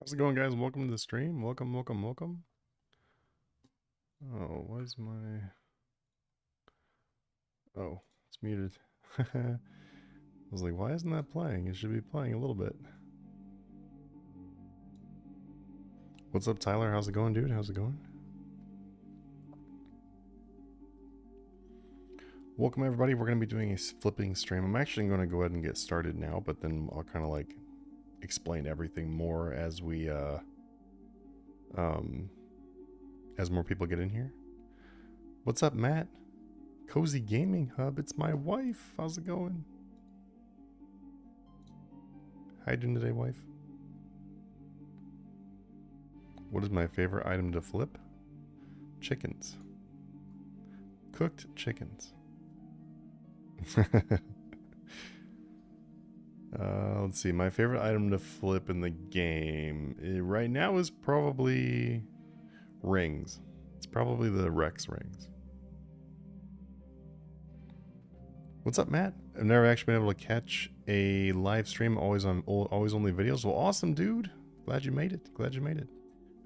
How's it going, guys? Welcome to the stream. Welcome, welcome, welcome. Oh, why's my... Oh, it's muted. I was like, why isn't that playing? It should be playing a little bit. What's up, Tyler? How's it going, dude? How's it going? Welcome, everybody. We're going to be doing a flipping stream. I'm actually going to go ahead and get started now, but then I'll kind of like explain everything more as we, as more people get in here. What's up, Matt? Cozy Gaming Hub. It's my wife. How's it going? How you doing today, wife? What is my favorite item to flip? Chickens. Cooked chickens. Let's see. My favorite item to flip in the game right now is probably rings. It's probably the Rex rings. What's up, Matt? I've never actually been able to catch a live stream. Always only videos. Well, awesome, dude. Glad you made it. Glad you made it.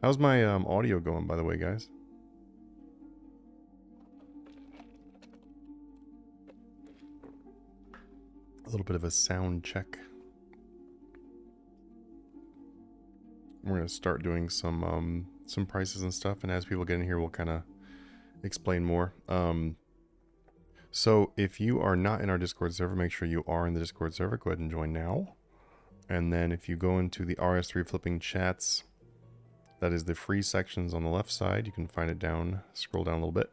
How's my audio going, by the way, guys? A little bit of a sound check. We're gonna start doing some prices and stuff, and as people get in here, we'll kind of explain more. So if you are not in our Discord server, make sure you are in the Discord server. Go ahead and join now. And then if you go into the RS3 flipping chats, that is the free sections on the left side. You can find it down, scroll down a little bit.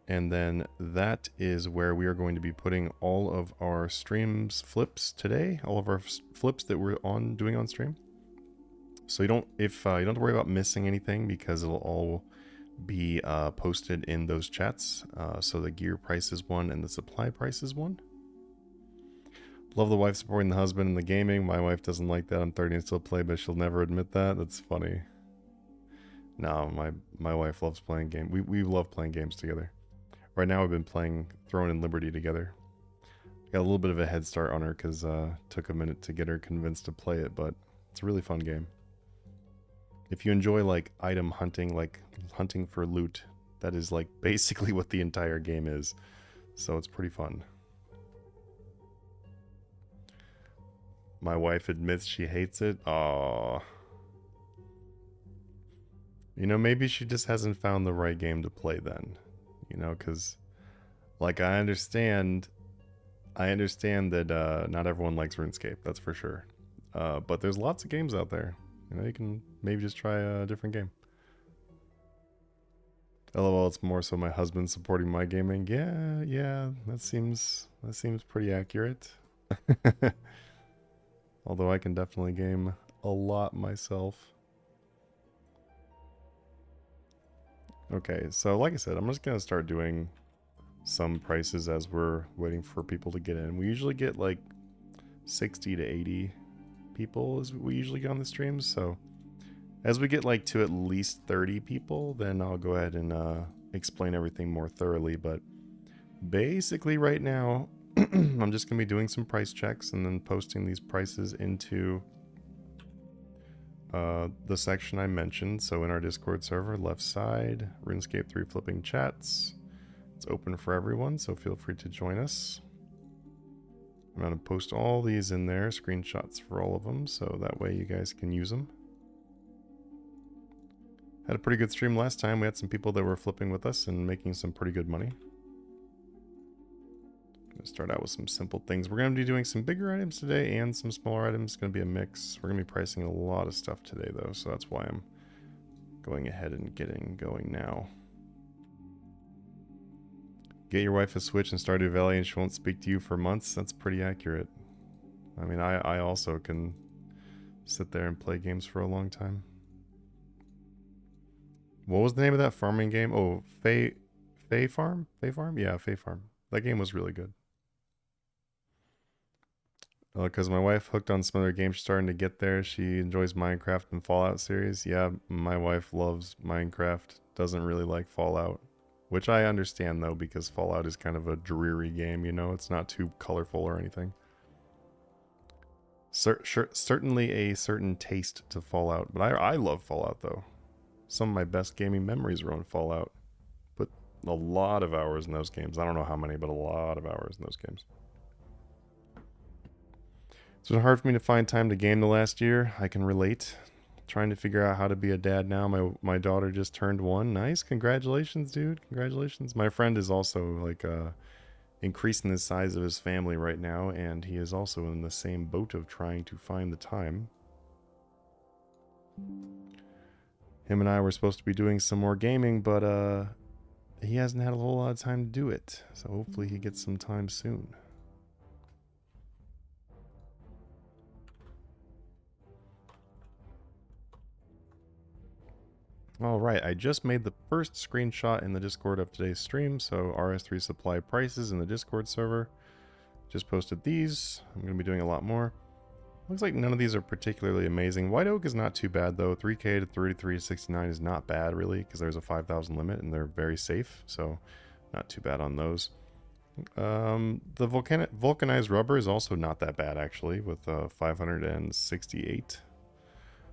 And then that is where we are going to be putting all of our streams flips today, all of our flips that we're doing on stream. So you don't have to worry about missing anything because it'll all be posted in those chats. So the gear price is one and the supply price is one. Love the wife supporting the husband in the gaming. My wife doesn't like that. I'm 30 and still play, but she'll never admit that. That's funny. No, my wife loves playing games. We love playing games together. Right now we've been playing Throne and Liberty together. Got a little bit of a head start on her because took a minute to get her convinced to play it, but it's a really fun game. If you enjoy like item hunting, like hunting for loot, that is like basically what the entire game is. So it's pretty fun. My wife admits she hates it. Aww. You know, maybe she just hasn't found the right game to play then. You know, because like I understand that not everyone likes RuneScape, that's for sure. But there's lots of games out there. You know, you can maybe just try a different game. LOL, it's more so my husband supporting my gaming. Yeah, that seems pretty accurate. Although I can definitely game a lot myself. Okay, so like I said, I'm just gonna start doing some prices as we're waiting for people to get in. We usually get like 60 to 80 people as we usually get on the streams, so as we get like to at least 30 people, then I'll go ahead and explain everything more thoroughly. But basically right now, I'm just going to be doing some price checks and then posting these prices into the section I mentioned. So in our Discord server, left side, RuneScape 3 flipping chats. It's open for everyone, so feel free to join us. I'm going to post all these in there, screenshots for all of them, so that way you guys can use them. Had a pretty good stream last time. We had some people that were flipping with us and making some pretty good money. Gonna start out with some simple things. We're going to be doing some bigger items today and some smaller items. It's going to be a mix. We're going to be pricing a lot of stuff today, though, so that's why I'm going ahead and getting going now. Get your wife a Switch and Stardew Valley and she won't speak to you for months. That's pretty accurate. I mean, I also can sit there and play games for a long time. What was the name of that farming game? Oh, Fae Farm? Fae Farm? Yeah, Fae Farm. That game was really good. Because my wife hooked on some other games. She's starting to get there. She enjoys Minecraft and Fallout series. Yeah, my wife loves Minecraft. Doesn't really like Fallout. Which I understand, though, because Fallout is kind of a dreary game, you know? It's not too colorful or anything. Certainly a certain taste to Fallout, but I love Fallout though. Some of my best gaming memories are on Fallout. Put a lot of hours in those games. I don't know how many, but a lot of hours in those games. It's been hard for me to find time to game the last year. I can relate. Trying to figure out how to be a dad now. My daughter just turned 1. Nice, congratulations, dude. Congratulations. My friend is also like increasing the size of his family right now, and he is also in the same boat of trying to find the time. Him and I were supposed to be doing some more gaming, but he hasn't had a whole lot of time to do it. So hopefully he gets some time soon. Alright, I just made the first screenshot in the Discord of today's stream, so RS3 supply prices in the Discord server. Just posted these. I'm going to be doing a lot more. Looks like none of these are particularly amazing. White Oak is not too bad though. 3K to 3369 is not bad really, because there's a 5,000 limit and they're very safe, so not too bad on those. The vulcanized rubber is also not that bad actually, with 568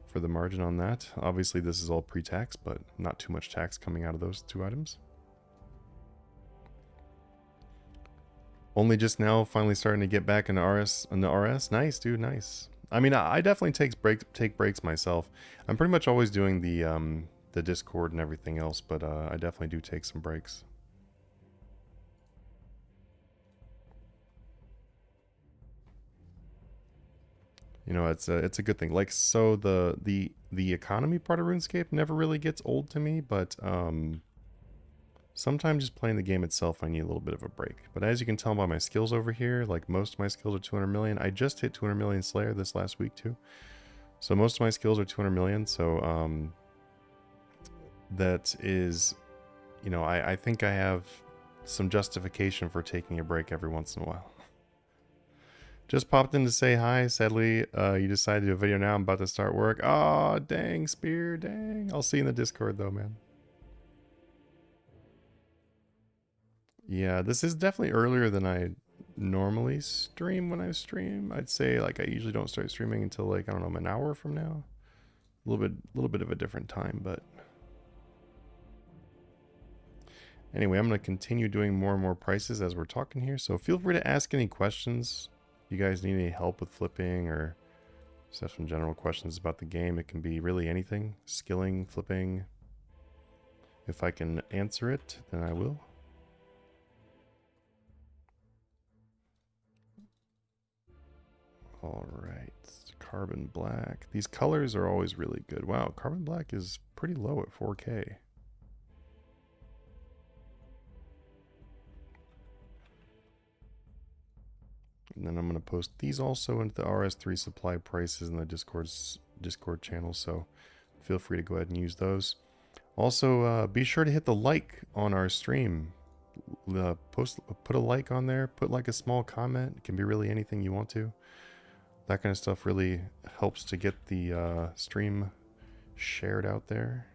for the margin on that. Obviously this is all pre-tax, but not too much tax coming out of those two items. Only just now finally starting to get back into RS. Nice, dude, nice. I mean, I definitely take breaks myself. I'm pretty much always doing the Discord and everything else, but I definitely do take some breaks. You know, it's a good thing. Like, so the economy part of RuneScape never really gets old to me, but sometimes just playing the game itself, I need a little bit of a break. But as you can tell by my skills over here, like most of my skills are 200 million. I just hit 200 million Slayer this last week too. So most of my skills are 200 million. So that is, you know, I think I have some justification for taking a break every once in a while. Just popped in to say hi. Sadly, you decided to do a video now. I'm about to start work. Oh, dang, Spear, dang. I'll see you in the Discord though, man. Yeah, this is definitely earlier than I normally stream when I stream. I'd say like I usually don't start streaming until like, I don't know, an hour from now. A little bit of a different time, but anyway, I'm going to continue doing more and more prices as we're talking here. So feel free to ask any questions. If you guys need any help with flipping or just have some general questions about the game, it can be really anything. Skilling, flipping. If I can answer it, then I will. All right, carbon black. These colors are always really good. Wow, carbon black is pretty low at 4K. And then I'm going to post these also into the RS3 supply prices in the Discord channel, so feel free to go ahead and use those. Also, be sure to hit the like on our stream. Put a like on there, put like a small comment. It can be really anything you want to. That kind of stuff really helps to get the stream shared out there.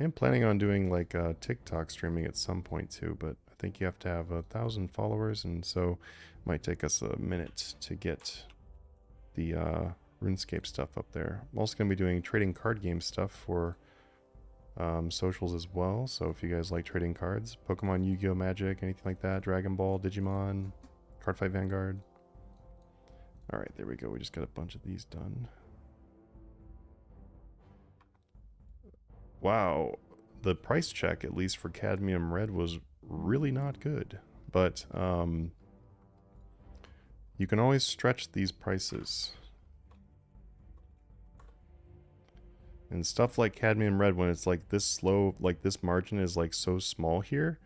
I am planning on doing like TikTok streaming at some point too, but I think you have to have 1,000 followers, and so it might take us a minute to get the RuneScape stuff up there. I'm also going to be doing trading card game stuff for socials as well, so if you guys like trading cards, Pokemon, Yu-Gi-Oh! Magic, anything like that, Dragon Ball, Digimon, Cardfight Vanguard. Alright, there we go, we just got a bunch of these done. Wow, the price check, at least for Cadmium Red, was really not good, but you can always stretch these prices. And stuff like Cadmium Red, when it's like this slow, like this margin is like so small here,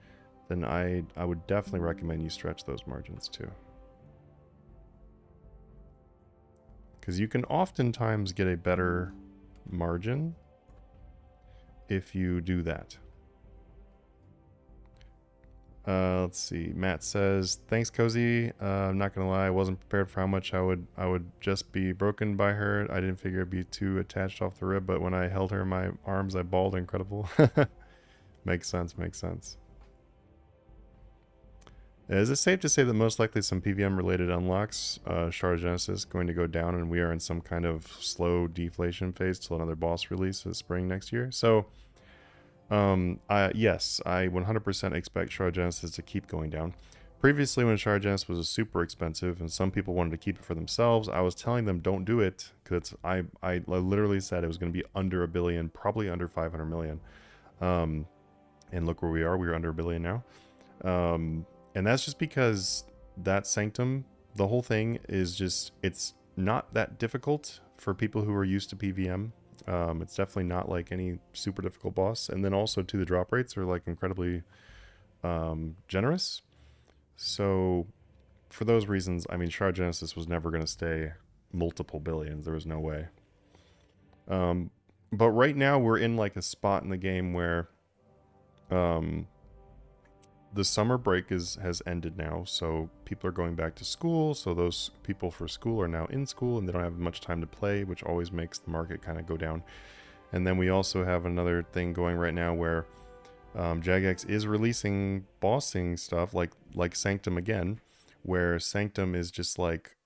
then I would definitely recommend you stretch those margins too. Because you can oftentimes get a better margin if you do that. Let's see. Matt says, "Thanks, Cozy. I'm not gonna lie, I wasn't prepared for how much I would just be broken by her. I didn't figure it'd be too attached off the rib, but when I held her in my arms, I bawled. Incredible." Makes sense. Makes sense. Is it safe to say that most likely some PVM related unlocks, Shard of Genesis, going to go down and we are in some kind of slow deflation phase till another boss releases spring next year? So, yes, I 100% expect Shard of Genesis to keep going down. Previously, when Shard of Genesis was super expensive and some people wanted to keep it for themselves, I was telling them don't do it because I literally said it was going to be under $1 billion, probably under 500 million. And look where we are. We're under $1 billion now. And that's just because that Sanctum, the whole thing is just, it's not that difficult for people who are used to PVM. It's definitely not like any super difficult boss. And then also too, the drop rates are like incredibly generous. So for those reasons, I mean, Shard Genesis was never going to stay multiple billions. There was no way. But right now we're in like a spot in the game where the summer break has ended now, so people are going back to school, so those people for school are now in school and they don't have much time to play, which always makes the market kind of go down. And then we also have another thing going right now where Jagex is releasing bossing stuff like Sanctum again, where Sanctum is just like,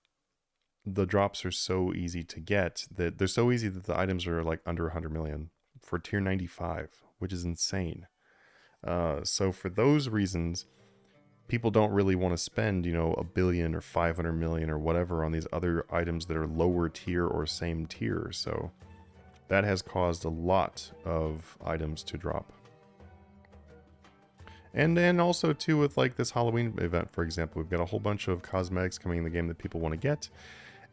the drops are so easy to get that they're so easy that the items are like under 100 million for tier 95, which is insane. So for those reasons, people don't really want to spend, you know, $1 billion or 500 million or whatever on these other items that are lower tier or same tier. So that has caused a lot of items to drop. And then also too with like this Halloween event, for example, we've got a whole bunch of cosmetics coming in the game that people want to get.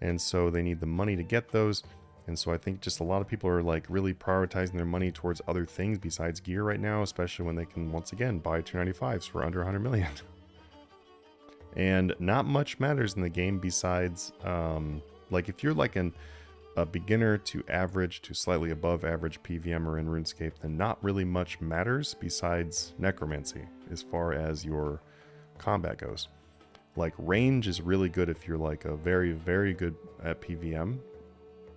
And so they need the money to get those. And so I think just a lot of people are like really prioritizing their money towards other things besides gear right now, especially when they can once again buy 295s for under 100 million. And not much matters in the game besides, like if you're like a beginner to average to slightly above average PVMer in RuneScape, then not really much matters besides necromancy as far as your combat goes. Like range is really good if you're like a very, very good at PVM.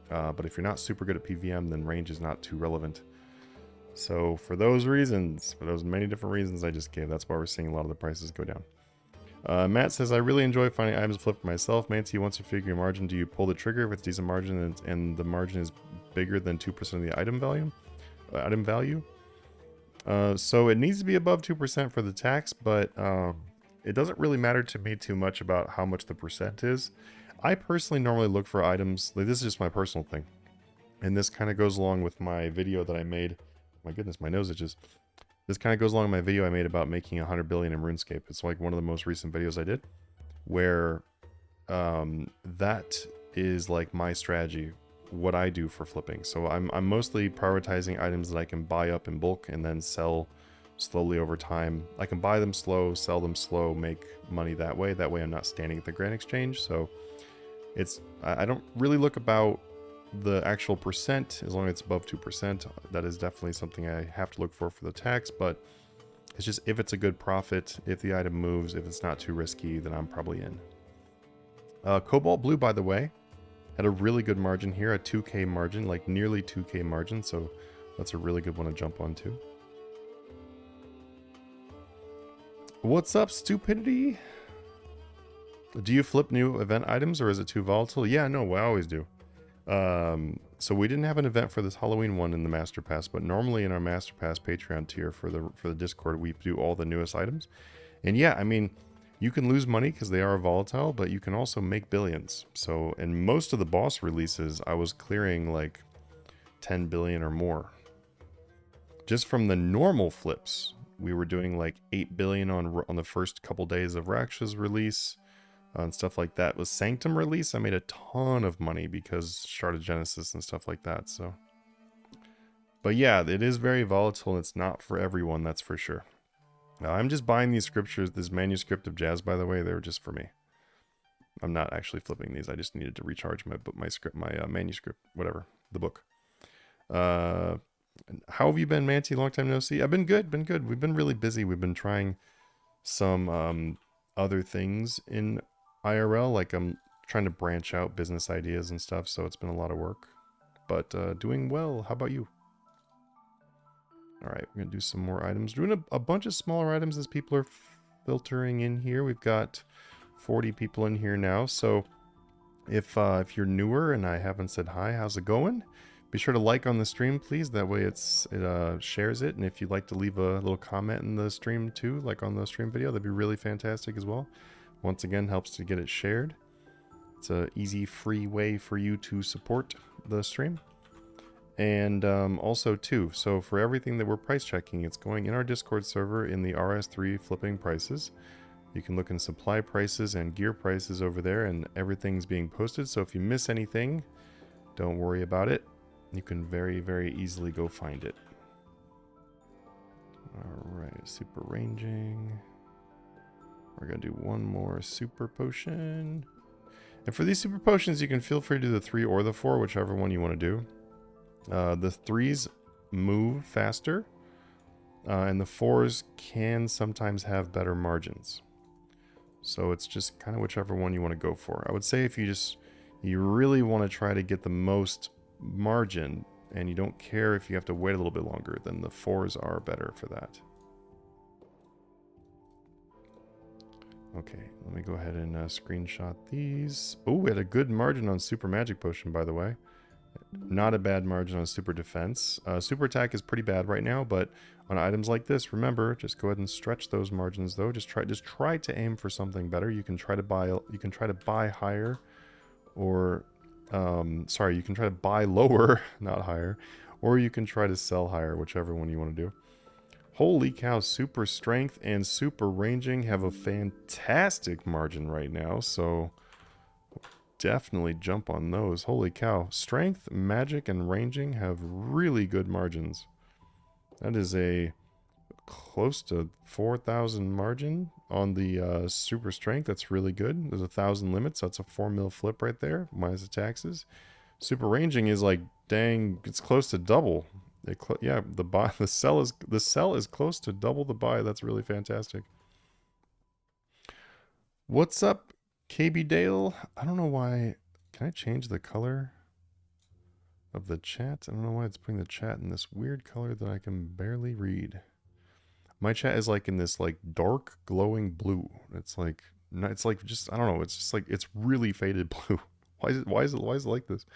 But if you're not super good at PVM, then range is not too relevant. So for those reasons, for those many different reasons I just gave, that's why we're seeing a lot of the prices go down. Matt says, I really enjoy finding items to flip for myself. Mancy, once you figure your margin, do you pull the trigger if it's decent margin and the margin is bigger than 2% of the item value? So it needs to be above 2% for the tax, but it doesn't really matter to me too much about how much the percent is. I personally normally look for items, like this is just my personal thing. And this kind of goes along with my video that I made. My goodness, my nose itches. This kind of goes along with my video I made about making 100 billion in RuneScape. It's like one of the most recent videos I did, where that is like my strategy, what I do for flipping. So I'm mostly prioritizing items that I can buy up in bulk and then sell slowly over time. I can buy them slow, sell them slow, make money that way. That way I'm not standing at the Grand Exchange. So I don't really look about the actual percent as long as it's above 2%. That is definitely something I have to look for the tax, but it's just if it's a good profit, if the item moves, if it's not too risky, then I'm probably in. Cobalt Blue, by the way, had a really good margin here, a 2k margin, like nearly 2k margin, so that's a really good one to jump onto. What's up, Stupidity? Do you flip new event items or is it too volatile? Yeah, no, I always do. So we didn't have an event for this Halloween one in the Master Pass, but normally in our Master Pass Patreon tier for the Discord, we do all the newest items. And yeah, I mean, you can lose money because they are volatile, but you can also make billions. So in most of the boss releases, I was clearing like 10 billion or more. Just from the normal flips, we were doing like 8 billion on the first couple days of Raksha's release. And stuff like that. With Sanctum release, I made a ton of money because Shard of Genesis and stuff like that. So, but yeah, it is very volatile. And it's not for everyone, that's for sure. I'm just buying these scriptures, this manuscript of Jazz, by the way. They're just for me. I'm not actually flipping these. I just needed to recharge my manuscript, whatever, the book. How have you been, Manti? Long time no see. I've been good. We've been really busy. We've been trying some other things in IRL, like I'm trying to branch out business ideas and stuff, so it's been a lot of work, but doing well. How about you? All right, we're gonna do some more items, doing a bunch of smaller items as people are filtering in here. We've got 40 people in here now. So if you're newer and I haven't said hi, how's it going? Be sure to like on the stream, please. That way it shares it. And if you'd like to leave a little comment in the stream too, like on the stream video, that'd be really fantastic as well. Once again, helps to get it shared. It's an easy, free way for you to support the stream. And also too, so for everything that we're price checking, it's going in our Discord server in the RS3 flipping prices. You can look in supply prices and gear prices over there, and everything's being posted. So if you miss anything, don't worry about it. You can very, very easily go find it. Alright, super ranging. We're going to do one more super potion. And for these super potions, you can feel free to do the 3 or the 4, whichever one you want to do. The 3s move faster, and the 4s can sometimes have better margins. So it's just kind of whichever one you want to go for. I would say if you really want to try to get the most margin, and you don't care if you have to wait a little bit longer, then the 4s are better for that. Okay, let me go ahead and screenshot these. Oh, we had a good margin on Super Magic Potion, by the way. Not a bad margin on Super Defense. Super Attack is pretty bad right now, but on items like this, remember, just go ahead and stretch those margins though. Just try to aim for something better. You can try to buy higher, or sorry, you can try to buy lower, not higher, or you can try to sell higher, whichever one you want to do. Holy cow, Super Strength and Super Ranging have a fantastic margin right now, so definitely jump on those. Holy cow. Strength, Magic, and Ranging have really good margins. That is a close to 4,000 margin on the Super Strength. That's really good. There's 1,000 limits, so that's a 4 mil flip right there, minus the taxes. Super Ranging is like, dang, it's close to double. Yeah, the sell is close to double the buy. That's really fantastic. What's up, KB Dale? I don't know why. Can I change the color of the chat? I don't know why it's putting the chat in this weird color that I can barely read. My chat is like in this like dark glowing blue. It's like just, I don't know. It's just like, it's really faded blue. Why is it like this?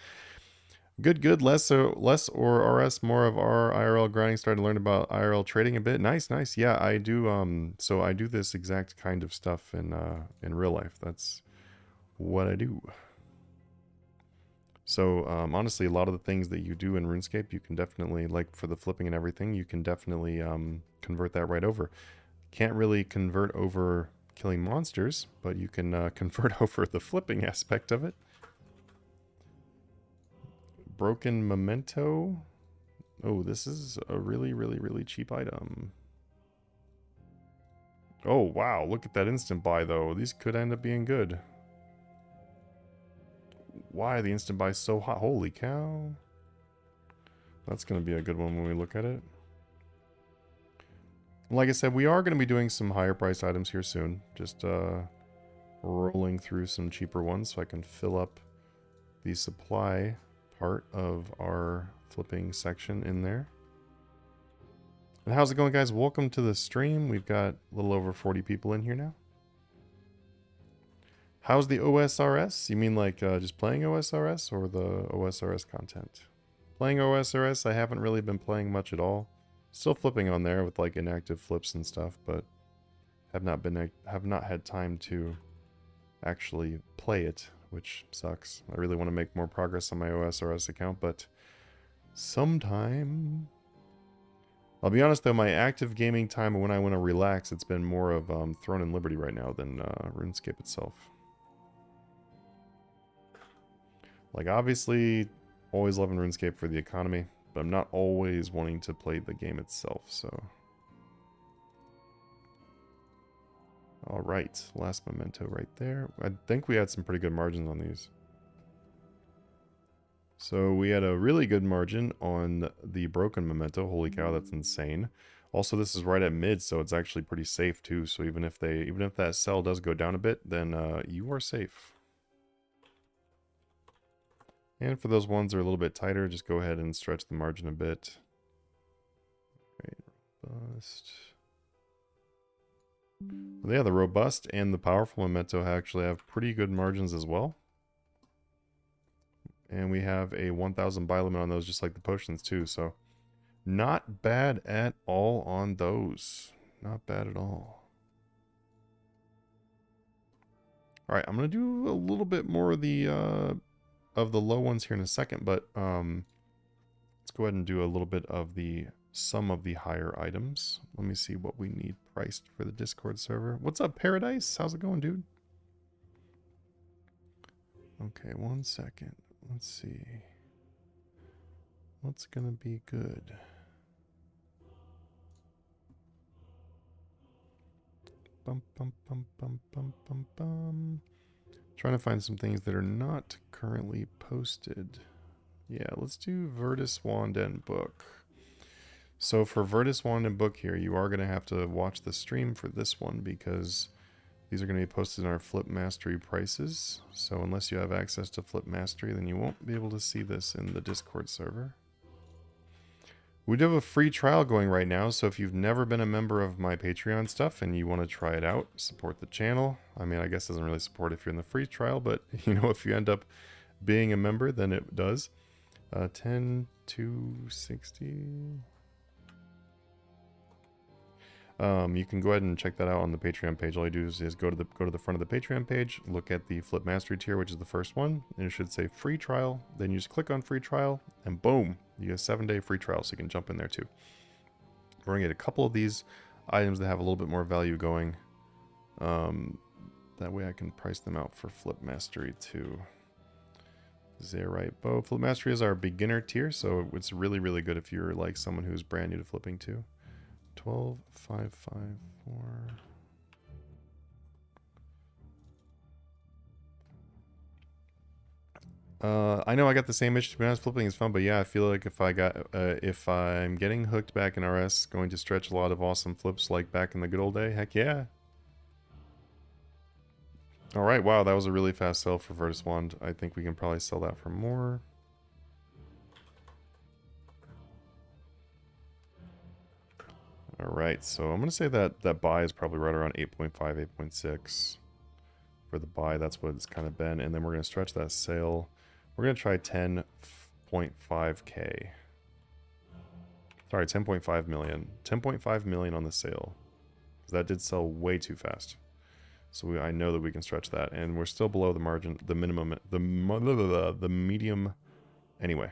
Good. Less or RS, more of our IRL grinding. Started to learn about IRL trading a bit. Nice. Yeah, I do. So I do this exact kind of stuff in real life. That's what I do. So honestly, a lot of the things that you do in RuneScape, you can definitely, like for the flipping and everything, you can definitely convert that right over. Can't really convert over killing monsters, but you can convert over the flipping aspect of it. Broken Memento. Oh, this is a really cheap item. Oh, wow. Look at that instant buy, though. These could end up being good. Why the instant buy is so hot? Holy cow. That's going to be a good one when we look at it. Like I said, we are going to be doing some higher price items here soon. Just rolling through some cheaper ones so I can fill up the supply part of our flipping section in there. And how's it going, guys? Welcome to the stream. We've got a little over 40 people in here now. How's the OSRS? You mean like just playing OSRS or the OSRS content? Playing OSRS, I haven't really been playing much at all. Still flipping on there with like inactive flips and stuff, but have not had time to actually play it, which sucks. I really want to make more progress on my OSRS account, but sometime. I'll be honest though, my active gaming time when I want to relax, it's been more of Throne and Liberty right now than RuneScape itself. Like obviously, always loving RuneScape for the economy, but I'm not always wanting to play the game itself, so. Alright, last memento right there. I think we had some pretty good margins on these. So we had a really good margin on the broken memento. Holy cow, that's insane. Also, this is right at mid, so it's actually pretty safe too. So even if that sell does go down a bit, then you are safe. And for those ones that are a little bit tighter, just go ahead and stretch the margin a bit. Right, robust. Yeah, the robust and the powerful memento actually have pretty good margins as well. And we have a 1,000 buy limit on those, just like the potions too. So not bad at all on those. Not bad at all. All right, I'm gonna do a little bit more of the low ones here in a second, but let's go ahead and do a little bit of some of the higher items. Let me see what we need priced for the Discord server. What's up, Paradise? How's it going, dude? Okay, 1 second. Let's see. What's gonna be good? Bum bum bum bum bum bum bum. Trying to find some things that are not currently posted. Yeah, let's do Virtus Wand and Book. So for Virtus Wand and Book here, you are going to have to watch the stream for this one because these are going to be posted in our Flip Mastery prices. So unless you have access to Flip Mastery, then you won't be able to see this in the Discord server. We do have a free trial going right now, so if you've never been a member of my Patreon stuff and you want to try it out, support the channel. I mean, I guess it doesn't really support if you're in the free trial, but you know, if you end up being a member, then it does. 10 to 60. You can go ahead and check that out on the Patreon page. All you do is go to the front of the Patreon page, look at the Flip Mastery tier, which is the first one, and it should say free trial. Then you just click on free trial, and boom, you get a 7-day free trial, so you can jump in there too. We're gonna get a couple of these items that have a little bit more value going. That way I can price them out for Flip Mastery too. Zarite Bow. Flip Mastery is our beginner tier, so it's really, really good if you're like someone who's brand new to flipping too. 12,554. I know I got the same issue, to be honest. Flipping is fun, but yeah, I feel like if I'm getting hooked back in RS, going to stretch a lot of awesome flips like back in the good old day. Heck yeah. All right, wow, that was a really fast sell for Virtus Wand. I think we can probably sell that for more. All right, so I'm gonna say that buy is probably right around 8.5, 8.6 for the buy. That's what it's kind of been, and then we're gonna stretch that sale. We're gonna try 10.5k. Sorry, 10.5 million. 10.5 million on the sale. That did sell way too fast. So I know that we can stretch that, and we're still below the margin, the minimum, the medium. Anyway,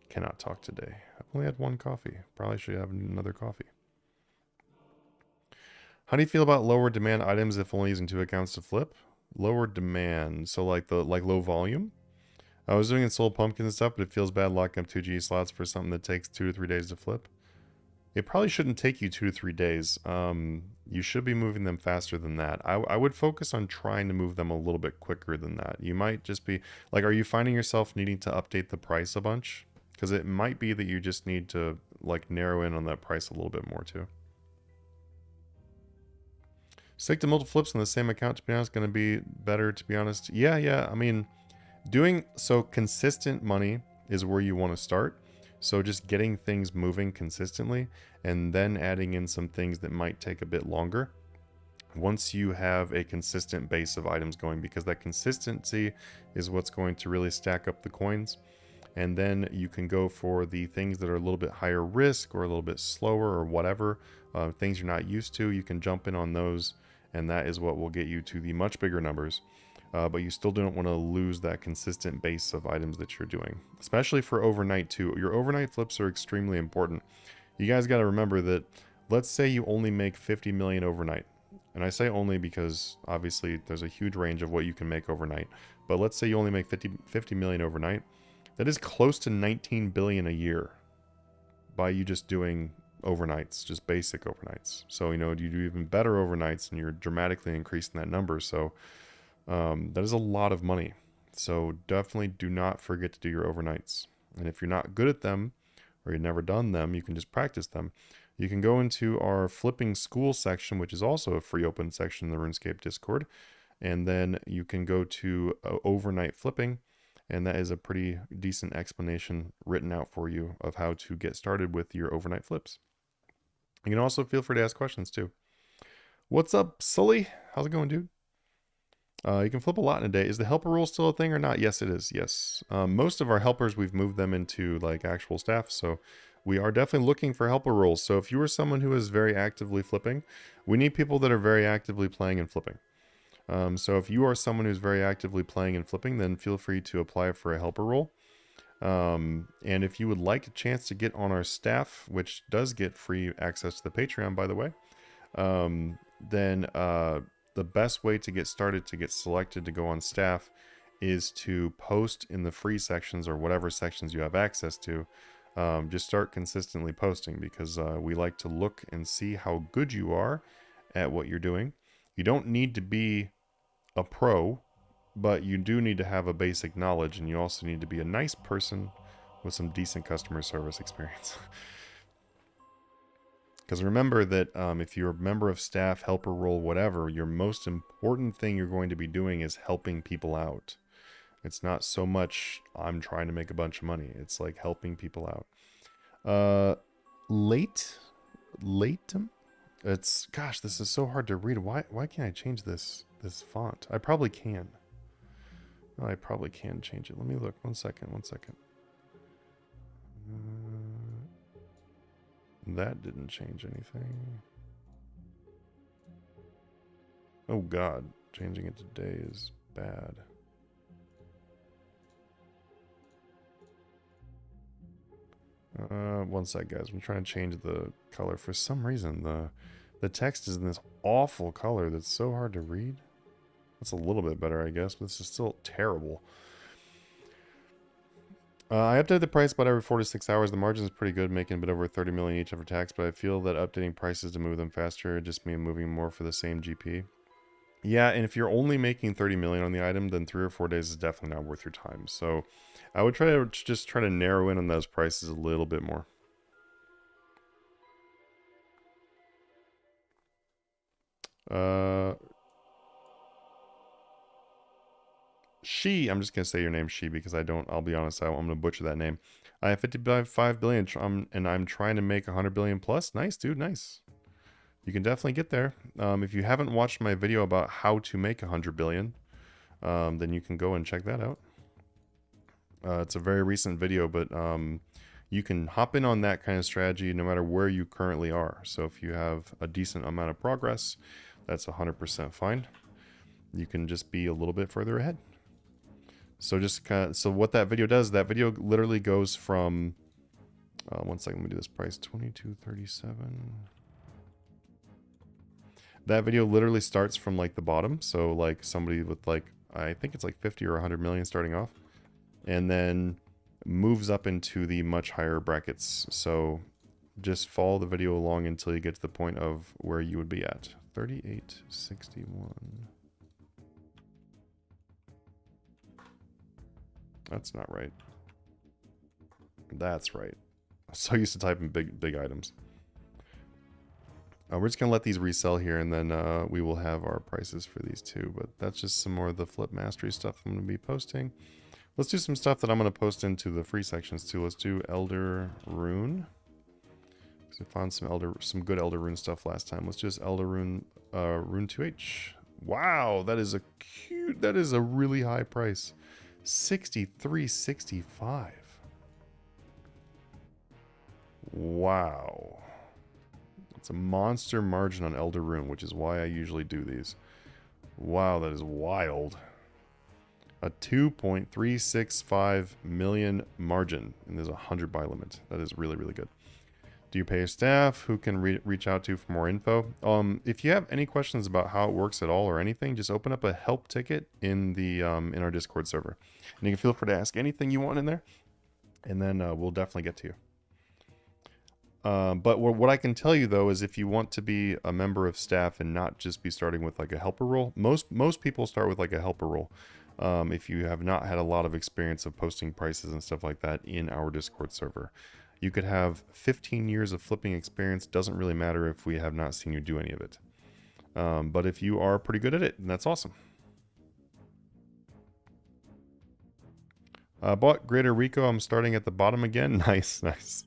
cannot talk today. I've only had one coffee. Probably should have another coffee. How do you feel about lower demand items if only using 2 accounts to flip? Lower demand, so like low volume. I was doing it in Soul Pumpkins and stuff, but it feels bad locking up 2 G slots for something that takes 2 to 3 days to flip. It probably shouldn't take you 2 to 3 days. You should be moving them faster than that. I would focus on trying to move them a little bit quicker than that. You might just be, like, are you finding yourself needing to update the price a bunch? Because it might be that you just need to, like, narrow in on that price a little bit more, too. Stick to multiple flips on the same account, to be honest, going to be better, to be honest. Yeah, I mean, so consistent money is where you want to start. So just getting things moving consistently and then adding in some things that might take a bit longer once you have a consistent base of items going, because that consistency is what's going to really stack up the coins. And then you can go for the things that are a little bit higher risk or a little bit slower or whatever, things you're not used to. You can jump in on those, and that is what will get you to the much bigger numbers. But you still don't want to lose that consistent base of items that you're doing, especially for overnight too. Your overnight flips are extremely important. You guys got to remember that, let's say you only make 50 million overnight. And I say only because obviously there's a huge range of what you can make overnight. But let's say you only make 50 million overnight. That is close to 19 billion a year by you just doing overnights, just basic overnights. So, you know, you do even better overnights and you're dramatically increasing that number. So that is a lot of money. So definitely do not forget to do your overnights. And if you're not good at them or you've never done them, you can just practice them. You can go into our flipping school section, which is also a free open section in the RuneScape Discord. And then you can go to overnight flipping. And that is a pretty decent explanation written out for you of how to get started with your overnight flips. You can also feel free to ask questions too. What's up, Sully? How's it going, dude? You can flip a lot in a day. Is the helper rule still a thing or not? Yes, it is. Yes. Most of our helpers, we've moved them into like actual staff. So we are definitely looking for helper roles. So if you are someone who is very actively flipping, we need people that are very actively playing and flipping. So if you are someone who's very actively playing and flipping, then feel free to apply for a helper role. And if you would like a chance to get on our staff, which does get free access to the Patreon, by the way, then the best way to get started, to get selected to go on staff, is to post in the free sections or whatever sections you have access to. Just start consistently posting, because we like to look and see how good you are at what you're doing. You don't need to be a pro, but you do need to have a basic knowledge, and you also need to be a nice person with some decent customer service experience. Because remember that if you're a member of staff, helper role, whatever, your most important thing you're going to be doing is helping people out. It's not so much I'm trying to make a bunch of money. It's like helping people out. Latem? It's, gosh, this is so hard to read. Why can't I change this font? I probably can. Oh, I probably can change it. Let me look. One second. That didn't change anything. Oh god, changing it today is bad. One sec, guys. I'm trying to change the color. For some reason, the text is in this awful color that's so hard to read. That's a little bit better, I guess, but this is still terrible. I update the price about every 4 to 6 hours. The margin is pretty good, making a bit over 30 million each after tax, but I feel that updating prices to move them faster just means moving more for the same GP. Yeah, and if you're only making 30 million on the item, then 3 or 4 days is definitely not worth your time. So I would try to narrow in on those prices a little bit more. I'm just going to say your name, She, because I'll be honest, I'm going to butcher that name. I have 55 billion, and I'm trying to make 100 billion plus. Nice, dude, nice. You can definitely get there. If you haven't watched my video about how to make 100 billion, then you can go and check that out. It's a very recent video, but you can hop in on that kind of strategy no matter where you currently are. So if you have a decent amount of progress, that's 100% fine. You can just be a little bit further ahead. So so what that video does, that video literally goes from, one second, let me do this price, 22.37. That video literally starts from like the bottom. So like somebody with like, I think it's like 50 or 100 million starting off, and then moves up into the much higher brackets. So just follow the video along until you get to the point of where you would be at. 38.61. That's not right. That's right. I'm so used to typing big items. We're just going to let these resell here, and then we will have our prices for these two. But that's just some more of the Flip Mastery stuff I'm going to be posting. Let's do some stuff that I'm going to post into the free sections too. Let's do Elder Rune. Because I found some good Elder Rune stuff last time. Let's do this Elder Rune, Rune 2H. Wow, that is a really high price. 63.65. Wow. It's a monster margin on Elder Rune, which is why I usually do these. Wow, that is wild. A 2.365 million margin, and there's a 100 buy limit. That is really, really good. Do you pay your staff? Who can reach out to for more info? If you have any questions about how it works at all or anything, just open up a help ticket in the in our Discord server, and you can feel free to ask anything you want in there, and then we'll definitely get to you. But what I can tell you though is if you want to be a member of staff and not just be starting with like a helper role, most people start with like a helper role. If you have not had a lot of experience of posting prices and stuff like that in our Discord server. You could have 15 years of flipping experience, doesn't really matter if we have not seen you do any of it. But if you are pretty good at it, then that's awesome. Bought Greater Rico, I'm starting at the bottom again. Nice, nice.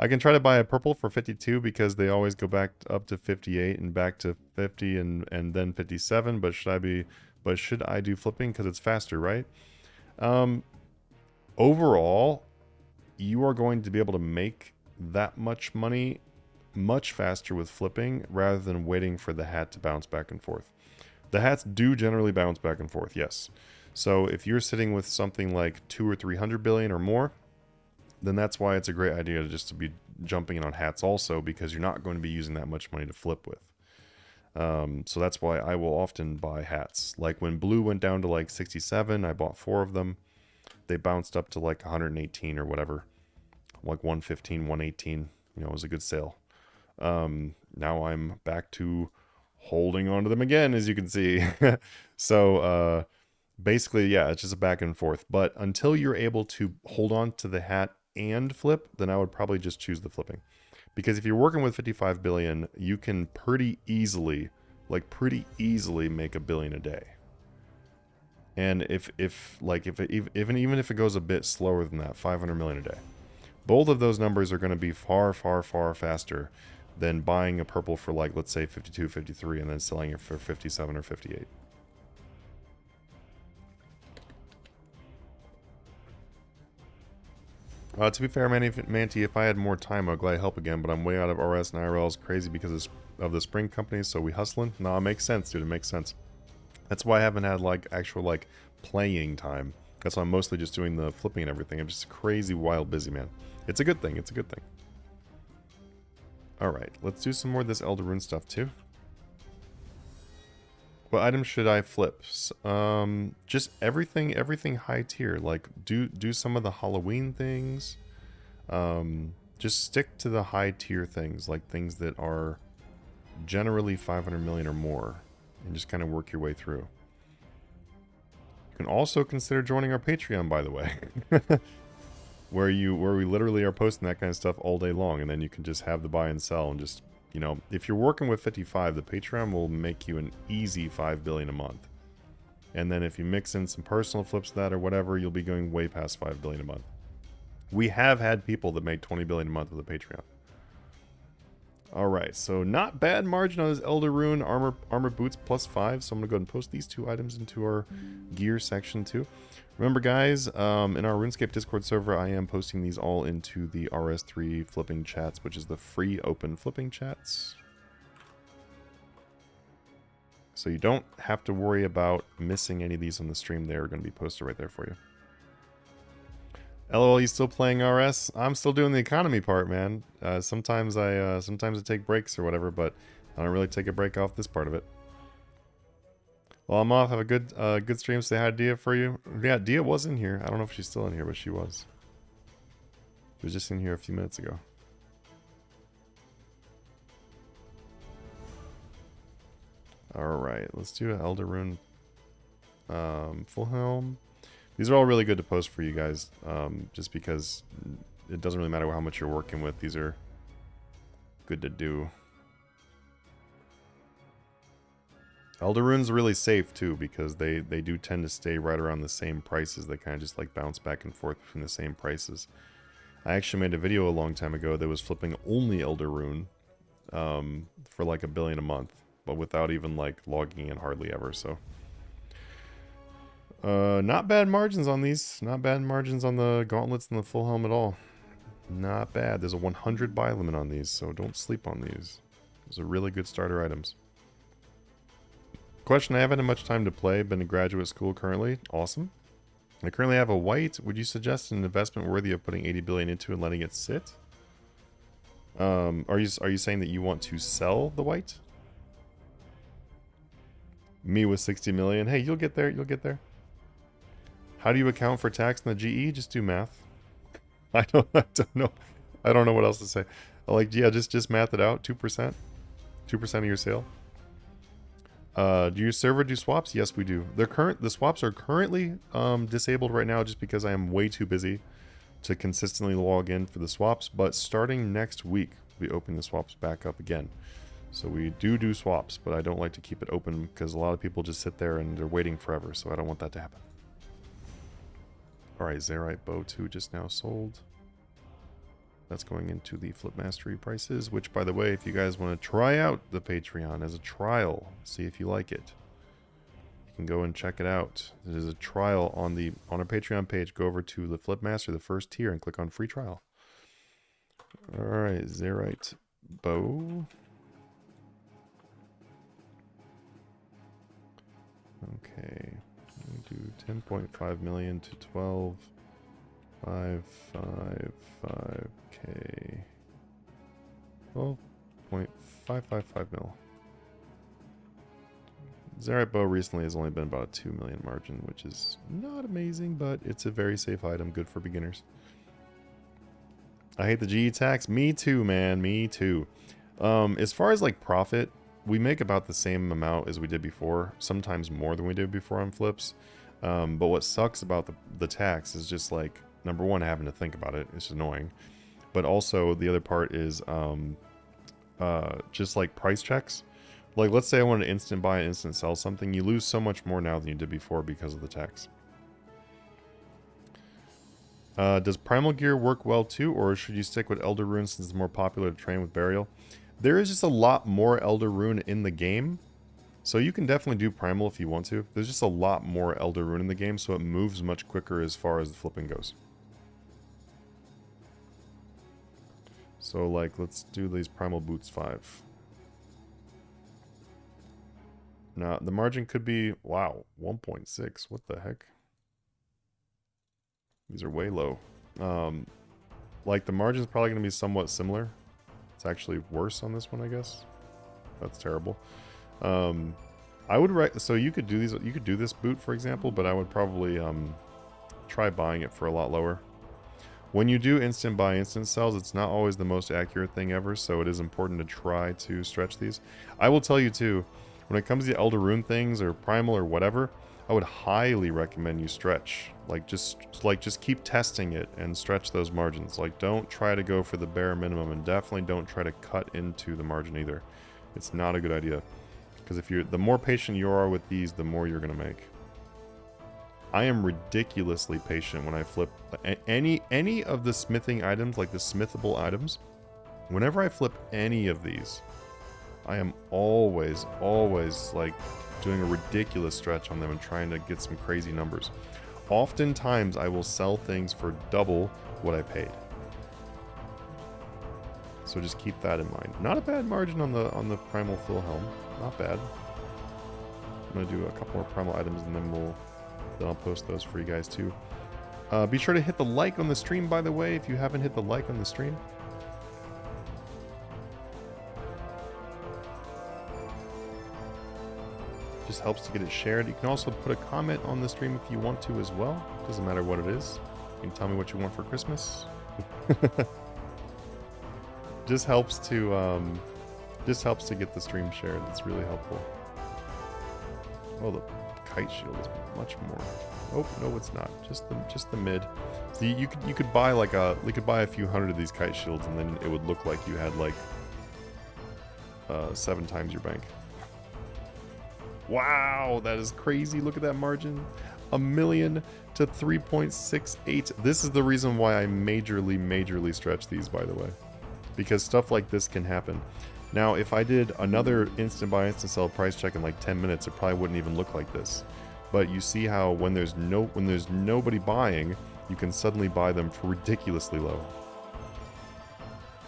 I can try to buy a purple for 52 because they always go back up to 58 and back to 50 and then 57. But should I do flipping because it's faster, right? Overall, you are going to be able to make that much money much faster with flipping rather than waiting for the hat to bounce back and forth. The hats do generally bounce back and forth, yes. So if you're sitting with something like 200 or 300 billion or more, then that's why it's a great idea to be jumping in on hats also, because you're not going to be using that much money to flip with. So that's why I will often buy hats. Like when blue went down to like 67, I bought 4 of them. They bounced up to like 118 or whatever, like 115, 118. You know, it was a good sale. Now I'm back to holding on to them again, as you can see. So basically, yeah, it's just a back and forth. But until you're able to hold on to the hat and flip, then I would probably just choose the flipping. Because if you're working with 55 billion, you can pretty easily make $1 billion a day. And even if it goes a bit slower than that, 500 million a day. Both of those numbers are going to be far, far, far faster than buying a purple for, like, let's say 52, 53 and then selling it for 57 or 58. To be fair, Manti, if I had more time, I'd gladly help again, but I'm way out of RS and IRL. Is crazy because of the spring companies, so we hustling. No, it makes sense, dude. It makes sense. That's why I haven't had, like, actual, like, playing time. That's why I'm mostly just doing the flipping and everything. I'm just crazy, wild, busy, man. It's a good thing. It's a good thing. Alright, let's do some more of this Elder Rune stuff, too. What items should I flip? Just everything high tier. Like, do some of the Halloween things. Just stick to the high tier things, like things that are generally 500 million or more, and just kind of work your way through. You can also consider joining our Patreon, by the way, where we literally are posting that kind of stuff all day long, and then you can just have the buy and sell and just, you know, if you're working with 55, the Patreon will make you an easy 5 billion a month. And then if you mix in some personal flips to that or whatever, you'll be going way past 5 billion a month. We have had people that make 20 billion a month with a Patreon. Alright, so not bad margin on this Elder Rune armor boots +5. So I'm going to go ahead and post these 2 items into our gear section too. Remember, guys, in our RuneScape Discord server, I am posting these all into the RS3 flipping chats, which is the free open flipping chats. So you don't have to worry about missing any of these on the stream. They're going to be posted right there for you. LOL, you still playing RS? I'm still doing the economy part, man. Sometimes I take breaks or whatever, but I don't really take a break off this part of it. Well, I'm off. Have a good stream. Say hi, Dia, for you. Yeah, Dia was in here. I don't know if she's still in here, but she was. She was just in here a few minutes ago. Alright, let's do an Elder Rune. Full Helm. These are all really good to post for you guys, just because it doesn't really matter how much you're working with. These are good to do. Elder Rune's really safe too, because they do tend to stay right around the same prices. They kind of just like bounce back and forth between the same prices. I actually made a video a long time ago that was flipping only Elder Rune for like $1 billion a month, but without even like logging in hardly ever. So not bad margins on these. Not bad margins on the gauntlets and the full helm at all. Not bad. There's a 100 buy limit on these, so don't sleep on these. Those are really good starter items. Question, I haven't had much time to play. Been in graduate school currently. Awesome. I currently have a white. Would you suggest an investment worthy of putting 80 billion into and letting it sit? Are you saying that you want to sell the white? Me with 60 million. Hey, you'll get there. You'll get there. How do you account for tax in the GE? Just do math. I don't know. I don't know what else to say. Like, yeah, just math it out. 2%. 2% of your sale. Do your server do swaps? Yes, we do. The swaps are currently disabled right now just because I am way too busy to consistently log in for the swaps. But starting next week, we open the swaps back up again. So we do swaps, but I don't like to keep it open because a lot of people just sit there and they're waiting forever. So I don't want that to happen. All right, Zerite Bow 2 just now sold. That's going into the Flip Mastery prices, which, by the way, if you guys want to try out the Patreon as a trial, see if you like it, you can go and check it out. It is a trial on our Patreon page. Go over to the Flip Master, the first tier, and click on free trial. All right, Zerite bow. Okay, we do 10.5 million to 12.555k. 12.555 mil. Zerite bow recently has only been about a 2 million margin, which is not amazing, but it's a very safe item, good for beginners. I hate the GE tax. Me too, man. Me too. As far as like profit, we make about the same amount as we did before, sometimes more than we did before on flips. But what sucks about the tax is just like, number one, having to think about it. It's annoying. But also the other part is just like price checks. Like, let's say I want to instant buy and instant sell something. You lose so much more now than you did before because of the tax. Does Primal gear work well too, or should you stick with Elder Rune since it's more popular to train with Burial? There is just a lot more Elder Rune in the game, so you can definitely do Primal if you want to. There's just a lot more Elder Rune in the game, so it moves much quicker as far as the flipping goes. So, like, let's do these Primal Boots 5. Now, the margin could be, wow, 1.6. What the heck? These are way low. Like, the margin is probably going to be somewhat similar. It's actually worse on this one, I guess. That's terrible. I would so you could do these. You could do this boot, for example, but I would probably try buying it for a lot lower. When you do instant buy, instant sells, it's not always the most accurate thing ever, so it is important to try to stretch these. I will tell you too, when it comes to Elder Rune things or Primal or whatever, I would highly recommend you stretch. Like just keep testing it and stretch those margins. Like, don't try to go for the bare minimum, and definitely don't try to cut into the margin either. It's not a good idea, because the more patient you are with these, the more you're gonna make. I am ridiculously patient when I flip any of the smithing items, like the smithable items. Whenever I flip any of these, I am always like doing a ridiculous stretch on them and trying to get some crazy numbers. Oftentimes I will sell things for double what I paid. So just keep that in mind. Not a bad margin on the Primal full helm. Not bad. I'm gonna do a couple more Primal items and then I'll post those for you guys too. Be sure to hit the like on the stream, by the way, if you haven't hit the like on the stream. Just helps to get it shared. You can also put a comment on the stream if you want to as well. Doesn't matter what it is. You can tell me what you want for Christmas. Just helps to get the stream shared. It's really helpful. Oh, the kite shield is much more. Oh no, it's not. Just the mid. So you could buy a few hundred of these kite shields, and then it would look like you had like 7 times your bank. Wow, that is crazy. Look at that margin. 1 million to 3.68. This is the reason why I majorly stretch these, by the way. Because stuff like this can happen. Now, if I did another instant buy, instant sell price check in like 10 minutes, it probably wouldn't even look like this. But you see how when there's nobody buying, you can suddenly buy them for ridiculously low.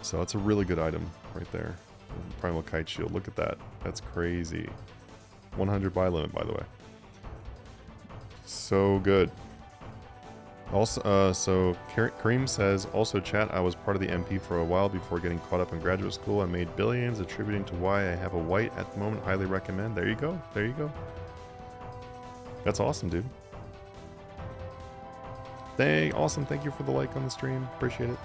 So that's a really good item right there. Primal Kite Shield. Look at that. That's crazy. 100 buy limit, by the way. So good. Also, so Kareem says, also chat, I was part of the MP for a while before getting caught up in graduate school. I made billions, attributing to why I have a white at the moment. Highly recommend. There you go. There you go. That's awesome, dude. Awesome. Thank you for the like on the stream. Appreciate it.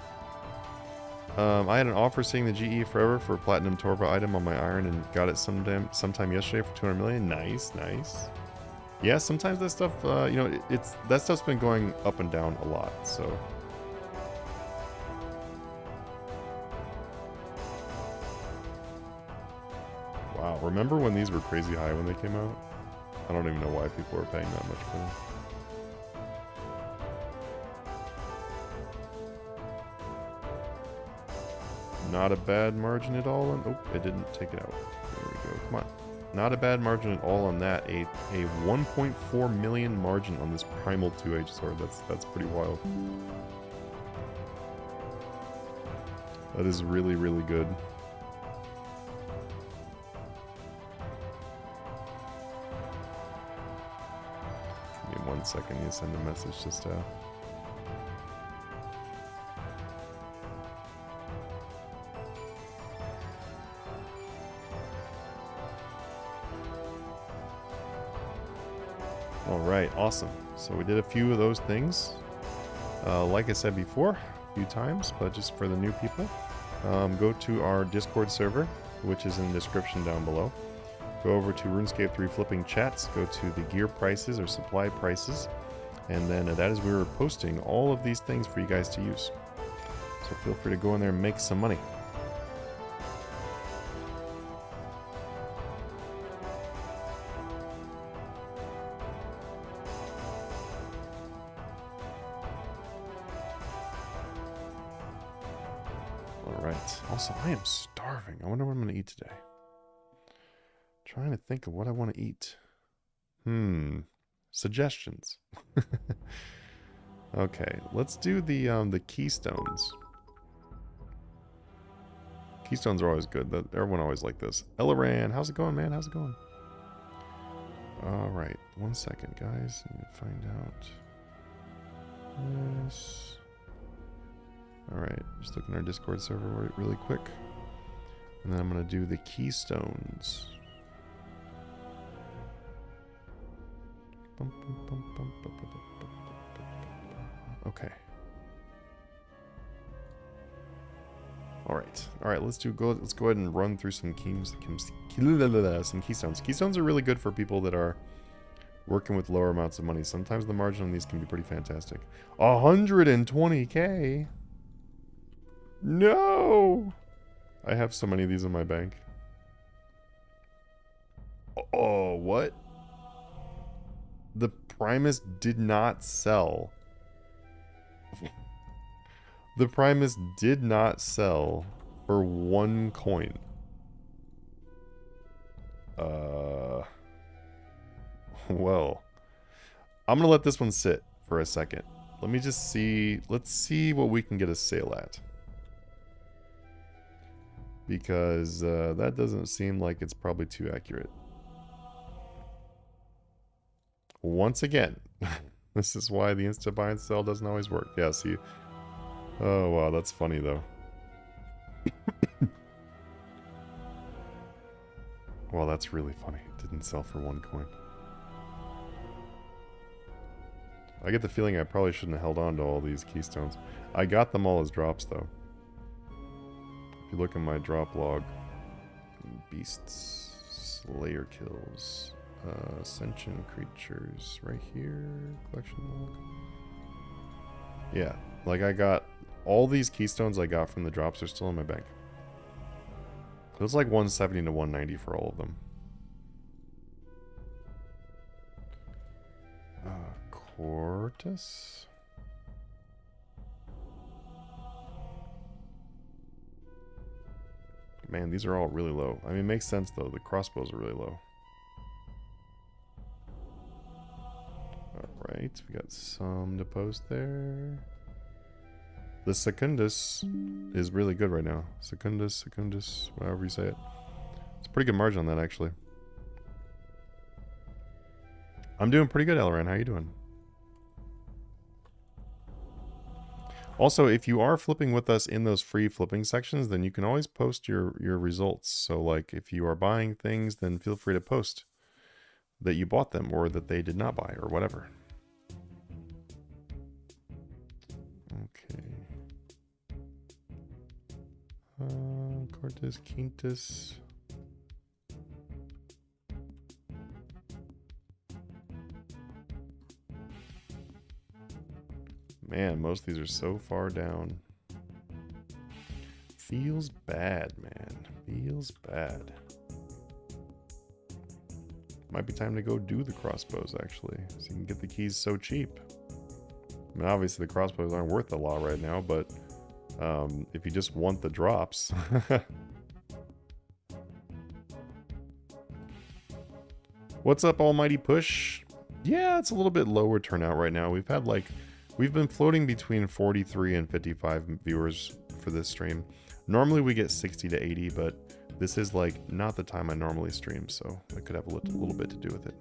I had an offer seeing the GE Forever for a Platinum Torva item on my iron and got it sometime yesterday for 200 million. Nice, nice. Yeah, sometimes that stuff, you know, that stuff's been going up and down a lot, so. Wow, remember when these were crazy high when they came out? I don't even know why people are paying that much for them. Not a bad margin at all. On, oh, it didn't take it out. There we go. Come on. Not a bad margin at all on that. A 1.4 million margin on this Primal 2H sword. That's pretty wild. That is really, really good. Give me 1 second. You send a message just Alright, awesome. So we did a few of those things. Like I said before, a few times, but just for the new people, go to our Discord server, which is in the description down below. Go over to RuneScape 3 Flipping Chats, go to the gear prices or supply prices, and then that is where we're posting all of these things for you guys to use. So feel free to go in there and make some money. Alright. Also, I am starving. I wonder what I'm going to eat today. Trying to think of what I want to eat. Suggestions. Okay, let's do the Keystones. Keystones are always good. Everyone always like this. Elaran, how's it going, man? How's it going? Alright, 1 second, guys. Let me find out. Yes. Alright, just looking at our Discord server really quick. And then I'm going to do the Keystones. Okay. Alright. Alright, let's go ahead and run through some Keystones. Keystones are really good for people that are working with lower amounts of money. Sometimes the margin on these can be pretty fantastic. 120k! No! I have so many of these in my bank. Oh, what? The Primus did not sell. The Primus did not sell for 1 coin. Well, I'm gonna let this one sit for a second. Let me just see. Let's see what we can get a sale at. Because that doesn't seem like it's probably too accurate. Once again, this is why the instant buy and sell doesn't always work. Yeah, see. Oh, wow, that's funny, though. Well, that's really funny. It didn't sell for 1 coin. I get the feeling I probably shouldn't have held on to all these Keystones. I got them all as drops, though. If you look in my drop log, beasts, slayer kills, ascension creatures, right here, collection log. Yeah, like I got, all these Keystones I got from the drops are still in my bank. It was like 170 to 190 for all of them. Cortus? Man, these are all really low. I mean, it makes sense though. The crossbows are really low. Alright, we got some to post there. The Secundus is really good right now. Secundus, however you say it. It's a pretty good margin on that, actually. I'm doing pretty good, Elran. How you doing? Also, if you are flipping with us in those free flipping sections, then you can always post your results. So, like, if you are buying things, then feel free to post that you bought them or that they did not buy or whatever. Okay. Cortes Quintus. Man, most of these are so far down. Feels bad, man. Feels bad. Might be time to go do the crossbows, actually. So you can get the keys so cheap. I mean, obviously the crossbows aren't worth a lot right now, but If you just want the drops. What's up, Almighty Push? Yeah, it's a little bit lower turnout right now. We've been floating between 43 and 55 viewers for this stream. Normally we get 60 to 80, but this is like not the time I normally stream, so it could have a little bit to do with it.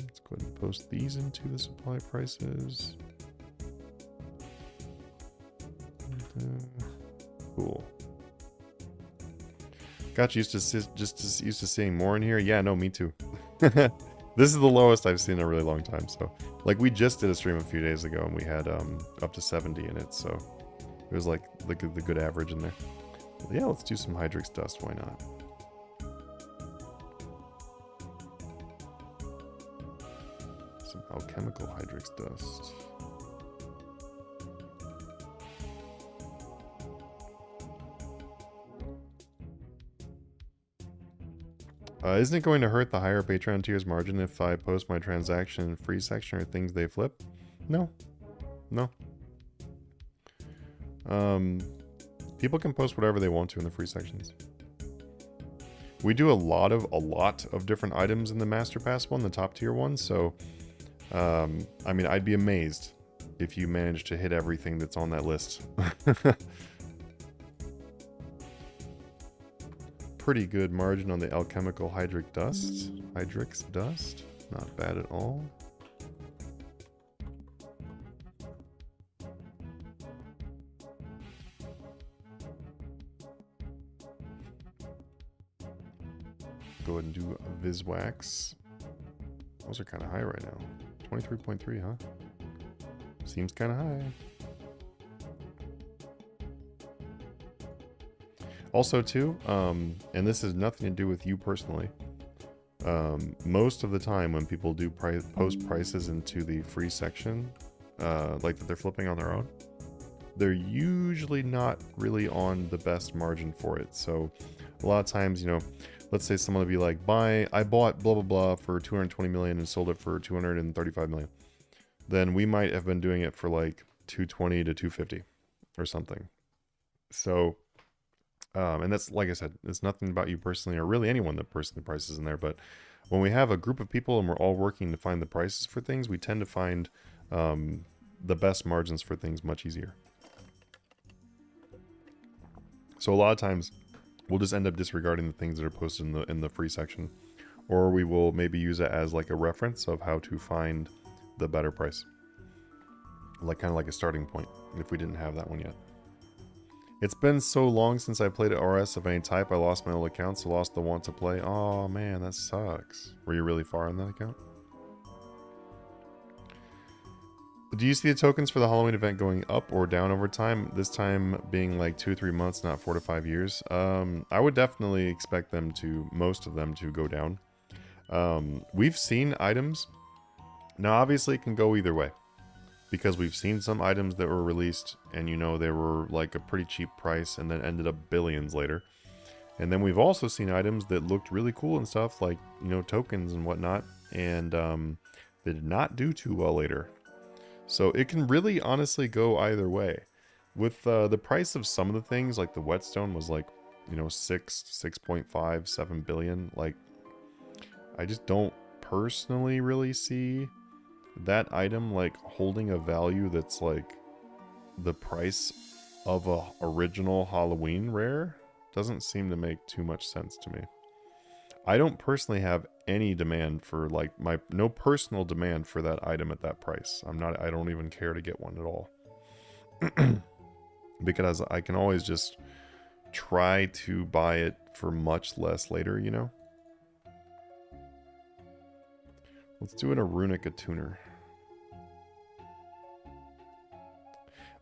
Let's go ahead and post these into the supply prices. Cool. Got used to used to seeing more in here. Yeah, no, me too. This is the lowest I've seen in a really long time. So, like, we just did a stream a few days ago, and we had up to 70 in it. So, it was like the good average in there. But yeah, let's do some Hydrix dust. Why not? Some alchemical Hydrix dust. Isn't it going to hurt the higher Patreon tier's margin if I post my transaction free section or things they flip? No. No. People can post whatever they want to in the free sections. We do a lot of different items in the Master Pass one, the top tier one, so I mean, I'd be amazed if you managed to hit everything that's on that list. Pretty good margin on the alchemical Hydrix dust. Not bad at all. Go ahead and do a Viswax. Those are kind of high right now. 23.3, huh? Seems kind of high. Also too, and this has nothing to do with you personally, most of the time when people do post prices into the free section, like that they're flipping on their own, they're usually not really on the best margin for it. So a lot of times, you know, let's say someone will be like, I bought blah blah blah for 220 million and sold it for 235 million. Then we might have been doing it for like 220 to 250 or something. So and that's, like I said, it's nothing about you personally or really anyone that personally prices in there. But when we have a group of people and we're all working to find the prices for things, we tend to find the best margins for things much easier. So a lot of times we'll just end up disregarding the things that are posted in the free section, or we will maybe use it as like a reference of how to find the better price, like kind of like a starting point if we didn't have that one yet. It's been so long since I played at RS of any type, I lost my old account, so lost the want to play. Oh man, that sucks. Were you really far on that account? Do you see the tokens for the Halloween event going up or down over time? This time being like 2 or 3 months, not 4 to 5 years. I would definitely expect them to, most of them, to go down. We've seen items. Now obviously it can go either way, because we've seen some items that were released and, you know, they were like a pretty cheap price and then ended up billions later. And then we've also seen items that looked really cool and stuff, like, you know, tokens and whatnot, and they did not do too well later. So it can really honestly go either way. With the price of some of the things, like the whetstone was like, you know, 6.5, 7 billion. Like, I just don't personally really see that item like holding a value that's like the price of a original Halloween rare. Doesn't seem to make too much sense to me. I don't personally have any demand for, like, no personal demand for that item at that price. I don't even care to get one at all. Because I can always just try to buy it for much less later, you know? Let's do an Arunica tuner.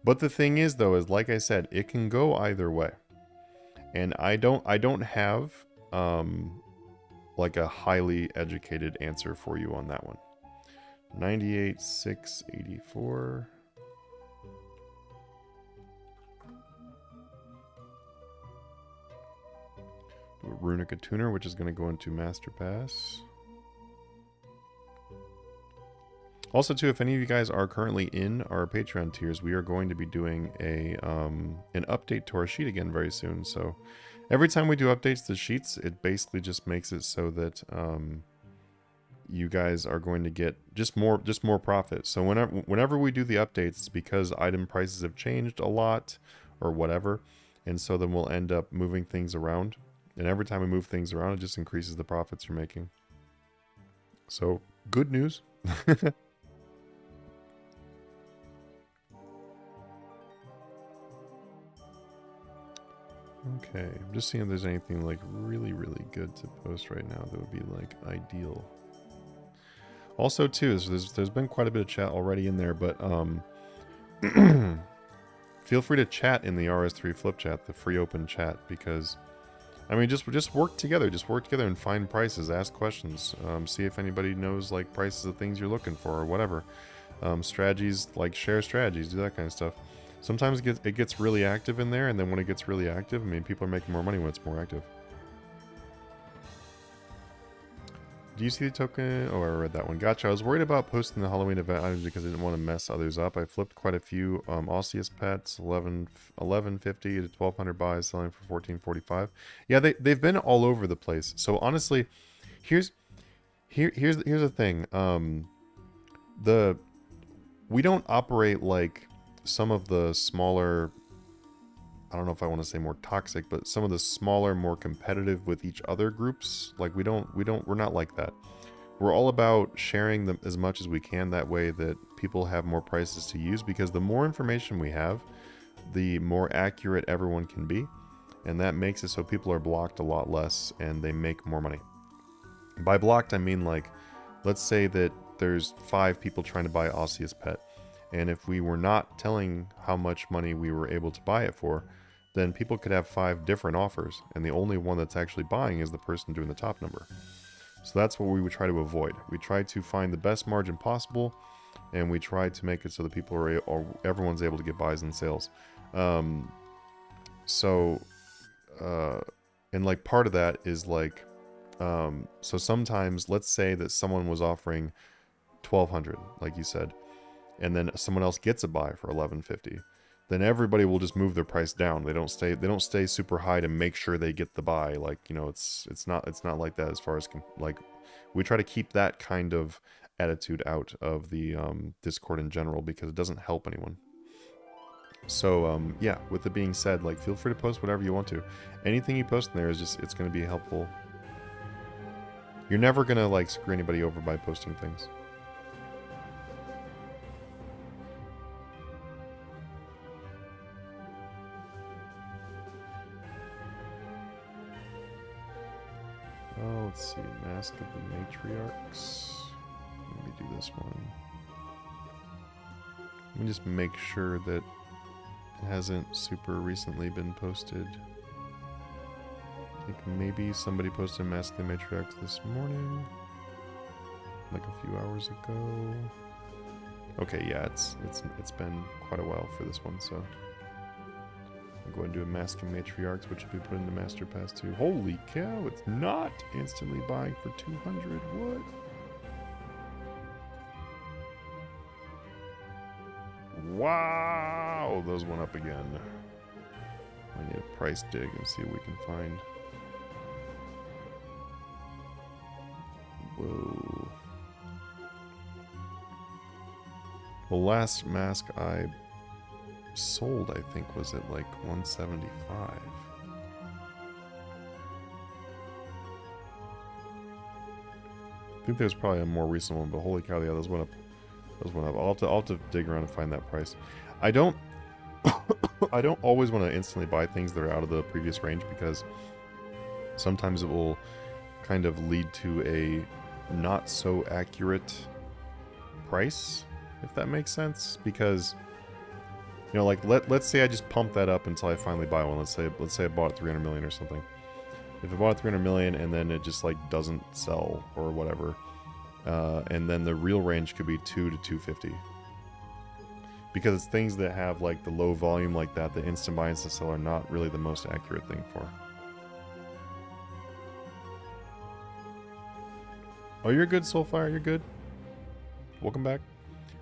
But the thing is, though, is like I said, it can go either way. And I don't have like a highly educated answer for you on that one. 98,684. Do a Runica tuner, which is going to go into Master Pass. Also, too, if any of you guys are currently in our Patreon tiers, we are going to be doing an update to our sheet again very soon. So every time we do updates to sheets, it basically just makes it so that you guys are going to get just more profit. So whenever we do the updates, it's because item prices have changed a lot or whatever, and so then we'll end up moving things around. And every time we move things around, it just increases the profits you're making. So good news. Okay, I'm just seeing if there's anything like really good to post right now that would be like ideal. Also too, there's been quite a bit of chat already in there, but feel free to chat in the RS3 flip chat, the free open chat, because I mean just work together, and find prices, ask questions, see if anybody knows like prices of things you're looking for or whatever. Strategies, like share strategies, do that kind of stuff. Sometimes it gets really active in there, and then when it gets really active, I mean, people are making more money when it's more active. Do you see the token? Oh, I read that one. Gotcha. I was worried about posting the Halloween event items because I didn't want to mess others up. I flipped quite a few Osseous pets, 1150 to 1200 buys, selling for 1445. Yeah, they've been all over the place. So honestly, here's the thing. We don't operate like some of the smaller, I don't know if I want to say more toxic, but some of the smaller, more competitive with each other groups. Like we're not like that. We're all about sharing them as much as we can. That way that people have more prices to use, because the more information we have, the more accurate everyone can be. And that makes it so people are blocked a lot less and they make more money. By blocked, I mean like, let's say that there's 5 people trying to buy Osseous pet. And if we were not telling how much money we were able to buy it for, then people could have 5 different offers, and the only one that's actually buying is the person doing the top number. So that's what we would try to avoid. We try to find the best margin possible, and we try to make it so that people everyone's able to get buys and sales. And like part of that is like, so sometimes, let's say that someone was offering 1200, like you said, and then someone else gets a buy for 1150, then everybody will just move their price down. They don't stay super high to make sure they get the buy. Like, you know, it's not like that as far as like, we try to keep that kind of attitude out of the Discord in general, because it doesn't help anyone. So yeah, with it being said, like, feel free to post whatever you want to. Anything you post in there is just, it's going to be helpful. You're never going to like screw anybody over by posting things. Oh, let's see. Mask of the Matriarchs. Let me do this one. Let me just make sure that it hasn't super recently been posted. I think maybe somebody posted Mask of the Matriarchs this morning. Like a few hours ago. Okay, yeah, it's been quite a while for this one, so I'm going to do a Mask of Matriarchs, which will be put into Master Pass 2. Holy cow, it's not instantly buying for 200. What? Wow, those went up again. I need a price dig and see what we can find. Whoa. The last mask I sold, I think, was at like 175. I think there's probably a more recent one, but holy cow, yeah, those went up. Those went up. I'll have to dig around and find that price. I don't I don't always want to instantly buy things that are out of the previous range, because sometimes it will kind of lead to a not so accurate price, if that makes sense. Because, you know, like let's say I just pump that up until I finally buy one. Let's say I bought 300 million or something. If I bought 300 million and then it just like doesn't sell or whatever, and then the real range could be 2 to 250. Because it's things that have like the low volume like that, the instant buy, instant sell are not really the most accurate thing for. Oh, you're good, Soulfire, you're good. Welcome back.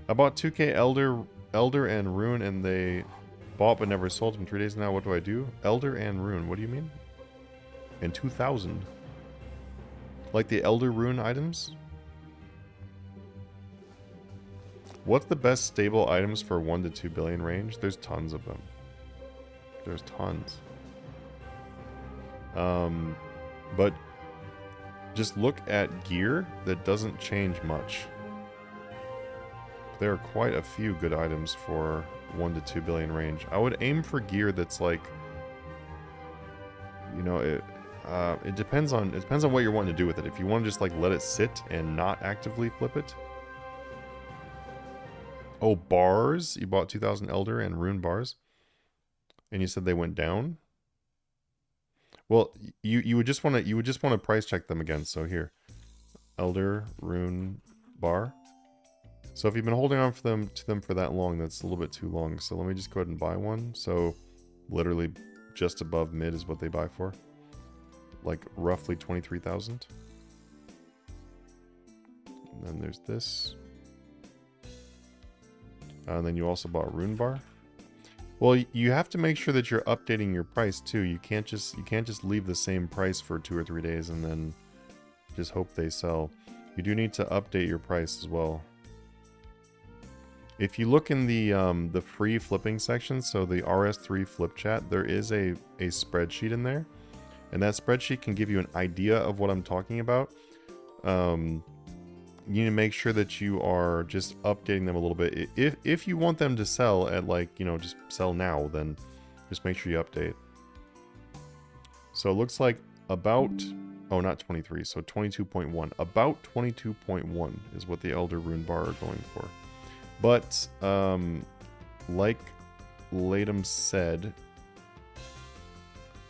I bought 2K Elder and Rune, and they bought but never sold them 3 days now. What do I do? Elder and Rune. What do you mean? And 2,000. Like the Elder Rune items? What's the best stable items for 1 to 2 billion range? There's tons of them. There's tons. But just look at gear that doesn't change much. There are quite a few good items for 1 to 2 billion range. I would aim for gear that's like, you know, it depends on what you're wanting to do with it. If you want to just like let it sit and not actively flip it. Oh, bars. You bought 2,000 Elder and Rune bars, and you said they went down. Well, you would just want to price check them again. So here, Elder Rune bar. So if you've been holding on to them for that long, that's a little bit too long. So let me just go ahead and buy one. So literally just above mid is what they buy for. Like roughly 23,000. And then there's this. And then you also bought Rune bar. Well, you have to make sure that you're updating your price too. You can't just leave the same price for 2 or 3 days and then just hope they sell. You do need to update your price as well. If you look in the free flipping section, so the RS3 flip chat, there is a spreadsheet in there, and that spreadsheet can give you an idea of what I'm talking about. You need to make sure that you are just updating them a little bit. If you want them to sell at like, you know, just sell now, then just make sure you update. So it looks like about, oh, not 23, so 22.1. About 22.1 is what the Elder Rune bar are going for. But, like Latham said,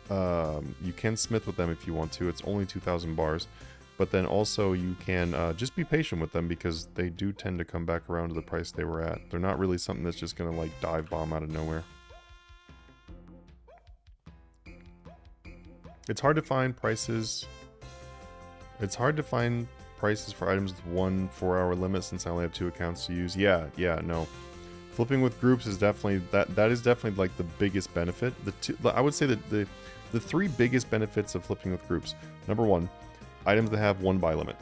you can smith with them if you want to. It's only 2,000 bars. But then also you can just be patient with them because they do tend to come back around to the price they were at. They're not really something that's just going to like dive bomb out of nowhere. It's hard to find prices. It's hard to find prices for items with 1 4-hour limit since I only have 2 accounts to use. Yeah, no. Flipping with groups is definitely that is definitely like the biggest benefit. I would say that the 3 biggest benefits of flipping with groups. Number 1, items that have 1 buy limit.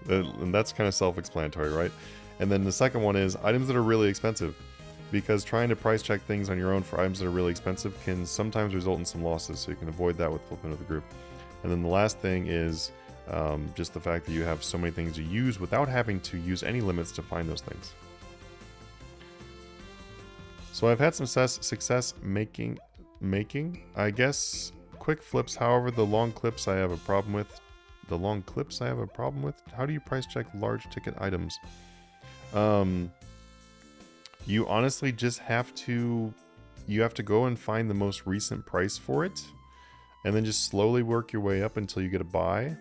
And that's kind of self-explanatory, right? And then the second one is items that are really expensive, because trying to price check things on your own for items that are really expensive can sometimes result in some losses, so you can avoid that with flipping with a group. And then the last thing is just the fact that you have so many things to use without having to use any limits to find those things. So I've had some success making, I guess, quick flips. However, the long clips I have a problem with. How do you price check large ticket items? You honestly just have to go and find the most recent price for it, and then just slowly work your way up until you get a buy,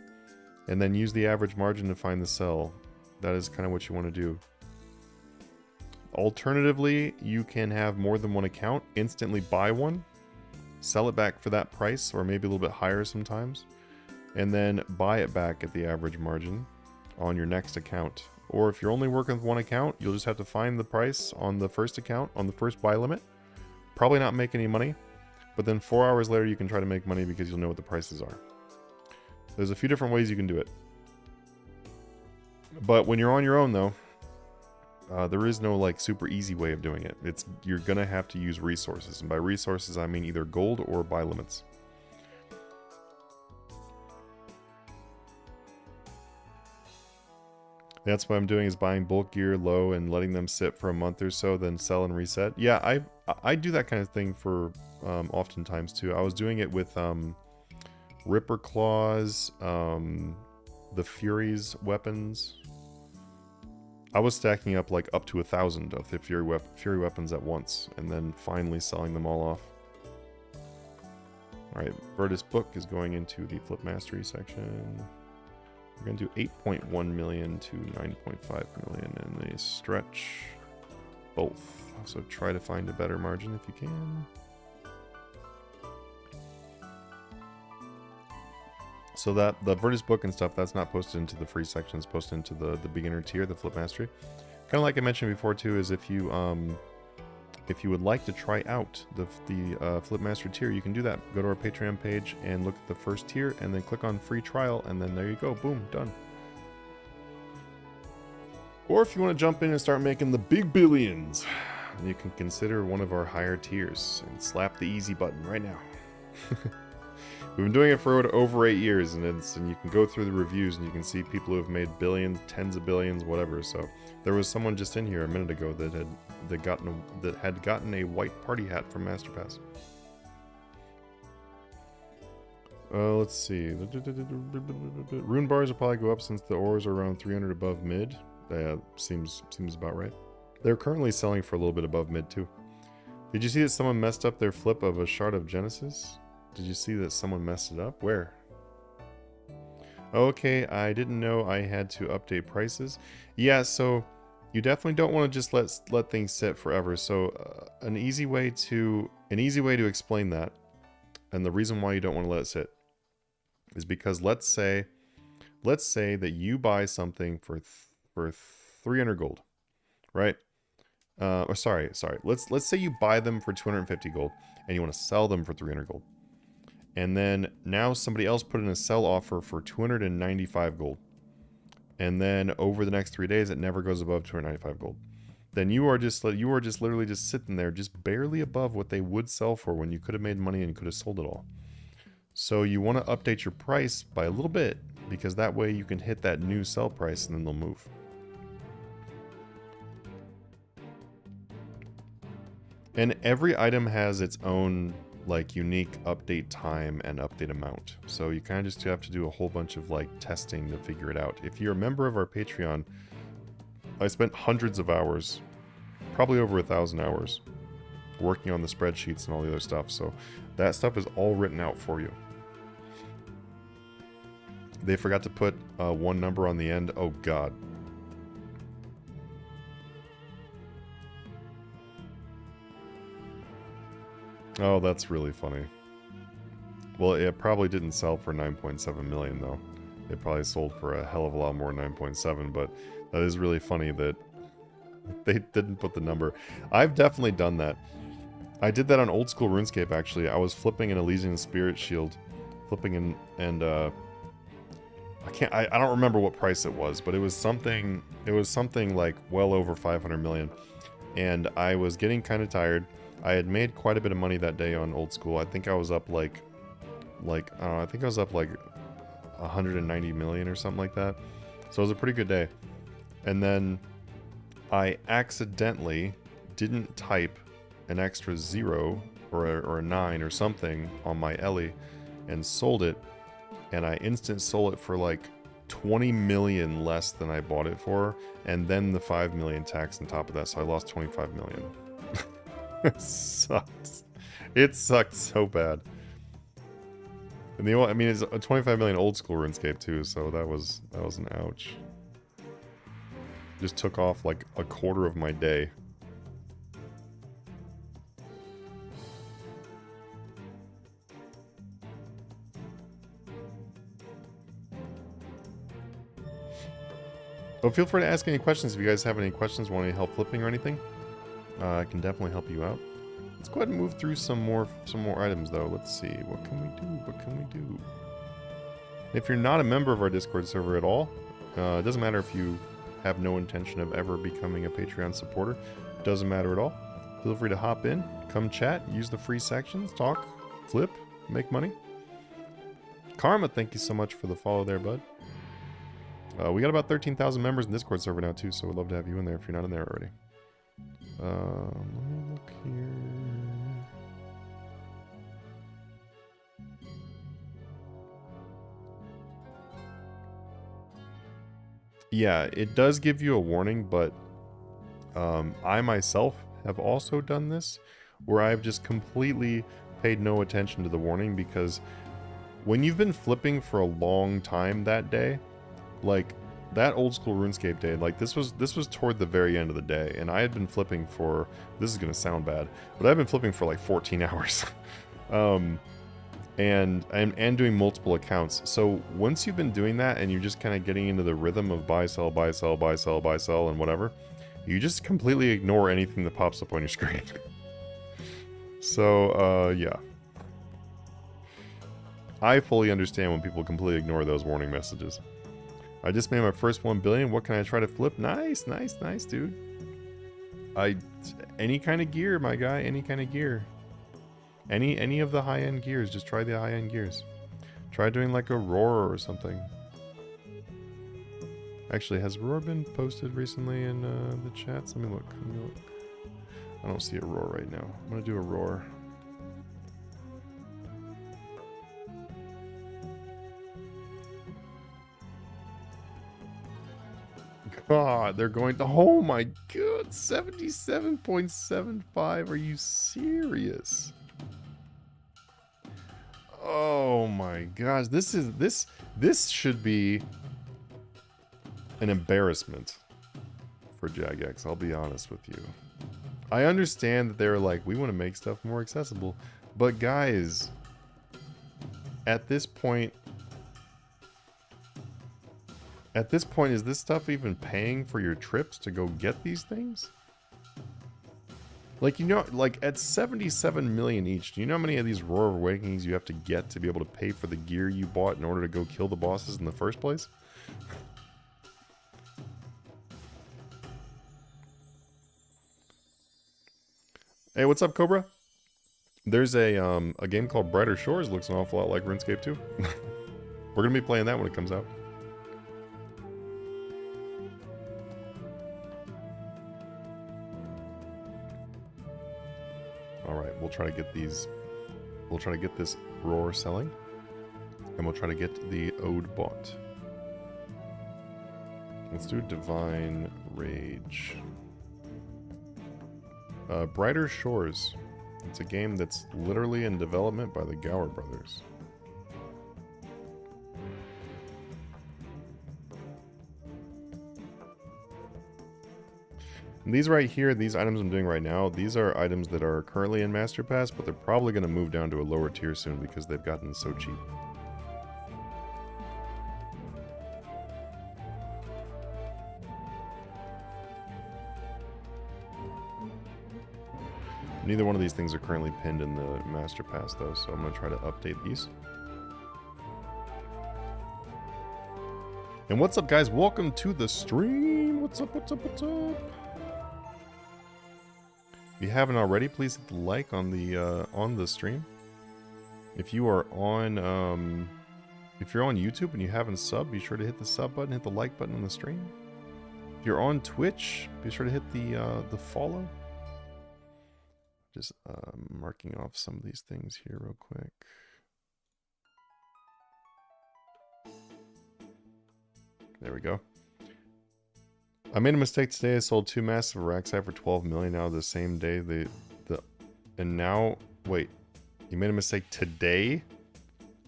and then use the average margin to find the sell. That is kind of what you want to do. Alternatively, you can have more than one account, instantly buy one, sell it back for that price, or maybe a little bit higher sometimes, and then buy it back at the average margin on your next account. Or if you're only working with one account, you'll just have to find the price on the first account, on the first buy limit. Probably not make any money, but then 4 hours later you can try to make money because you'll know what the prices are. There's a few different ways you can do it. But when you're on your own though, there is no like super easy way of doing it. You're gonna have to use resources, and by resources I mean either gold or buy limits. That's what I'm doing, is buying bulk gear low and letting them sit for a month or so, then sell and reset. Yeah, I do that kind of thing for oftentimes too. I was doing it with Ripper Claws, the Fury's weapons. I was stacking up like up to 1,000 of the Fury weapons at once, and then finally selling them all off. Alright, Virtus book is going into the Flip Mastery section. We're going to do 8.1 million to 9.5 million, and they stretch both. So try to find a better margin if you can. So that the Virtus book and stuff, that's not posted into the free section, it's posted into the beginner tier, the Flip Mastery. Kind of like I mentioned before too, is if you would like to try out the Flipmaster tier, you can do that. Go to our Patreon page and look at the first tier, and then click on free trial, and then there you go, boom, done. Or if you want to jump in and start making the big billions, you can consider one of our higher tiers and slap the easy button right now. We've been doing it for over 8 years, and you can go through the reviews and you can see people who have made billions, tens of billions, whatever. So there was someone just in here a minute ago that had gotten a white party hat from MasterPass. Let's see. Rune bars will probably go up since the ores are around 300 above mid. Seems about right. They're currently selling for a little bit above mid too. Did you see that someone messed up their flip of a shard of Genesis? Did you see that someone messed it up? Where? Okay, I didn't know I had to update prices. Yeah, so you definitely don't want to just let things sit forever. So an easy way to explain that, and the reason why you don't want to let it sit, is because let's say that you buy something for 300 gold, right? Or sorry. Let's say you buy them for 250 gold, and you want to sell them for 300 gold. And then now somebody else put in a sell offer for 295 gold. And then over the next 3 days, it never goes above 295 gold. Then you are just literally just sitting there, just barely above what they would sell for when you could have made money and could have sold it all. So you want to update your price by a little bit, because that way you can hit that new sell price and then they'll move. And every item has its own like unique update time and update amount. So you kind of just have to do a whole bunch of like testing to figure it out. If you're a member of our Patreon, I spent hundreds of hours, probably over 1,000 hours, working on the spreadsheets and all the other stuff. So that stuff is all written out for you. They forgot to put one number on the end. Oh God. Oh, that's really funny. Well, it probably didn't sell for 9.7 million though. It probably sold for a hell of a lot more, 9.7, but that is really funny that they didn't put the number. I've definitely done that. I did that on old school RuneScape actually. I was flipping an Elysian Spirit Shield, flipping and I don't remember what price it was, but it was something like well over 500 million. And I was getting kind of tired. I had made quite a bit of money that day on old school. I think I was up like 190 million or something like that. So it was a pretty good day. And then I accidentally didn't type an extra 0 or a 9 or something on my Ellie and sold it. And I instant sold it for like 20 million less than I bought it for. And then the 5 million tax on top of that. So I lost 25 million. It sucked. It sucked so bad. And I mean, it's a 25 million old school RuneScape too, so that was an ouch. Just took off like a quarter of my day. But feel free to ask any questions if you guys have any questions, want any help flipping or anything. I can definitely help you out. Let's go ahead and move through some more items though. Let's see. What can we do? What can we do? If you're not a member of our Discord server at all, it doesn't matter if you have no intention of ever becoming a Patreon supporter. It doesn't matter at all. Feel free to hop in, come chat, use the free sections, talk, flip, make money. Karma, thank you so much for the follow there, bud. We got about 13,000 members in Discord server now too, so we'd love to have you in there if you're not in there already. Let me look here. Yeah, it does give you a warning, but I myself have also done this, where I've just completely paid no attention to the warning, because when you've been flipping for a long time that day, like that old school RuneScape day, like this was toward the very end of the day, and I had been flipping for, this is gonna sound bad, but I've been flipping for like 14 hours. and doing multiple accounts. So once you've been doing that and you're just kind of getting into the rhythm of buy, sell, buy, sell, buy, sell, buy, sell, and whatever, You just completely ignore anything that pops up on your screen. So, yeah. I fully understand when people completely ignore those warning messages. I just made my first 1 billion. What can I try to flip? Nice, nice, nice, dude. Any kind of gear, my guy. Any kind of gear. Any of the high-end gears. Just try the high-end gears. Try doing like a roar or something. Actually, has roar been posted recently in the chats? Let me look. I don't see a roar right now. I'm gonna do a roar. God, they're going to... Oh my god, 77.75. Are you serious? Oh my gosh, this should be an embarrassment for Jagex, I'll be honest with you. I understand that they're like, we want to make stuff more accessible, but guys, at this point, is this stuff even paying for your trips to go get these things? Like, you know, like at 77 million each, do you know how many of these Roar of Awakenings you have to get to be able to pay for the gear you bought in order to go kill the bosses in the first place? Hey, what's up, Cobra? There's a game called Brighter Shores, looks an awful lot like RuneScape 2. We're gonna be playing that when it comes out. Alright, we'll try to get these... We'll try to get this Roar selling. And we'll try to get the Ode bought. Let's do Divine Rage. Brighter Shores. It's a game that's literally in development by the Gower brothers. And these right here, these items I'm doing right now, these are items that are currently in Master Pass, but they're probably going to move down to a lower tier soon because they've gotten so cheap. Neither one of these things are currently pinned in the Master Pass though, so I'm going to try to update these. And what's up, guys? Welcome to the stream. What's up, what's up, what's up? If you haven't already, please hit the like on the stream. If you are on if you're on YouTube and you haven't subbed, be sure to hit the sub button, hit the like button on the stream. If you're on Twitch, be sure to hit the follow. Just marking off some of these things here real quick. There we go. I made a mistake today. I sold 2 massive Raxai for 12 million now the same day. And now, wait, you made a mistake today?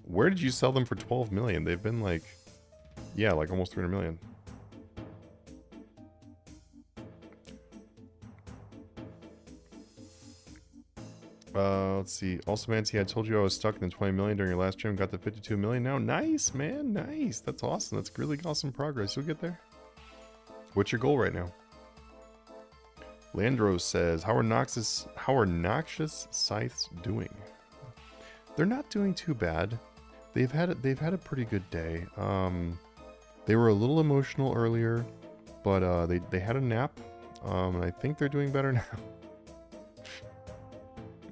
Where did you sell them for 12 million? They've been like, yeah, like almost 300 million. Let's see. Also, Mancy, I told you I was stuck in the 20 million during your last stream. Got the 52 million now. Nice, man. Nice. That's awesome. That's really awesome progress. You'll get there. What's your goal right now? Landro says, how are Noxious Scythes doing? They're not doing too bad. They've had a pretty good day. They were a little emotional earlier, but they had a nap. And I think they're doing better now.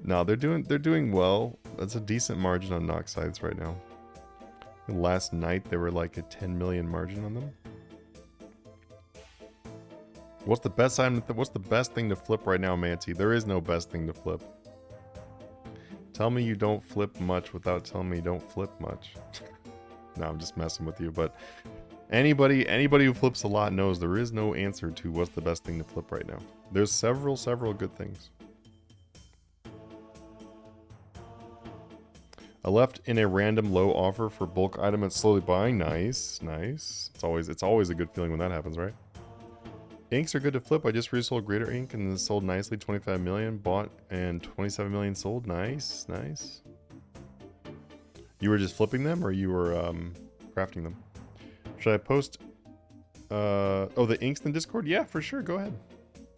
No, they're doing well. That's a decent margin on Nox Scythes right now. Last night they were like a 10 million margin on them. What's the best item? What's the best thing to flip right now, Manti? There is no best thing to flip. Tell me you don't flip much without telling me you don't flip much. No, I'm just messing with you. But anybody who flips a lot knows there is no answer to what's the best thing to flip right now. There's several good things. I left in a random low offer for bulk item and slowly buying. Nice, nice. It's always a good feeling when that happens, right? Inks are good to flip. I just resold Greater Ink and then sold nicely. 25 million bought and 27 million sold. Nice, nice. You were just flipping them or you were crafting them? Should I post the inks in Discord? Yeah, for sure. Go ahead.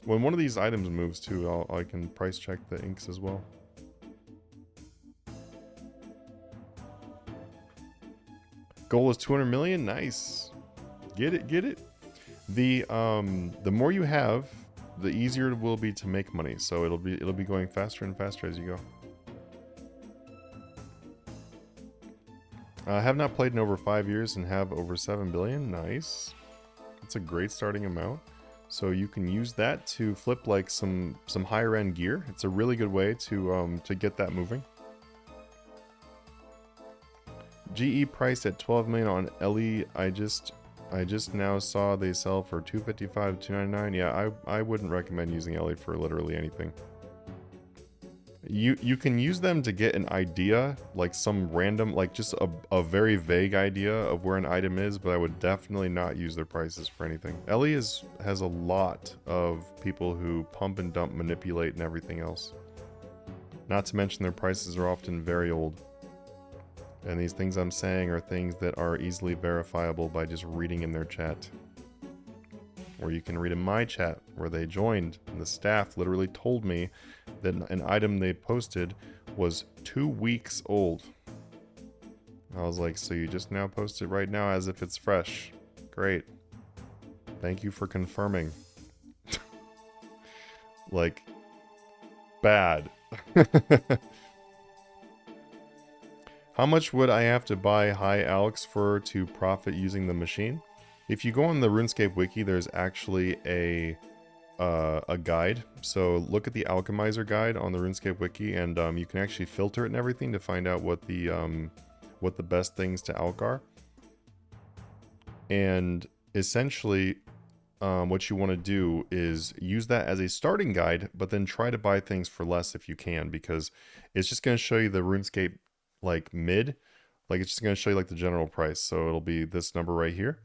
When one of these items moves too, I can price check the inks as well. Goal is 200 million. Nice. Get it, get it. The more you have, the easier it will be to make money. So it'll be going faster and faster as you go. I have not played in over 5 years and have over 7 billion. Nice. That's a great starting amount. So you can use that to flip like some higher end gear. It's a really good way to get that moving. GE priced at 12 million on LE. I just now saw they sell for 255, 299. Yeah, I wouldn't recommend using LE for literally anything. You can use them to get an idea, like some random, like just a very vague idea of where an item is, but I would definitely not use their prices for anything. Ellie has a lot of people who pump and dump, manipulate, and everything else. Not to mention their prices are often very old. And these things I'm saying are things that are easily verifiable by just reading in their chat. Or you can read in my chat where they joined and the staff literally told me that an item they posted was 2 weeks old. I was like, so you just now posted right now as if it's fresh. Great. Thank you for confirming. Like, bad. How much would I have to buy high Alex for to profit using the machine? If you go on the RuneScape wiki, there's actually a guide. So look at the Alchemizer guide on the RuneScape wiki, and you can actually filter it and everything to find out what the best things to alch are. And essentially, what you want to do is use that as a starting guide, but then try to buy things for less if you can, because it's just going to show you the RuneScape like mid, like it's just going to show you like the general price. So it'll be this number right here,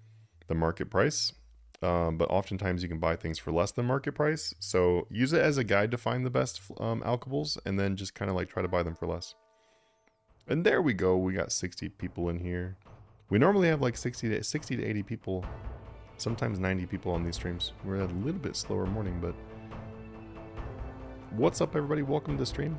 the market price. But oftentimes you can buy things for less than market price. So use it as a guide to find the best alchables, and then just kind of like try to buy them for less. And there we go. We got 60 people in here. We normally have like 60 to 80 people, sometimes 90 people on these streams. We're at a little bit slower morning, but what's up, everybody? Welcome to the stream.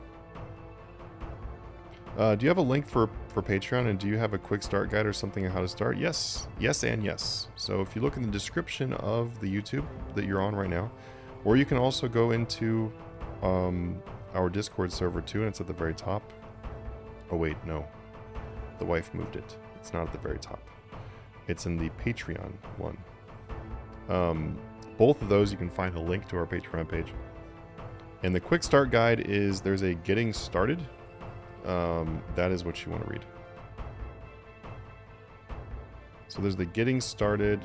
Do you have a link for Patreon, and do you have a quick start guide or something on how to start? Yes, yes, and yes. So if you look in the description of the YouTube that you're on right now, or you can also go into our Discord server too, and it's at the very top. Oh wait, no. The wife moved it. It's not at the very top. It's in the Patreon one. Both of those you can find a link to our Patreon page. And the quick start guide is, there's a getting started. That is what you want to read. So there's the getting started,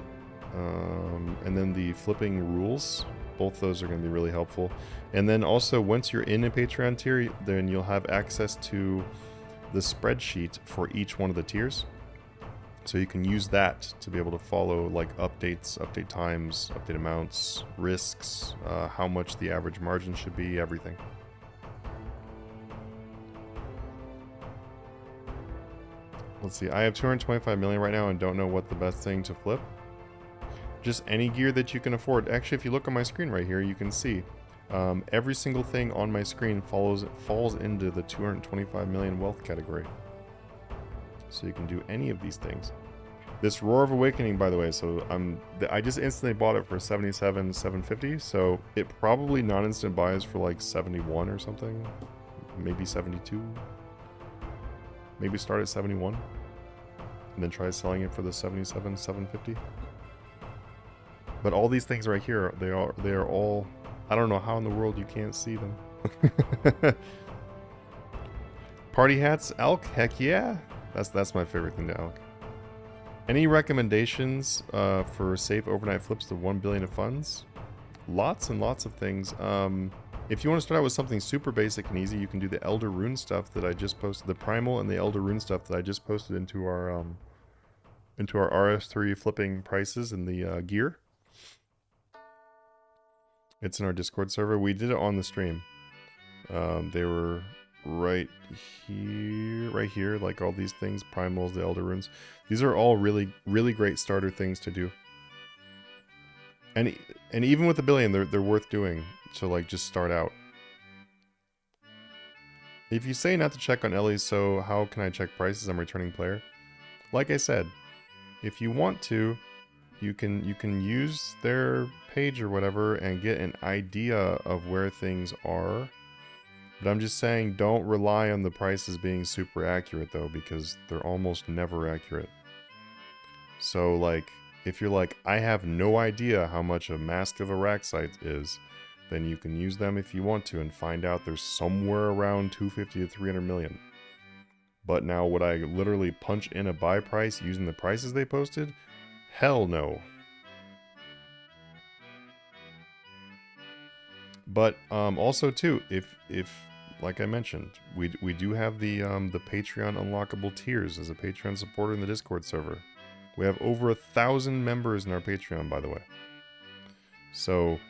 and then the flipping rules. Both those are going to be really helpful. And then also, once you're in a Patreon tier, then you'll have access to the spreadsheet for each one of the tiers. So you can use that to be able to follow like updates, update times, update amounts, risks, how much the average margin should be, everything. Let's see, I have 225 million right now and don't know what the best thing to flip. Just any gear that you can afford. Actually, if you look on my screen right here, you can see every single thing on my screen falls into the 225 million wealth category. So you can do any of these things. This Roar of Awakening, by the way, so I just instantly bought it for 77,750. So it probably non-instant buys for like 71 or something, maybe 72. Maybe start at 71 and then try selling it for the 77,750. But all these things right here, they are all, I don't know how in the world you can't see them. Party hats, alch, heck yeah. That's my favorite thing to alch. Any recommendations for safe overnight flips to 1 billion of funds? Lots and lots of things. If you want to start out with something super basic and easy, you can do the Elder Rune stuff that I just posted, the Primal and the Elder Rune stuff that I just posted into our RS3 flipping prices and the gear. It's in our Discord server. We did it on the stream. They were right here, like all these things, Primals, the Elder Runes. These are all really, really great starter things to do. And And even with a billion, they're worth doing to like just start out. If you say not to check on Ellie, so how can I check prices? I'm a returning player. Like I said, if you want to, you can use their page or whatever and get an idea of where things are. But I'm just saying, don't rely on the prices being super accurate though, because they're almost never accurate. So like, if you're like, I have no idea how much a Mask of Araxite is, then you can use them if you want to and find out there's somewhere around 250 to 300 million. But now would I literally punch in a buy price using the prices they posted? Hell no. But also too, if like I mentioned, we do have the Patreon unlockable tiers as a Patreon supporter in the Discord server. We have over 1,000 members in our Patreon, by the way. So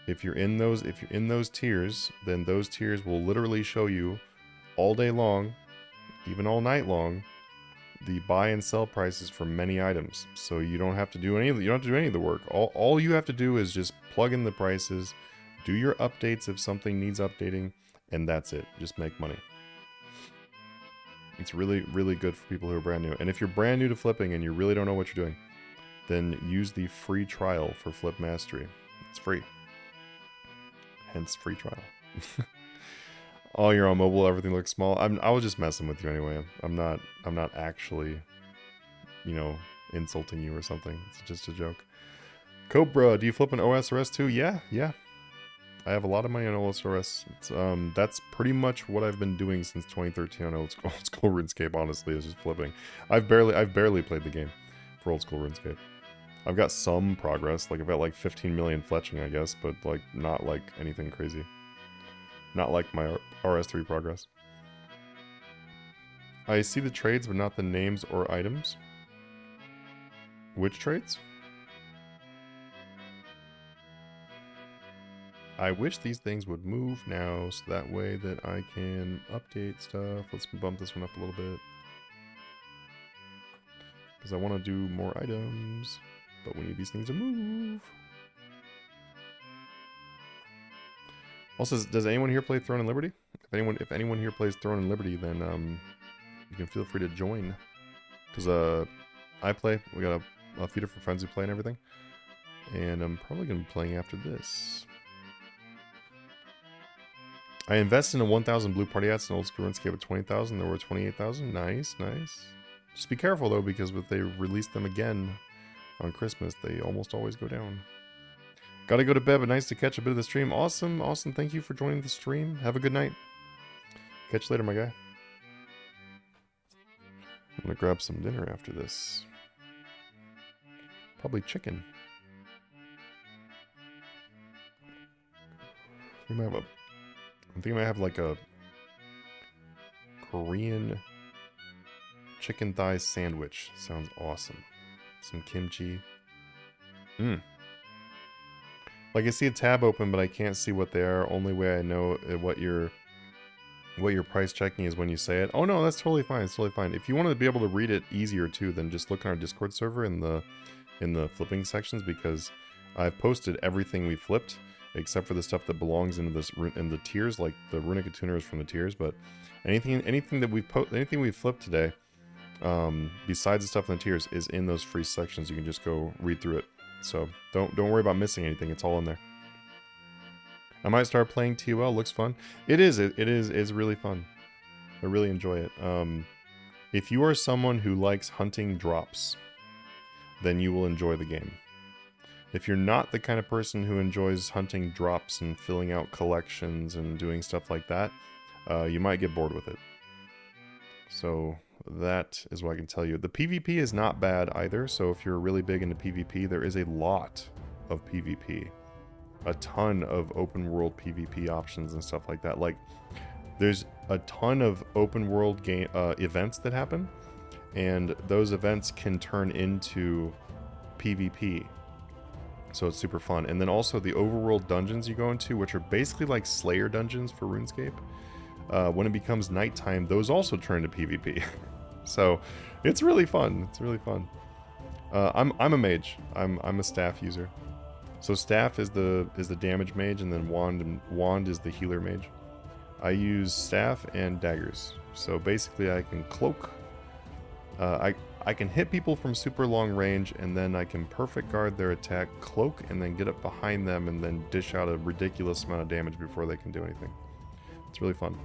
if you're in those tiers, then those tiers will literally show you all day long, even all night long, the buy and sell prices for many items. So you don't have to do any of the work. All you have to do is just plug in the prices, do your updates if something needs updating, and that's it. Just make money. It's really, really good for people who are brand new. And if you're brand new to flipping and you really don't know what you're doing, then use the free trial for Flip Mastery. It's free. Hence, free trial. Oh, you're on mobile, everything looks small. I was just messing with you anyway. I'm not actually, you know, insulting you or something. It's just a joke. Cobra, do you flip an OSRS too? Yeah. I have a lot of money on OSRS. That's pretty much what I've been doing since 2013 on old school RuneScape, honestly, is just flipping. I've barely played the game for old school RuneScape. I've got some progress, like I've got like 15 million fletching, I guess, but like not like anything crazy. Not like my RS3 progress. I see the trades, but not the names or items. Which trades? I wish these things would move now, so that way that I can update stuff. Let's bump this one up a little bit. Because I want to do more items, but we need these things to move. Also, does anyone here play Throne and Liberty? If anyone here plays Throne and Liberty, then you can feel free to join. Because I play. We got a few different friends who play and everything. And I'm probably going to be playing after this. I invested in 1,000 blue party hats in old school RuneScape with 20,000. There were 28,000. Nice. Just be careful though, because if they release them again on Christmas, they almost always go down. Gotta go to bed, but nice to catch a bit of the stream. Awesome. Thank you for joining the stream. Have a good night. Catch you later, my guy. I'm gonna grab some dinner after this. Probably chicken. I think I might have like a Korean chicken thigh sandwich. Sounds awesome. Some kimchi. Like I see a tab open, but I can't see what they are. Only way I know what your price checking is when you say it. Oh no, that's totally fine. It's totally fine. If you want to be able to read it easier too, then just look on our Discord server in the flipping sections, because I've posted everything we flipped except for the stuff that belongs into the tiers, like the runic attuners from the tiers. But anything that we've flipped today, besides the stuff in the tiers, is in those free sections. You can just go read through it. So don't worry about missing anything. It's all in there. I might start playing TOL. Looks fun. It's really fun. I really enjoy it. If you are someone who likes hunting drops, then you will enjoy the game. If you're not the kind of person who enjoys hunting drops and filling out collections and doing stuff like that, you might get bored with it. So that is what I can tell you. The PvP is not bad either, so if you're really big into PvP, there is a lot of PvP. A ton of open world PvP options and stuff like that. Like, there's a ton of open world game events that happen, and those events can turn into PvP. So it's super fun. And then also the overworld dungeons you go into, which are basically like Slayer dungeons for RuneScape. When it becomes nighttime, those also turn to PvP. So it's really fun. It's really fun. I'm a mage. I'm a staff user. So staff is the damage mage, and then wand is the healer mage. I use staff and daggers. So basically I can cloak. I can hit people from super long range, and then I can perfect guard their attack, cloak, and then get up behind them and then dish out a ridiculous amount of damage before they can do anything. It's really fun.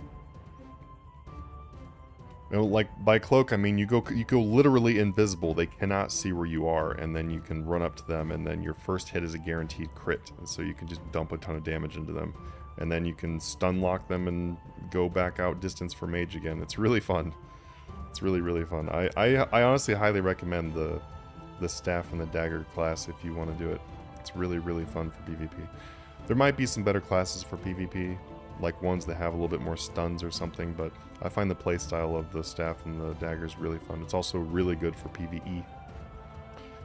You know, like by cloak, I mean you go literally invisible. They cannot see where you are, and then you can run up to them, and then your first hit is a guaranteed crit, and so you can just dump a ton of damage into them, and then you can stun lock them and go back out distance for mage again. It's really fun. It's really, really fun. I honestly highly recommend the staff and the dagger class if you want to do it. It's really, really fun for PvP. There might be some better classes for PvP, like ones that have a little bit more stuns or something, but I find the playstyle of the staff and the daggers really fun. It's also really good for PvE.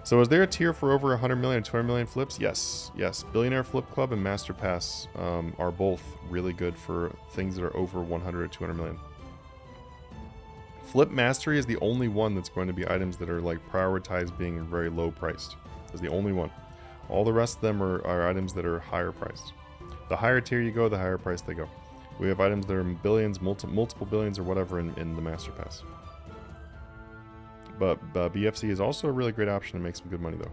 So is there a tier for over 100 million and 200 million flips? Yes, yes. Billionaire Flip Club and Master Pass are both really good for things that are over 100 or 200 million. Flip Mastery is the only one that's going to be items that are like prioritized being very low priced. It's the only one. All the rest of them are items that are higher priced. The higher tier you go, the higher price they go. We have items that are billions, multiple billions or whatever in the Master Pass. But BFC is also a really great option to make some good money though.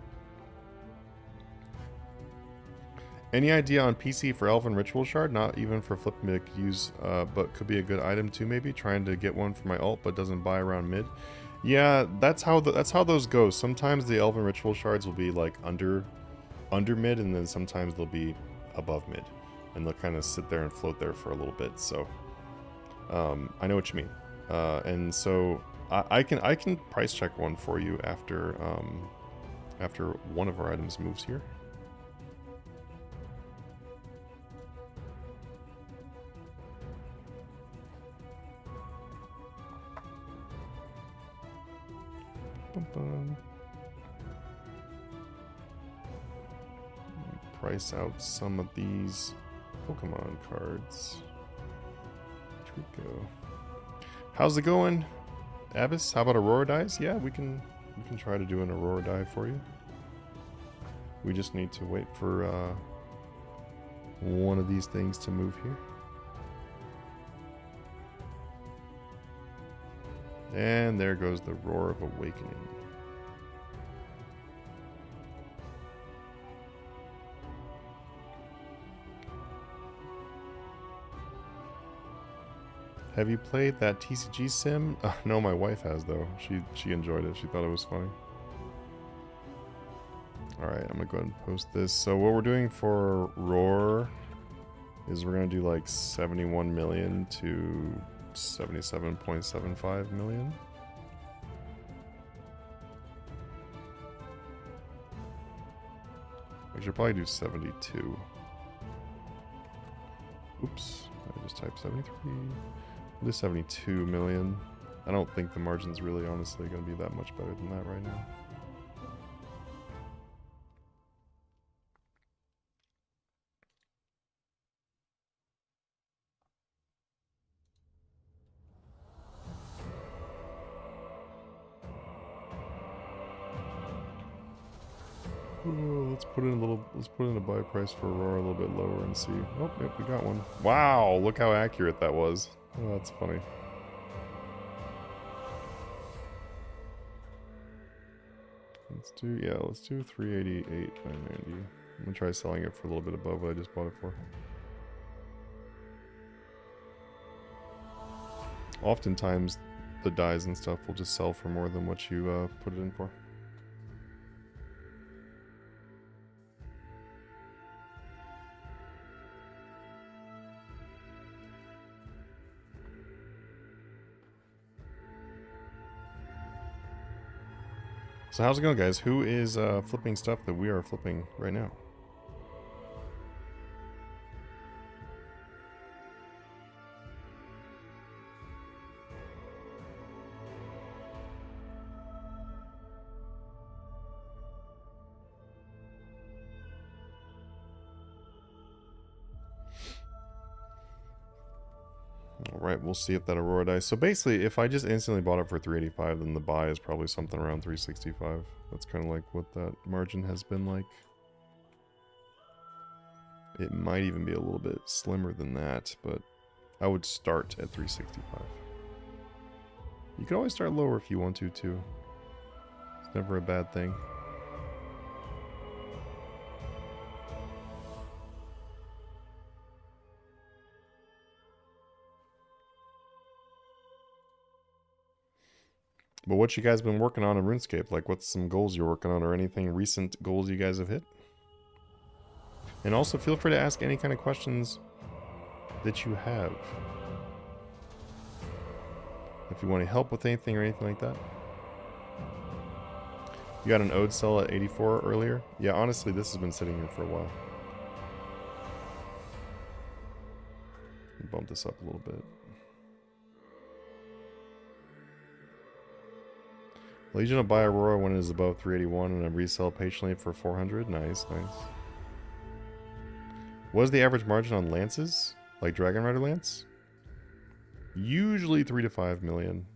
Any idea on PC for Elven Ritual Shard? Not even for flip mid use, but could be a good item too. Maybe trying to get one for my ult, but doesn't buy around mid. Yeah, that's how those go. Sometimes the Elven Ritual Shards will be like under mid, and then sometimes they'll be above mid, and they'll kind of sit there and float there for a little bit. So I know what you mean, and so I can price check one for you after one of our items moves here. Price out some of these Pokemon cards. Trico. How's it going, Abyss? How about Aurora dies? Yeah, we can try to do an Aurora die for you. We just need to wait for one of these things to move here. And there goes the Roar of Awakening. Have you played that TCG sim? No, my wife has though. She enjoyed it. She thought it was funny. Alright, I'm gonna go ahead and post this. So what we're doing for Roar is we're gonna do like 71 million to 77.75 million. We should probably do 72. Oops, I just typed 73. We'll do 72 million. I don't think the margin's really honestly going to be that much better than that right now. Ooh, let's put in a buy price for Aurora a little bit lower and see. Oh, yep, we got one. Wow, look how accurate that was. Oh, that's funny. Let's do 388, 990. I'm gonna try selling it for a little bit above what I just bought it for. Oftentimes, the dies and stuff will just sell for more than what you put it in for. So how's it going, guys? Who is flipping stuff that we are flipping right now? Alright, we'll see if that Aurora dies. So basically, if I just instantly bought it for 385, then the buy is probably something around 365. That's kind of like what that margin has been like. It might even be a little bit slimmer than that, but I would start at 365. You can always start lower if you want to, too. It's never a bad thing. But what you guys been working on in RuneScape? Like, what's some goals you're working on, or anything recent goals you guys have hit? And also, feel free to ask any kind of questions that you have. If you want to help with anything or anything like that. You got an ode cell at 84 earlier? Yeah, honestly, this has been sitting here for a while. Bump this up a little bit. Legion will buy Aurora when it is above 381 and I resell patiently for 400. Nice, nice. What is the average margin on lances? Like Dragon Rider Lance? Usually 3 to 5 million.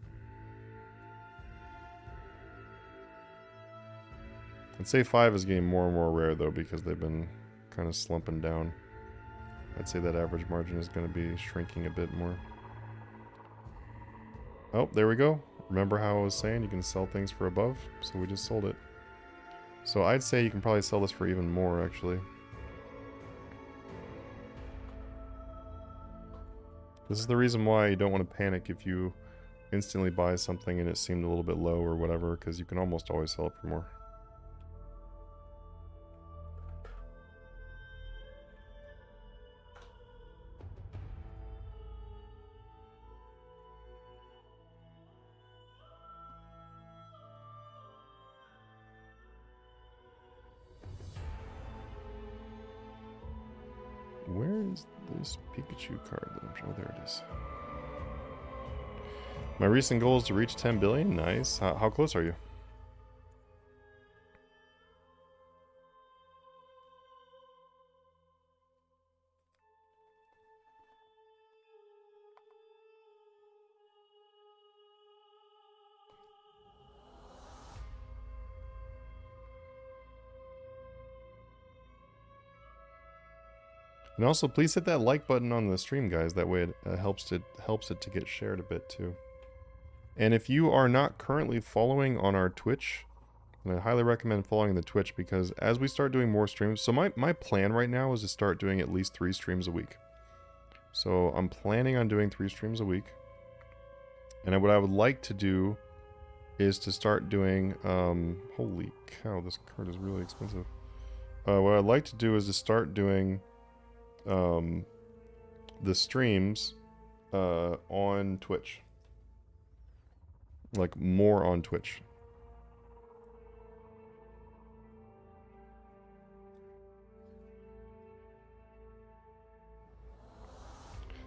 I'd say 5 is getting more and more rare though because they've been kind of slumping down. I'd say that average margin is going to be shrinking a bit more. Oh, there we go. Remember how I was saying you can sell things for above? So we just sold it. So I'd say you can probably sell this for even more, actually. This is the reason why you don't want to panic if you instantly buy something and it seemed a little bit low or whatever, because you can almost always sell it for more. Where is this Pikachu card that I'm showing? Oh, there it is. My recent goal is to reach 10 billion. Nice. How close are you? And also, please hit that like button on the stream, guys. That way it helps it to get shared a bit, too. And if you are not currently following on our Twitch, then I highly recommend following the Twitch, because as we start doing more streams... So my plan right now is to start doing at least 3 streams a week. So I'm planning on doing 3 streams a week. And what I would like to do is to start doing... holy cow, this card is really expensive. What I'd like to do is to start doing... the streams on Twitch. Like, more on Twitch.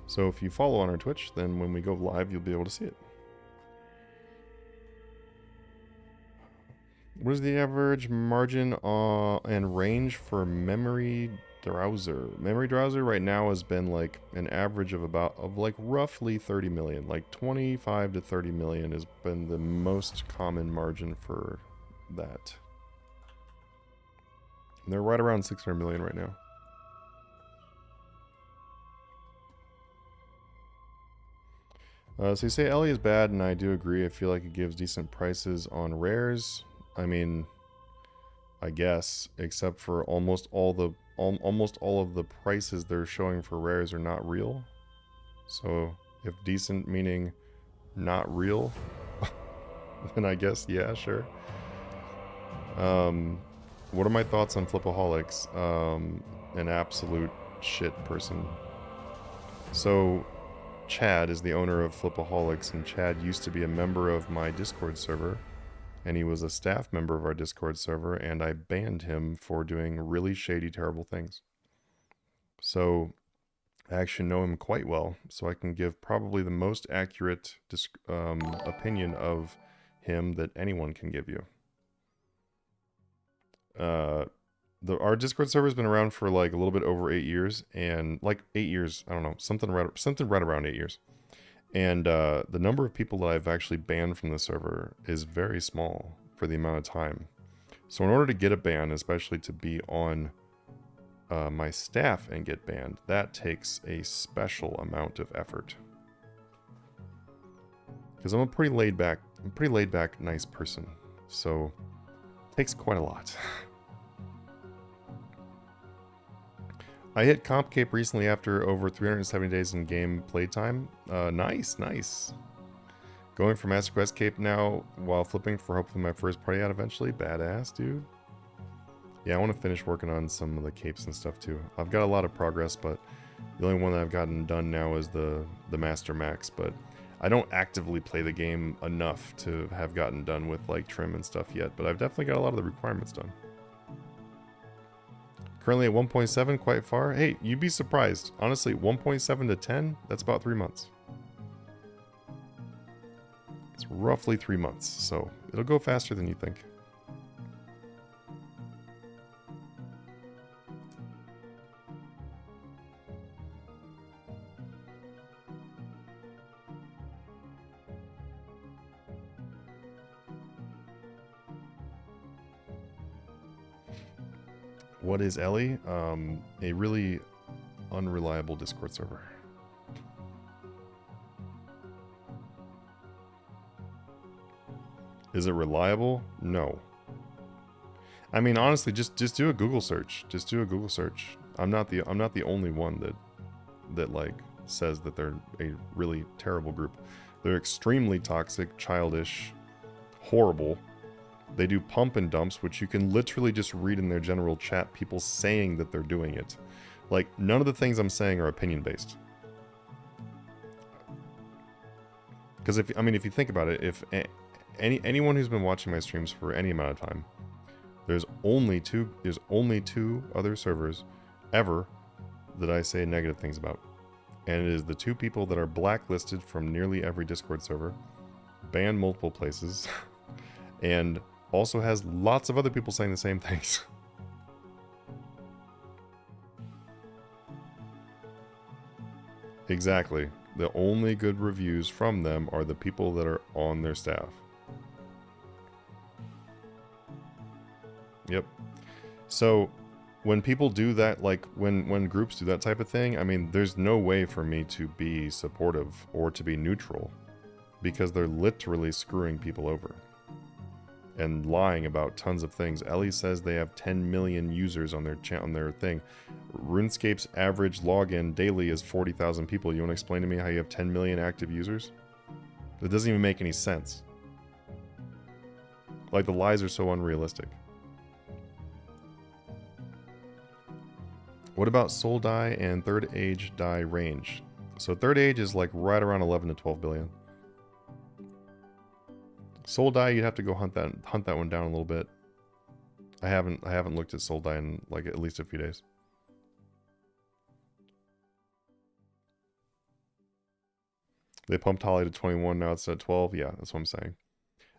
So if you follow on our Twitch, then when we go live, you'll be able to see it. What is the average margin and range for Memory Drowser? Memory Drowser right now has been like an average of like roughly 30 million. Like 25 to 30 million has been the most common margin for that. And they're right around 600 million right now. So you say Ellie is bad, and I do agree. I feel like it gives decent prices on rares. I mean, I guess, except for almost all of the prices they're showing for rares are not real. So if decent meaning not real, then I guess, yeah, sure. What are my thoughts on Flipaholics? An absolute shit person. So Chad is the owner of Flipaholics, and Chad used to be a member of my Discord server, and he was a staff member of our Discord server, and I banned him for doing really shady, terrible things. So I actually know him quite well, so I can give probably the most accurate opinion of him that anyone can give you. Our Discord server has been around for like a little bit over 8 years, and like 8 years, I don't know, something right around 8 years. And the number of people that I've actually banned from the server is very small for the amount of time. So in order to get a ban, especially to be on my staff and get banned, that takes a special amount of effort. Because I'm a pretty laid back, nice person. So, it takes quite a lot. I hit Comp Cape recently after over 370 days in game playtime. Nice, nice. Going for Master Quest Cape now while flipping for hopefully my first party out eventually. Badass, dude. Yeah, I want to finish working on some of the capes and stuff too. I've got a lot of progress, but the only one that I've gotten done now is the Master Max, but I don't actively play the game enough to have gotten done with like trim and stuff yet, but I've definitely got a lot of the requirements done. Currently at 1.7, quite far. Hey, you'd be surprised. Honestly, 1.7 to 10, that's about 3 months. It's roughly 3 months, so it'll go faster than you think. What is Ellie? A really unreliable Discord server. Is it reliable? No. I mean, honestly, just do a Google search. Just do a Google search. I'm not the only one that like says that they're a really terrible group. They're extremely toxic, childish, horrible. They do pump and dumps, which you can literally just read in their general chat, people saying that they're doing it. Like, none of the things I'm saying are opinion-based. Because if you think about it, if anyone who's been watching my streams for any amount of time, there's only two other servers ever that I say negative things about. And it is the two people that are blacklisted from nearly every Discord server, banned multiple places, and also has lots of other people saying the same things. Exactly. The only good reviews from them are the people that are on their staff. Yep. So when people do that, like when groups do that type of thing, I mean, there's no way for me to be supportive or to be neutral because they're literally screwing people over and lying about tons of things. Ellie says they have 10 million users on their thing. RuneScape's average login daily is 40,000 people. You want to explain to me how you have 10 million active users? That doesn't even make any sense. Like, the lies are so unrealistic. What about Soul Die and Third Age Die range? So Third Age is like right around 11 to 12 billion. Soul Die, you'd have to go hunt that one down a little bit. I haven't looked at Soul Die in like at least a few days. They pumped Holly to 21, now it's at 12. Yeah, that's what I'm saying.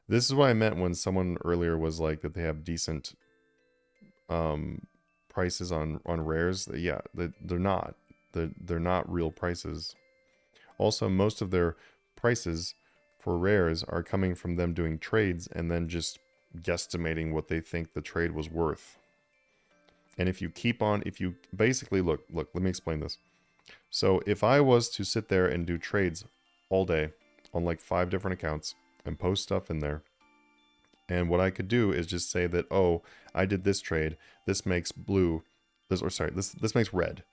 This is what I meant when someone earlier was like that they have decent prices on rares. Yeah, they're not. They're not real prices. Also, most of their prices for rares are coming from them doing trades and then just guesstimating what they think the trade was worth. And if you basically look, let me explain this. So if I was to sit there and do trades all day on like 5 different accounts and post stuff in there, and what I could do is just say that, oh, I did this trade, this makes this makes red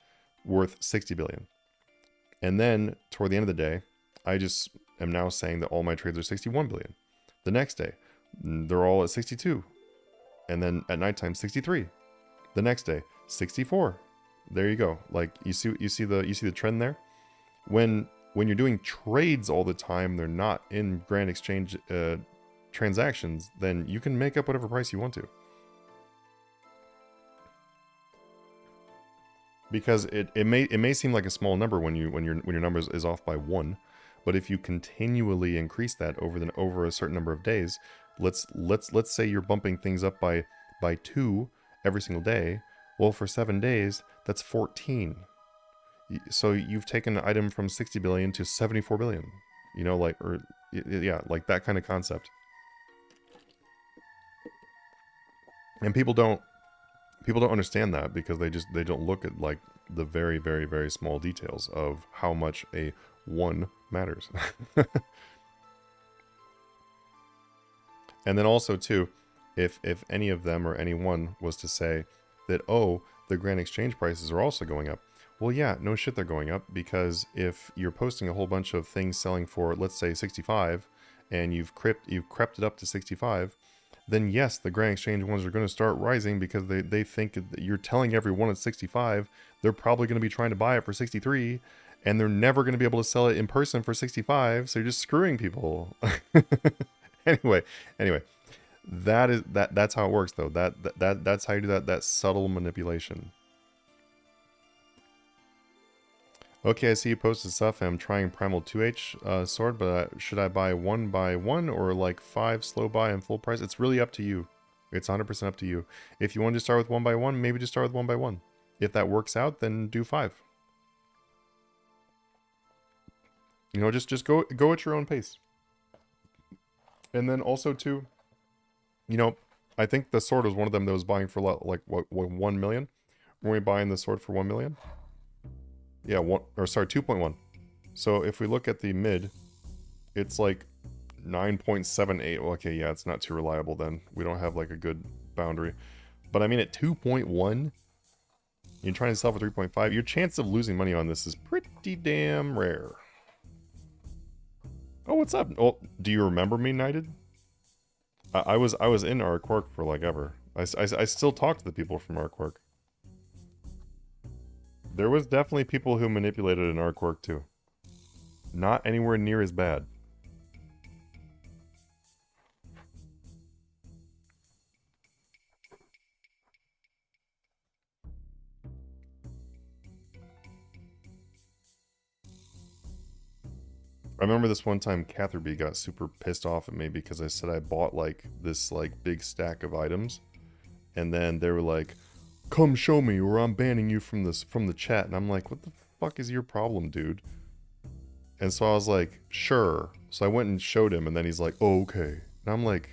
worth 60 billion. And then toward the end of the day, I just am now saying that all my trades are 61 billion. The next day, they're all at 62. And then at nighttime, 63. The next day, 64. There you go. Like, you see the trend there? When you're doing trades all the time, they're not in grand exchange transactions, then you can make up whatever price you want to. Because it may seem like a small number when your number is off by 1, but if you continually increase that over a certain number of days, let's say you're bumping things up by 2 every single day. Well, for 7 days, that's 14. So you've taken an item from 60 billion to 74 billion. You know, like, or yeah, like that kind of concept. And people don't People don't understand that because they don't look at like the very, very, very small details of how much a 1 matters. And then also too, if any of them or anyone was to say that, oh, the grand exchange prices are also going up. Well, yeah, no shit, they're going up, because if you're posting a whole bunch of things selling for, let's say 65, and you've crept it up to 65, then yes, the grand exchange ones are going to start rising because they think that you're telling everyone it's 65. They're probably going to be trying to buy it for 63, and they're never going to be able to sell it in person for 65. So you're just screwing people. anyway, that's how it works though. That's how you do that subtle manipulation. Okay, I see you posted stuff, and I'm trying Primal 2H sword, but should I buy 1 by 1 or like 5 slow buy and full price? It's really up to you. It's 100% up to you. If you want to start with 1 by 1, maybe just start with 1 by 1. If that works out, then do 5. You know, just go at your own pace. And then also too, you know, I think the sword was one of them that was buying for like what 1 million. Were we buying the sword for 1 million? Yeah, 2.1. So if we look at the mid, it's like 9.78. Well, okay, yeah, it's not too reliable then. We don't have like a good boundary. But I mean, at 2.1, you're trying to sell for 3.5. Your chance of losing money on this is pretty damn rare. Oh, what's up? Oh, do you remember me, Knighted? I was in Arquark for like ever. I still talk to the people from Arquark. There was definitely people who manipulated an Arquark too. Not anywhere near as bad. I remember this one time Catherby got super pissed off at me because I said I bought like this like big stack of items, and then they were like, "Come show me or I'm banning you from the chat." And I'm like, "What the fuck is your problem, dude?" And so I was like, "Sure." So I went and showed him, and then he's like, "Oh, okay." And I'm like,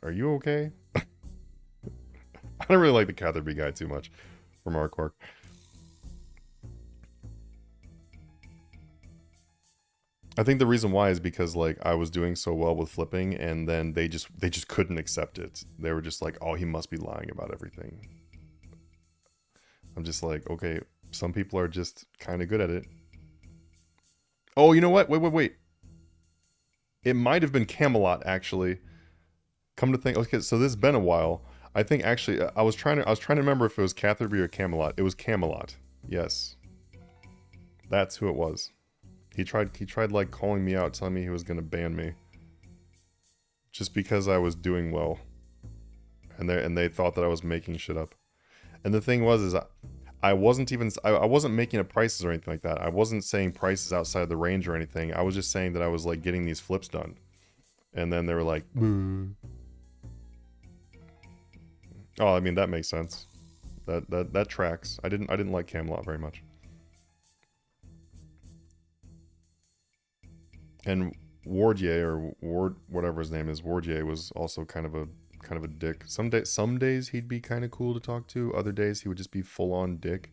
"Are you okay?" I don't really like the Catherby guy too much from Arquark. I think the reason why is because like I was doing so well with flipping, and then they just couldn't accept it. They were just like, "Oh, he must be lying about everything." I'm just like, okay, some people are just kind of good at it. Oh, you know what? Wait. It might have been Camelot actually. Come to think, okay, so this has been a while. I think actually I was trying to remember if it was Catherby or Camelot. It was Camelot. Yes. That's who it was. He tried like calling me out, telling me he was going to ban me. Just because I was doing well. And they thought that I was making shit up. And the thing was is I wasn't making up prices or anything like that. I wasn't saying prices outside of the range or anything. I was just saying that I was like getting these flips done. And then they were like, "Boo." Oh, I mean that makes sense. That tracks. I didn't like Camelot very much. And Wardier or Ward whatever his name is, Wardier was also kind of a dick. Some days he'd be kind of cool to talk to. Other days he would just be full on dick.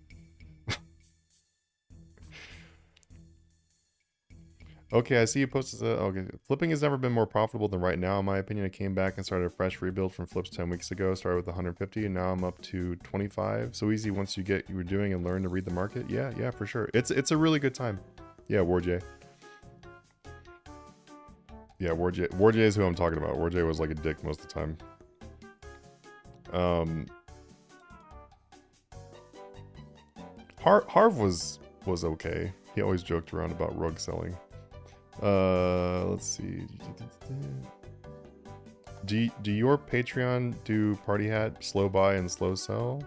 Okay, I see you posted. Okay, flipping has never been more profitable than right now, in my opinion. I came back and started a fresh rebuild from flips 10 weeks ago. Started with 150, and now I'm up to 25. So easy once you get what you're doing and learn to read the market. Yeah, for sure. It's a really good time. Yeah, Warjay. Yeah, Warjay is who I'm talking about. Warjay was like a dick most of the time. Harv was okay. He always joked around about rug selling. Let's see. Do your Patreon do party hat, slow buy, and slow sell?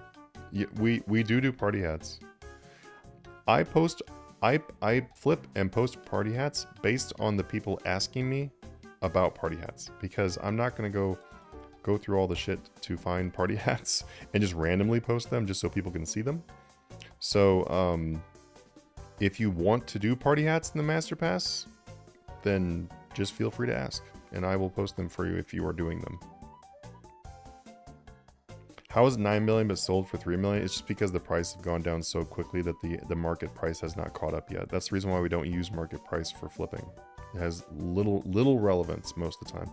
Yeah, we do party hats. I flip and post party hats based on the people asking me about party hats, because I'm not gonna go through all the shit to find party hats and just randomly post them just so people can see them. So if you want to do party hats in the Master Pass, then just feel free to ask, and I will post them for you if you are doing them. How is it 9 million but sold for 3 million? It's just because the price has gone down so quickly that the market price has not caught up yet. That's the reason why we don't use market price for flipping. It has little relevance most of the time.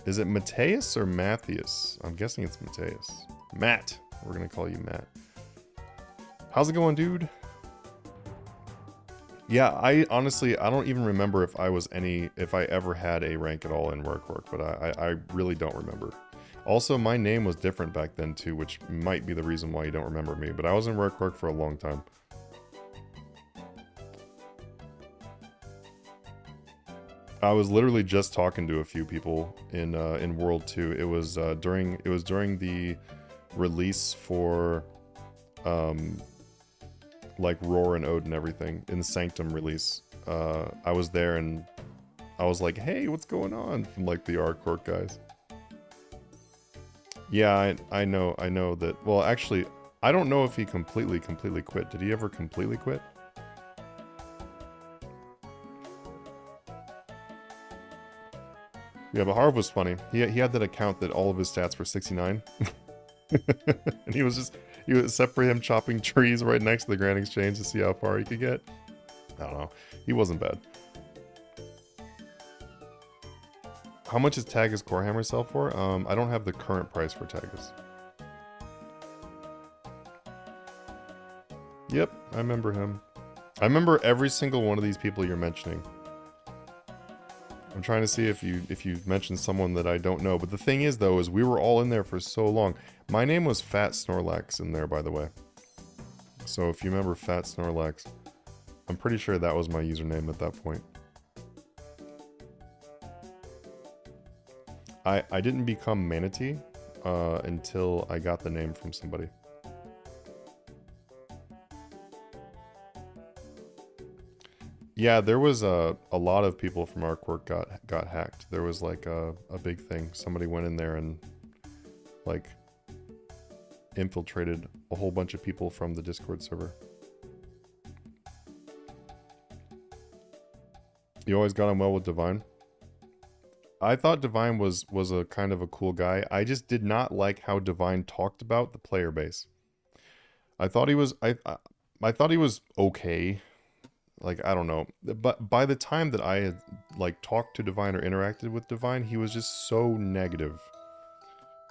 Is it Mateus or Matthias? I'm guessing it's Mateus. Matt. We're gonna call you Matt. How's it going, dude? Yeah, I honestly, I don't even remember if I ever had a rank at all in Work, but I really don't remember. Also, my name was different back then too, which might be the reason why you don't remember me, but I was in Work for a long time. I was literally just talking to a few people in World 2. It was during the release for like Roar and Ode and everything, in the Sanctum release. I was there and I was like, hey, what's going on? From like the Arcork guys. Yeah, I know that. Well, actually, I don't know if he completely quit. Did he ever completely quit? Yeah, but Harv was funny. He had that account that all of his stats were 69. And he was except for him chopping trees right next to the Grand Exchange to see how far he could get. I don't know. He wasn't bad. How much is Tagus Corehammer sell for? I don't have the current price for Tagus. Yep, I remember him. I remember every single one of these people you're mentioning. I'm trying to see if you've mentioned someone that I don't know. But the thing is, though, is we were all in there for so long. My name was Fat Snorlax in there, by the way. So if you remember Fat Snorlax, I'm pretty sure that was my username at that point. I didn't become Manatee until I got the name from somebody. Yeah, there was a lot of people from Arcork got hacked. There was like a big thing. Somebody went in there and like infiltrated a whole bunch of people from the Discord server. You always got on well with Divine? I thought Divine was a kind of a cool guy. I just did not like how Divine talked about the player base. I thought he was I thought he was okay. Like, I don't know. But by the time that I had like talked to Divine or interacted with Divine, he was just so negative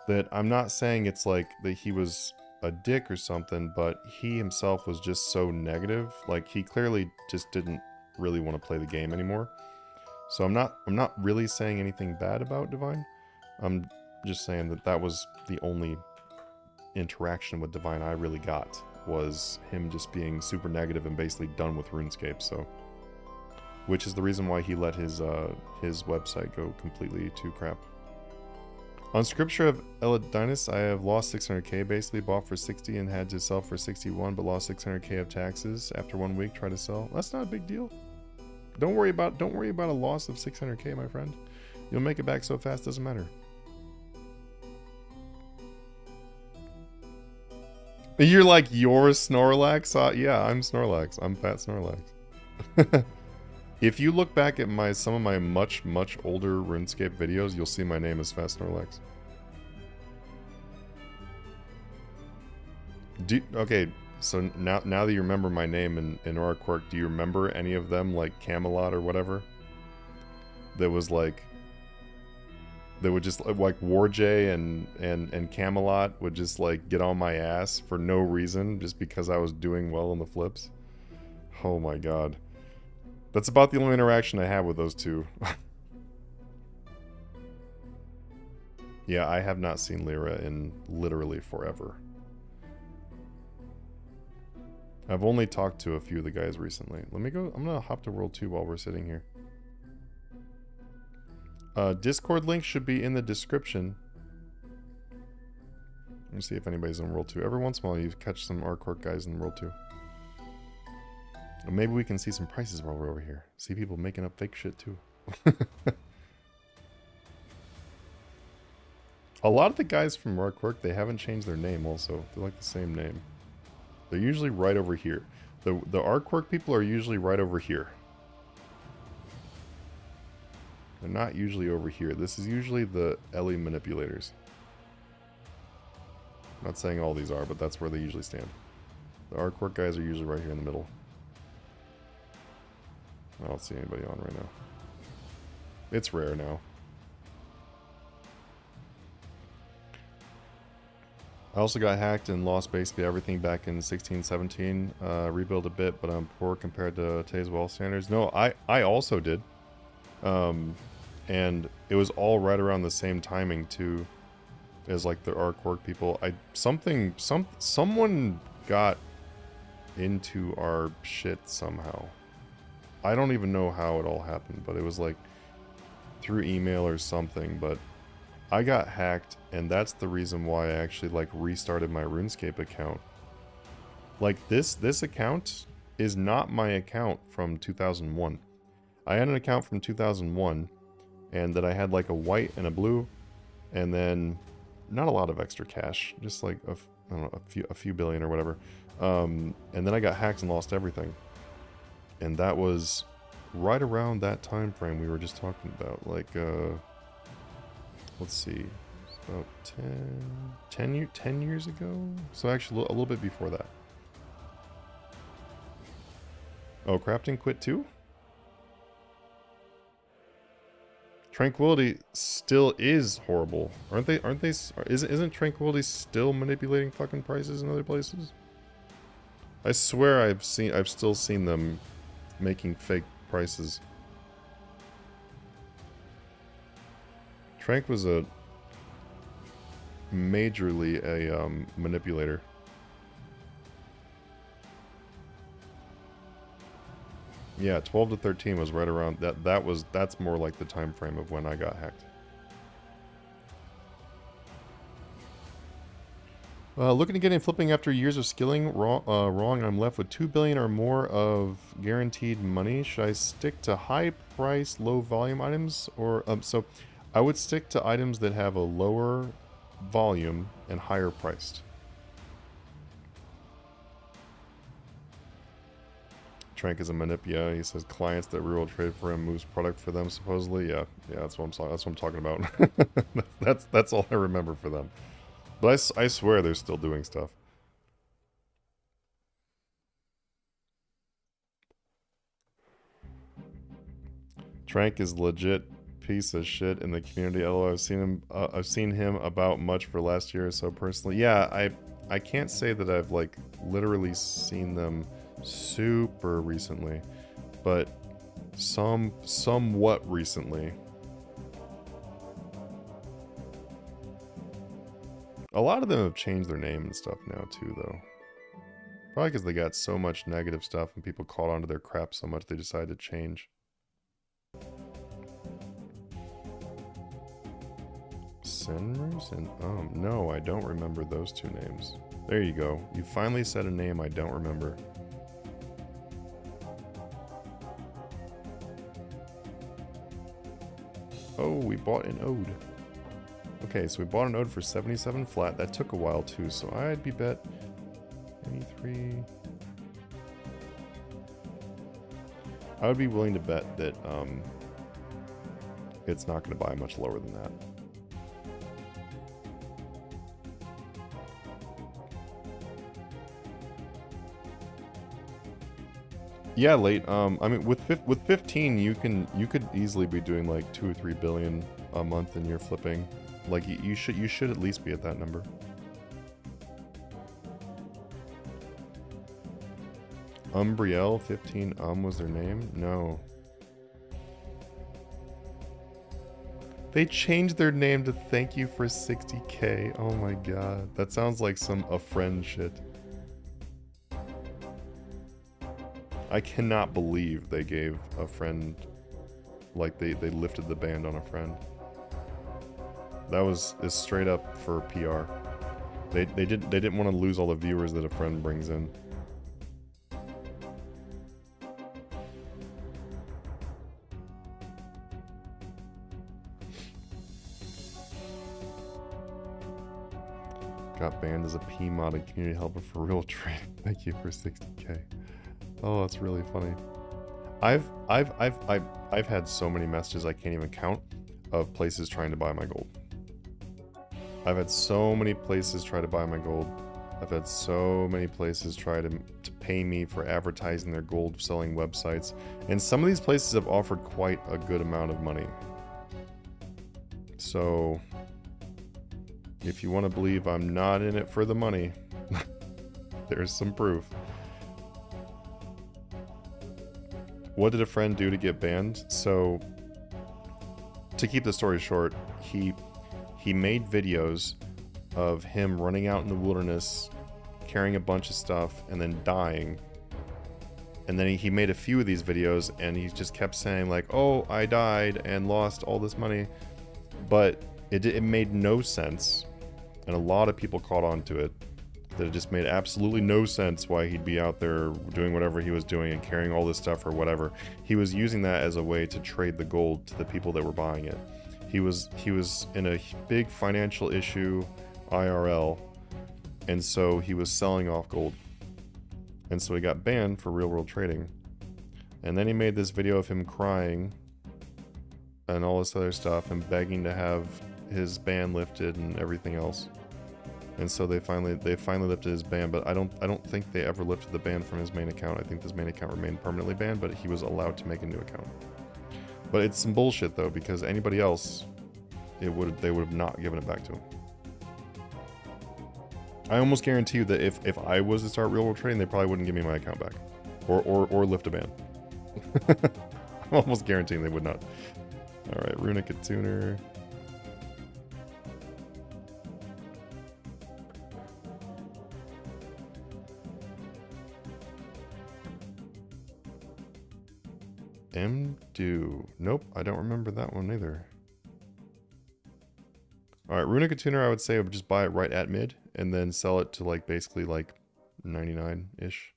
that I'm not saying it's like that he was a dick or something, but he himself was just so negative. Like, he clearly just didn't really want to play the game anymore. So I'm not really saying anything bad about Divine. I'm just saying that that was the only interaction with Divine I really got, was him just being super negative and basically done with RuneScape. So, which is the reason why he let his website go completely to crap. On Scripture of Elidinus, I have lost 600k, basically bought for 60 and had to sell for 61, but lost 600k of taxes after 1 week. Try to sell. That's not a big deal. Don't worry about a loss of 600k, my friend. You'll make it back so fast, doesn't matter. You're like, you're Snorlax? Yeah, I'm Snorlax. I'm Fat Snorlax. If you look back at some of my much older RuneScape videos, you'll see my name is Fat Snorlax. Okay, so now that you remember my name in Arcork, do you remember any of them, like Camelot or whatever? That was like, that would just, like, Warjay and Camelot would just like get on my ass for no reason, just because I was doing well on the flips. Oh my god. That's about the only interaction I have with those two. Yeah, I have not seen Lyra in literally forever. I've only talked to a few of the guys recently. Let me go, I'm gonna hop to World 2 while we're sitting here. Discord link should be in the description. Let me see if anybody's in World 2. Every once in a while you catch some Arcork guys in World 2. And maybe we can see some prices while we're over here. See people making up fake shit too. A lot of the guys from Arcork, they haven't changed their name also. They're like the same name. They're usually right over here. The Arcork people are usually right over here. They're not usually over here. This is usually the Ellie manipulators. Not saying all these are, but that's where they usually stand. The Artcork guys are usually right here in the middle. I don't see anybody on right now. It's rare now. I also got hacked and lost basically everything back in 16, 17. Rebuild a bit, but I'm poor compared to today's well standards. No, I also did. And it was all right around the same timing too, as like the Artcork people. Someone got into our shit somehow. I don't even know how it all happened, but it was like through email or something, but I got hacked, and that's the reason why I actually like restarted my RuneScape account. Like this account is not my account from 2001. I had an account from 2001, and that I had like a white and a blue, and then not a lot of extra cash, just like I don't know, a few billion or whatever. And then I got hacked and lost everything. And that was right around that time frame we were just talking about. Like, let's see, it's about 10 years ago? So actually a little bit before that. Oh, crafting quit too? Tranquility still is horrible. Isn't Tranquility still manipulating fucking prices in other places? I swear I've still seen them making fake prices. Trank was a majorly a manipulator. Yeah, 12 to 13 was right around that's more like the time frame of when I got hacked. Looking to get in flipping after years of skilling. Wrong. I'm left with 2 billion or more of guaranteed money. Should I stick to high price, low volume items, or so I would stick to items that have a lower volume and higher priced. Trank is a manip. He says clients that real trade for him moves product for them supposedly. Yeah, that's what I'm talking about. that's all I remember for them. But I swear they're still doing stuff. Trank is legit piece of shit in the community. Although I've seen him about much for last year or so personally. Yeah, I can't say that I've like literally seen them super recently, but somewhat recently. A lot of them have changed their name and stuff now too, though. Probably because they got so much negative stuff and people caught onto their crap so much they decided to change. Senrus and no, I don't remember those two names. There you go. You finally said a name I don't remember. Oh, we bought an ode. Okay, so we bought an ode for 77 flat. That took a while too, so I'd be bet 23. I would be willing to bet that it's not going to buy much lower than that. Yeah, late. I mean, with 15, you could easily be doing like 2 or 3 billion a month in your flipping. Like you should at least be at that number. Umbriel 15 was their name? No. They changed their name to thank you for 60k. Oh my god. That sounds like some a friend shit. I cannot believe they gave a friend, like they lifted the band on a friend. That was straight up for PR. They didn't want to lose all the viewers that a friend brings in. Got banned as a P-mod and community helper for real trade. Thank you for 60k. Oh, that's really funny. I've had so many messages I can't even count of places trying to buy my gold. I've had so many places try to buy my gold. I've had so many places try to pay me for advertising their gold selling websites. And some of these places have offered quite a good amount of money. So, if you want to believe I'm not in it for the money, there's some proof. What did a friend do to get banned? So, to keep the story short, he made videos of him running out in the wilderness, carrying a bunch of stuff, and then dying. And then he made a few of these videos, and he just kept saying like, oh, I died and lost all this money. But it made no sense, and a lot of people caught on to it, that it just made absolutely no sense why he'd be out there doing whatever he was doing and carrying all this stuff or whatever. He was using that as a way to trade the gold to the people that were buying it. He was in a big financial issue, IRL, and so he was selling off gold. And so he got banned for real world trading. And then he made this video of him crying and all this other stuff and begging to have his ban lifted and everything else. And so they finally lifted his ban, but I don't think they ever lifted the ban from his main account. I think his main account remained permanently banned, but he was allowed to make a new account. But it's some bullshit though, because anybody else, they would have not given it back to him. I almost guarantee you that if I was to start real world trading, they probably wouldn't give me my account back, or lift a ban. I'm almost guaranteeing they would not. All right, Runica Tuner. MDo. Nope, I don't remember that one either. Alright, Runica Tuner, I would say I would just buy it right at mid and then sell it to like basically like 99-ish.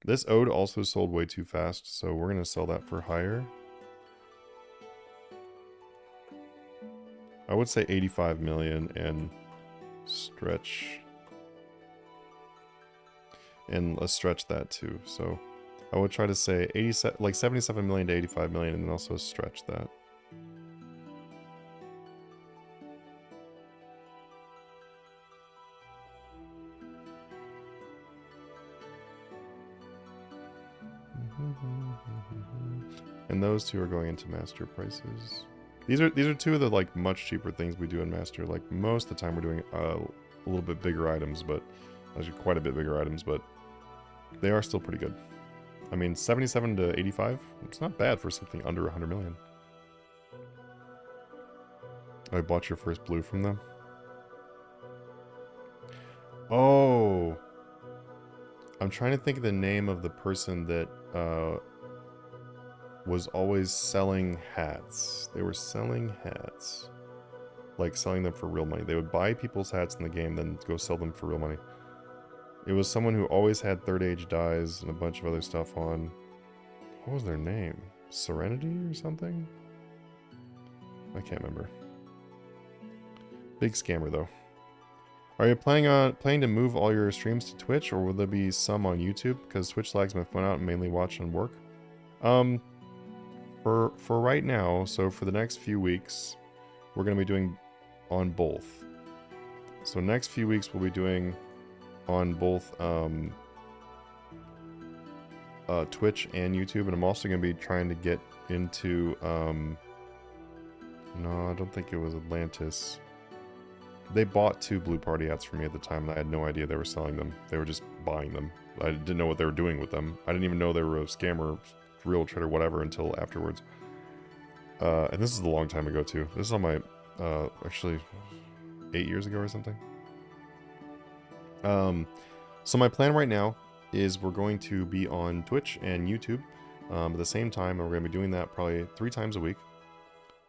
This Ode also sold way too fast, so we're going to sell that for higher. I would say 85 million and stretch. And let's stretch that too, so I would try to say 77 million to 85 million and then also stretch that. And those two are going into master prices. These are two of the like much cheaper things we do in master. Like most of the time we're doing a little bit bigger items, but actually quite a bit bigger items, but they are still pretty good. I mean, 77 to 85, it's not bad for something under 100 million. I bought your first blue from them. Oh, I'm trying to think of the name of the person that was always selling hats. They were selling hats. Like selling them for real money. They would buy people's hats in the game, then go sell them for real money. It was someone who always had third age dyes and a bunch of other stuff on. What was their name? Serenity or something? I can't remember. Big scammer though. Are you planning to move all your streams to Twitch, or will there be some on YouTube? Because Twitch lags my phone out and mainly watch on work. For right now, so for the next few weeks, we're going to be doing on both. So next few weeks we'll be doing on both Twitch and YouTube, and I'm also going to be trying to get into no, I don't think it was Atlantis. They bought 2 Blue Party hats from me at the time, and I had no idea they were selling them. They were just buying them. I didn't know what they were doing with them. I didn't even know they were a scammer, real trader, whatever, until afterwards. And this is a long time ago, too. This is on my, actually, 8 years ago or something. So my plan right now is we're going to be on Twitch and YouTube at the same time, and we're going to be doing that probably 3 times a week.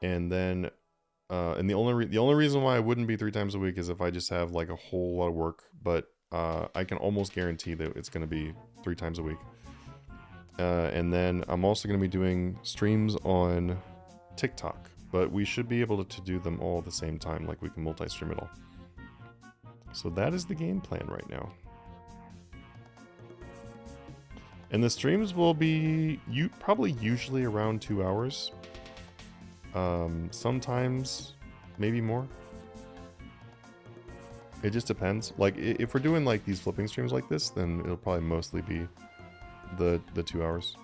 And then... and the only reason why I wouldn't be 3 times a week is if I just have like a whole lot of work, but I can almost guarantee that it's going to be 3 times a week. And then I'm also going to be doing streams on TikTok, but we should be able to do them all at the same time, like we can multi-stream it all. So that is the game plan right now. And the streams will be probably usually around 2 hours. Sometimes maybe more. It just depends. Like if we're doing like these flipping streams like this, then it'll probably mostly be the 2 hours.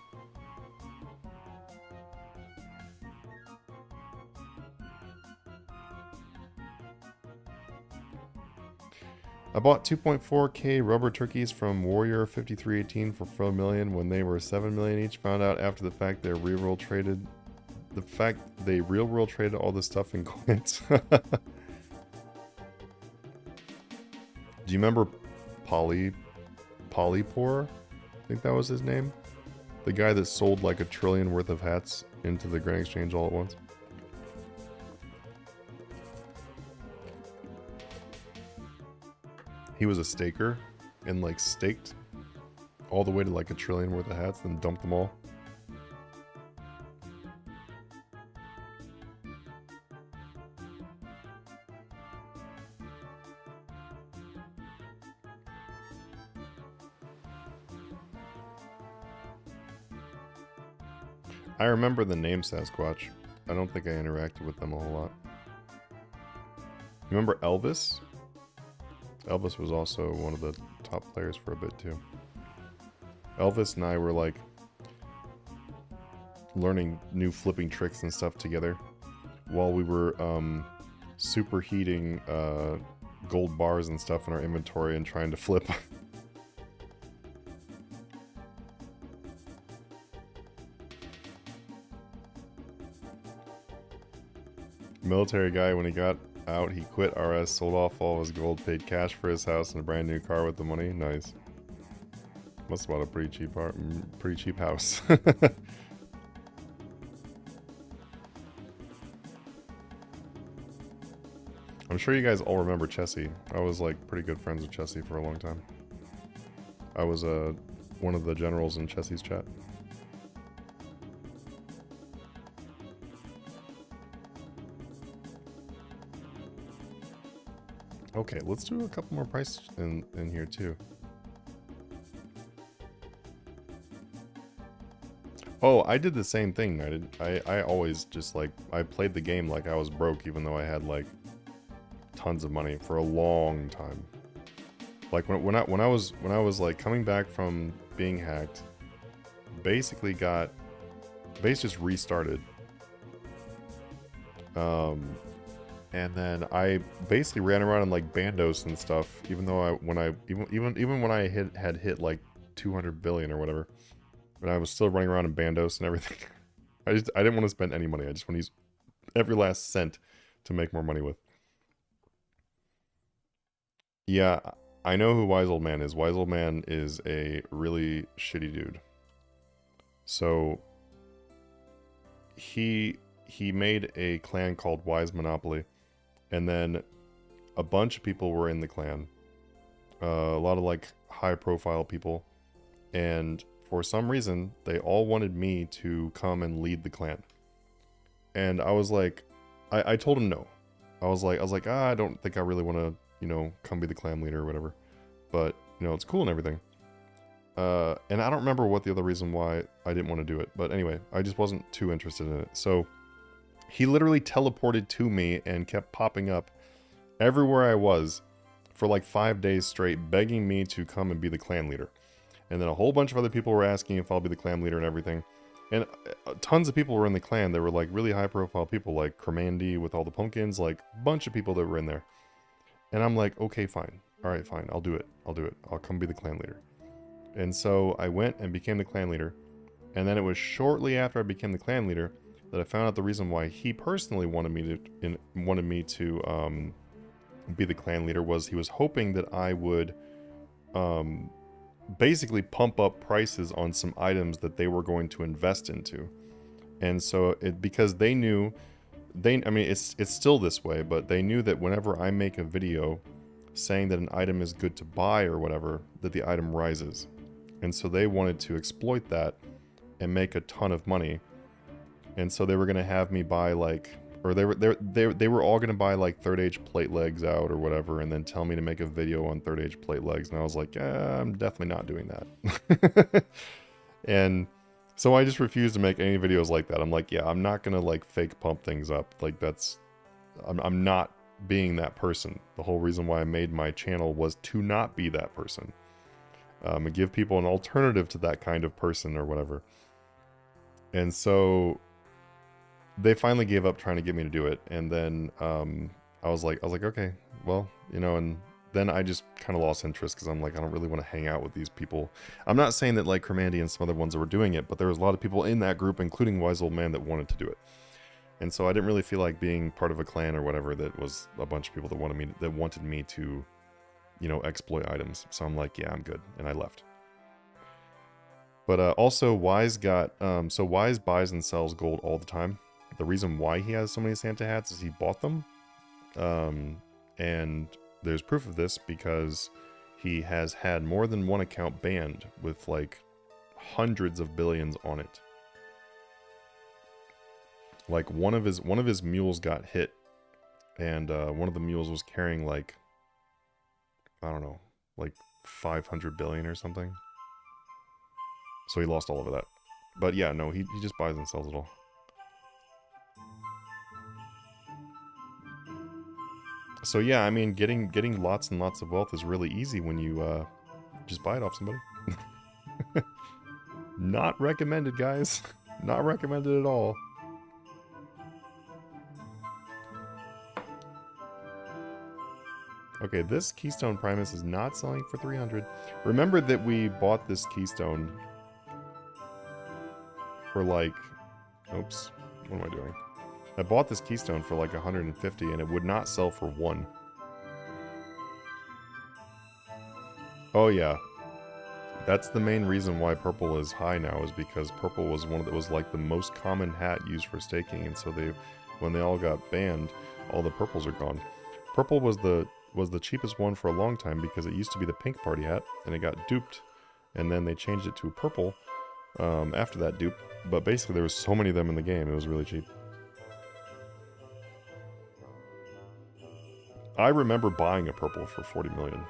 I bought 2.4K rubber turkeys from Warrior 5318 for 4 million when they were 7 million each. Found out after the fact they real world traded all this stuff in coins. Do you remember Polypore? I think that was his name. The guy that sold like $1 trillion worth of hats into the Grand Exchange all at once. He was a staker and like staked all the way to like $1 trillion worth of hats, then dumped them all. I remember the name Sasquatch. I don't think I interacted with them a whole lot. You remember Elvis? Elvis was also one of the top players for a bit too. Elvis and I were like learning new flipping tricks and stuff together while we were superheating gold bars and stuff in our inventory and trying to flip. Military guy, when he got out, he quit RS, sold off all of his gold, paid cash for his house and a brand new car with the money. Nice. Must have bought a pretty cheap house. I'm sure you guys all remember Chessie. I was like pretty good friends with Chessie for a long time. I was one of the generals in Chessie's chat. Okay, let's do a couple more prices in here too. Oh, I did the same thing. I always just like, I played the game like I was broke even though I had like tons of money for a long time. Like when I was like coming back from being hacked, base just restarted. And then I basically ran around in like Bandos and stuff, even though even when I had hit like 200 billion or whatever, but I was still running around in Bandos and everything. I didn't want to spend any money. I just want to use every last cent to make more money with. Yeah, I know who Wise Old Man is. Wise Old Man is a really shitty dude. So he made a clan called Wise Monopoly. And then a bunch of people were in the clan. A lot of like high profile people. And for some reason, they all wanted me to come and lead the clan. And I was like, I told him no. I was like, I don't think I really want to, you know, come be the clan leader or whatever. But, you know, it's cool and everything. And I don't remember what the other reason why I didn't want to do it. But anyway, I just wasn't too interested in it. So he literally teleported to me and kept popping up everywhere I was for like 5 days straight, begging me to come and be the clan leader. And then a whole bunch of other people were asking if I'll be the clan leader and everything. And tons of people were in the clan. There were like really high profile people like Kermandy with all the pumpkins, like a bunch of people that were in there. And I'm like, okay, fine. All right, fine. I'll do it. I'll come be the clan leader. And so I went and became the clan leader. And then it was shortly after I became the clan leader that I found out the reason why he personally wanted me to be the clan leader was he was hoping that I would basically pump up prices on some items that they were going to invest into. And so because they knew, I mean it's still this way, but they knew that whenever I make a video saying that an item is good to buy or whatever, that the item rises. And so they wanted to exploit that and make a ton of money. And so they were going to have me buy like, or they were all going to buy like third age plate legs out or whatever, and then tell me to make a video on third age plate legs. And I was like, yeah, I'm definitely not doing that. And so I just refuse to make any videos like that. I'm like, yeah, I'm not gonna like fake pump things up. Like that's, I'm not being that person. The whole reason why I made my channel was to not be that person. And give people an alternative to that kind of person or whatever. And so they finally gave up trying to get me to do it. And then I was like, okay, well, you know, and then I just kind of lost interest because I'm like, I don't really want to hang out with these people. I'm not saying that like Cremandy and some other ones that were doing it, but there was a lot of people in that group, including Wise Old Man, that wanted to do it. And so I didn't really feel like being part of a clan or whatever that was a bunch of people that wanted me to, you know, exploit items. So I'm like, yeah, I'm good. And I left. But also Wise got, so Wise buys and sells gold all the time. The reason why he has so many Santa hats is he bought them. And there's proof of this because he has had more than one account banned with like hundreds of billions on it. Like one of his mules got hit, and one of the mules was carrying like, I don't know, like 500 billion or something. So he lost all of that. But yeah, no, he just buys and sells it all. So yeah, I mean, getting lots and lots of wealth is really easy when you just buy it off somebody. Not recommended, guys. Not recommended at all. Okay, this Keystone Primus is not selling for 300. Remember that we bought this Keystone for like... Oops. What am I doing? I bought this Keystone for like 150 and it would not sell for 1. Oh yeah. That's the main reason why purple is high now, is because purple was one that was like the most common hat used for staking, and so when they all got banned, all the purples are gone. Purple was the cheapest one for a long time because it used to be the pink party hat, and it got duped, and then they changed it to purple after that dupe. But basically there was so many of them in the game, it was really cheap. I remember buying a purple for 40 million.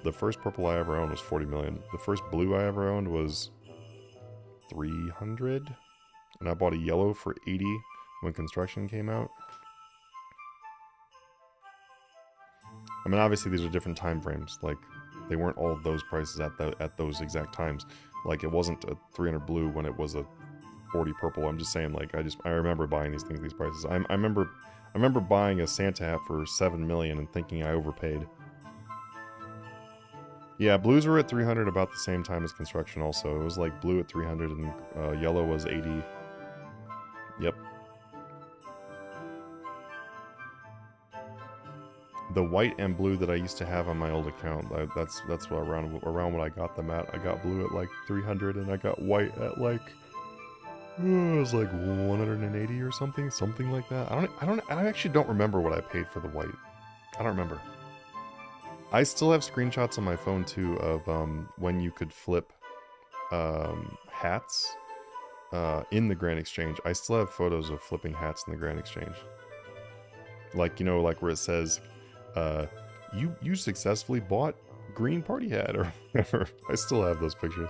The first purple I ever owned was 40 million. The first blue I ever owned was 300. And I bought a yellow for 80 when construction came out. I mean, obviously these are different time frames. Like, they weren't all of those prices at those exact times. Like, it wasn't a 300 blue when it was a 40 purple. I'm just saying, like, I remember buying these things, these prices. I remember buying a Santa hat for 7 million and thinking I overpaid. Yeah, blues were at 300 about the same time as construction also. It was like blue at 300 and yellow was 80. Yep. The white and blue that I used to have on my old account, that's what around what I got them at. I got blue at like 300 and I got white at like, it was like 180 or something like that. I actually don't remember what I paid for the white. I don't remember. I still have screenshots on my phone too of when you could flip hats in the Grand Exchange. I still have photos of flipping hats in the Grand Exchange. Like, you know, like where it says, you successfully bought green party hat or whatever. I still have those pictures.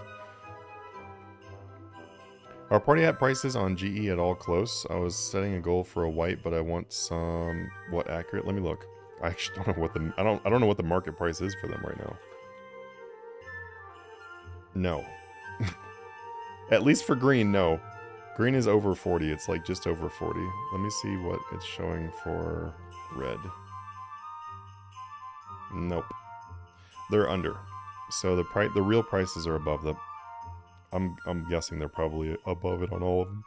Are party hat prices on GE at all close? I was setting a goal for a white, but I want some accurate. Let me look. I actually don't know what I don't know what the market price is for them right now. No. At least for green, no. Green is over 40. It's like just over 40. Let me see what it's showing for red. Nope. They're under. So the real prices are above them. I'm guessing they're probably above it on all of them.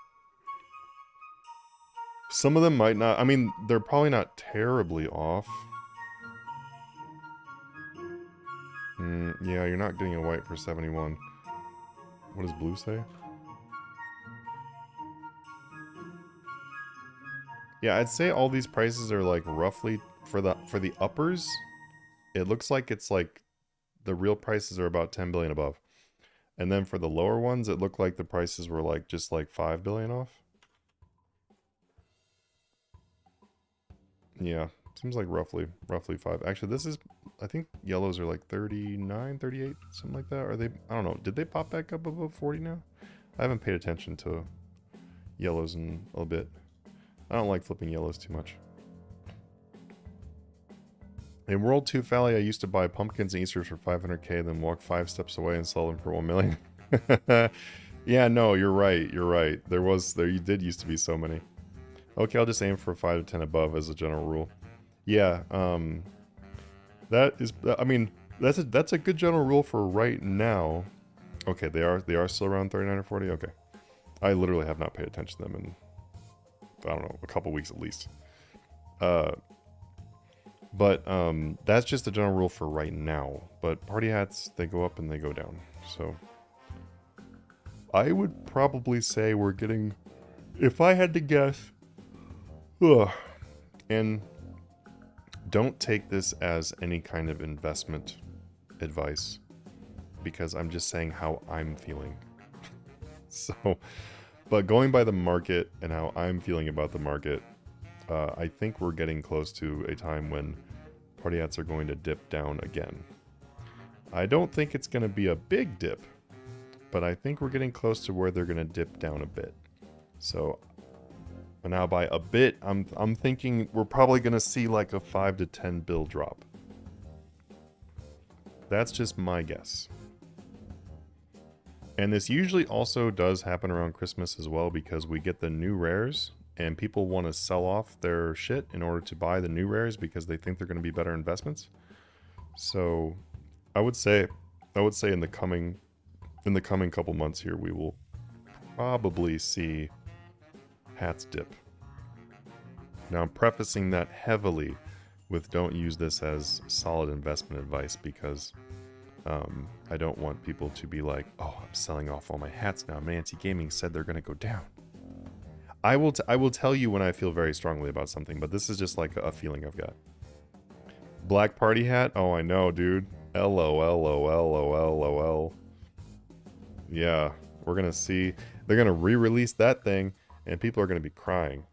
Some of them might not. I mean, they're probably not terribly off. Yeah, you're not getting a white for 71. What does blue say? Yeah, I'd say all these prices are like roughly for the uppers. It looks like it's like the real prices are about 10 billion above. And then for the lower ones, it looked like the prices were like just like 5 billion off. Yeah, Seems like roughly 5. Actually, this is, I think yellows are like 39, 38, something like that. Are they, I don't know. Did they pop back up above 40 now? I haven't paid attention to yellows in a bit. I don't like flipping yellows too much. In World 2 Valley, I used to buy pumpkins and Easters for 500k, then walk 5 steps away and sell them for 1 million. Yeah, no, you're right. You're right. You did used to be so many. Okay, I'll just aim for 5 to 10 above as a general rule. Yeah, that is, I mean, that's a good general rule for right now. Okay, they are still around 39 or 40. Okay, I literally have not paid attention to them in, I don't know, a couple weeks at least. But that's just the general rule for right now. But party hats, they go up and they go down. So I would probably say we're getting, if I had to guess, and don't take this as any kind of investment advice, because I'm just saying how I'm feeling. So, but going by the market and how I'm feeling about the market, I think we're getting close to a time when party hats are going to dip down again. I don't think it's going to be a big dip, but I think we're getting close to where they're going to dip down a bit. So now by a bit, I'm thinking we're probably going to see like a 5 to 10 bill drop. That's just my guess. And this usually also does happen around Christmas as well, because we get the new rares and people want to sell off their shit in order to buy the new rares because they think they're going to be better investments. So I would say in the coming couple months here, we will probably see hats dip. Now I'm prefacing that heavily with don't use this as solid investment advice, because I don't want people to be like, oh, I'm selling off all my hats now. Manti Gaming said they're going to go down. I will tell you when I feel very strongly about something, but this is just like a feeling I've got. Black party hat? Oh, I know, dude. LOL. Yeah, we're going to see. They're going to re-release that thing, and people are going to be crying.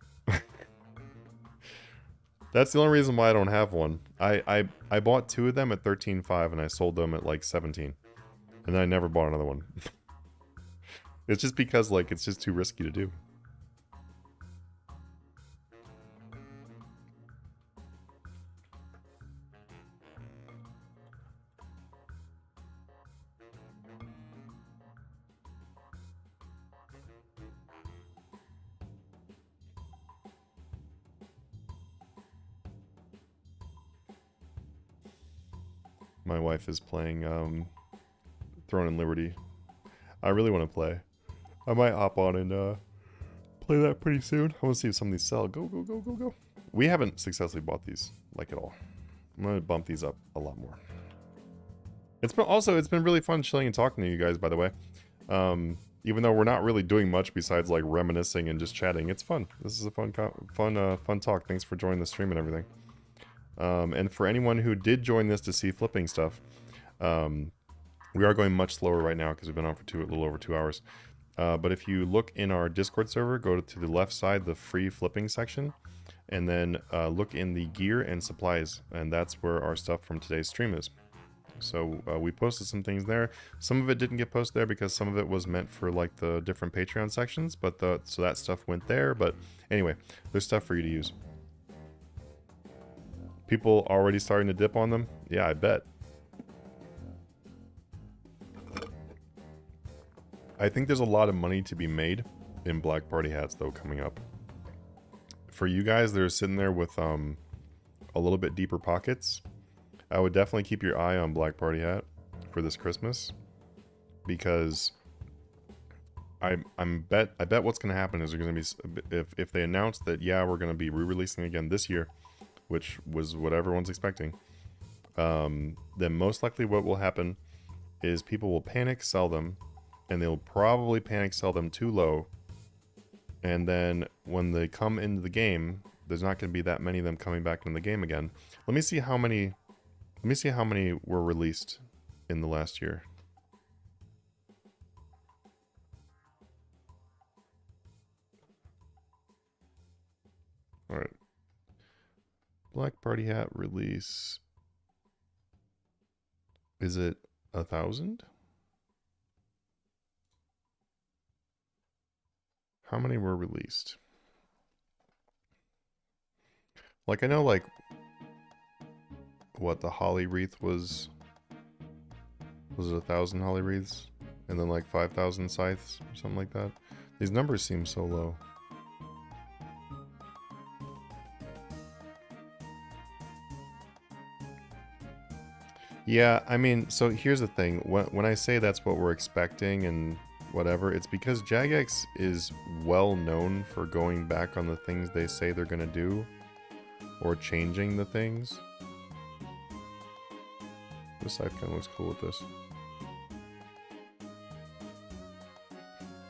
That's the only reason why I don't have one. I bought 2 of them at 13.5 and I sold them at like 17. And then I never bought another one. It's just because like it's just too risky to do. My wife is playing Throne and Liberty. I really want to play. I might hop on and play that pretty soon. I want to see if some of these sell. Go. We haven't successfully bought these like at all. I'm going to bump these up a lot more. It's been really fun chilling and talking to you guys, by the way. Even though we're not really doing much besides like reminiscing and just chatting, it's fun. This is a fun talk. Thanks for joining the stream and everything. And for anyone who did join this to see flipping stuff, we are going much slower right now because we've been on for a little over 2 hours. But if you look in our Discord server, go to the left side, the free flipping section, and then look in the gear and supplies, and that's where our stuff from today's stream is. So we posted some things there. Some of it didn't get posted there because some of it was meant for like the different Patreon sections, but so that stuff went there. But anyway, there's stuff for you to use. People already starting to dip on them? Yeah, I bet. I think there's a lot of money to be made in black party hats though coming up. For you guys that are sitting there with a little bit deeper pockets, I would definitely keep your eye on black party hat for this Christmas, because I bet what's going to happen is there's going to be, if they announce that, yeah, we're going to be re-releasing again this year, which was what everyone's expecting, then most likely what will happen is people will panic sell them, and they'll probably panic sell them too low, and then when they come into the game, there's not going to be that many of them coming back into the game again. Let me see how many were released in the last year. All right. Black Party Hat release. Is it 1,000? How many were released? Like, I know, like, what, the holly wreath was it 1,000 holly wreaths? And then like 5,000 scythes or something like that? These numbers seem so low. Yeah, I mean, so here's the thing. When I say that's what we're expecting and whatever, it's because Jagex is well known for going back on the things they say they're going to do. Or changing the things. This side kind of looks cool with this.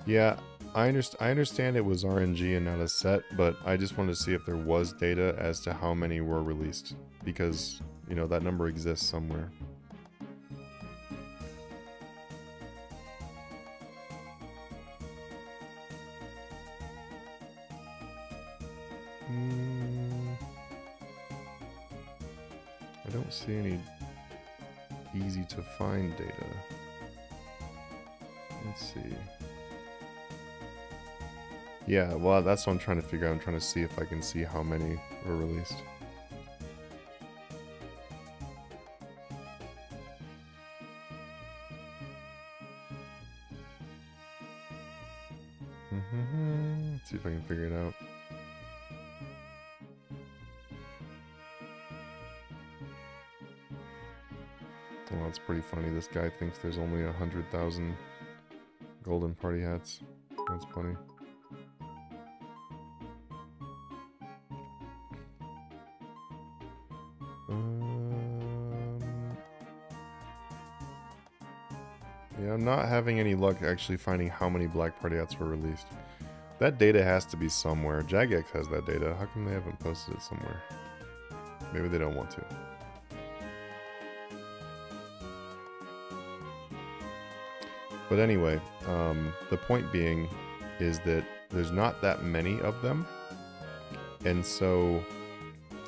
Yeah, I understand it was RNG and not a set, but I just wanted to see if there was data as to how many were released. Because, you know, that number exists somewhere. I don't see any easy to find data. Let's see. Yeah, well, that's what I'm trying to figure out. I'm trying to see if I can see how many were released. Let's see if I can figure it out. Well, it's pretty funny. This guy thinks there's only 100,000 golden party hats. That's funny. Yeah, I'm not having any luck actually finding how many black party hats were released. That data has to be somewhere. Jagex has that data. How come they haven't posted it somewhere? Maybe they don't want to. But anyway, the point being is that there's not that many of them. And so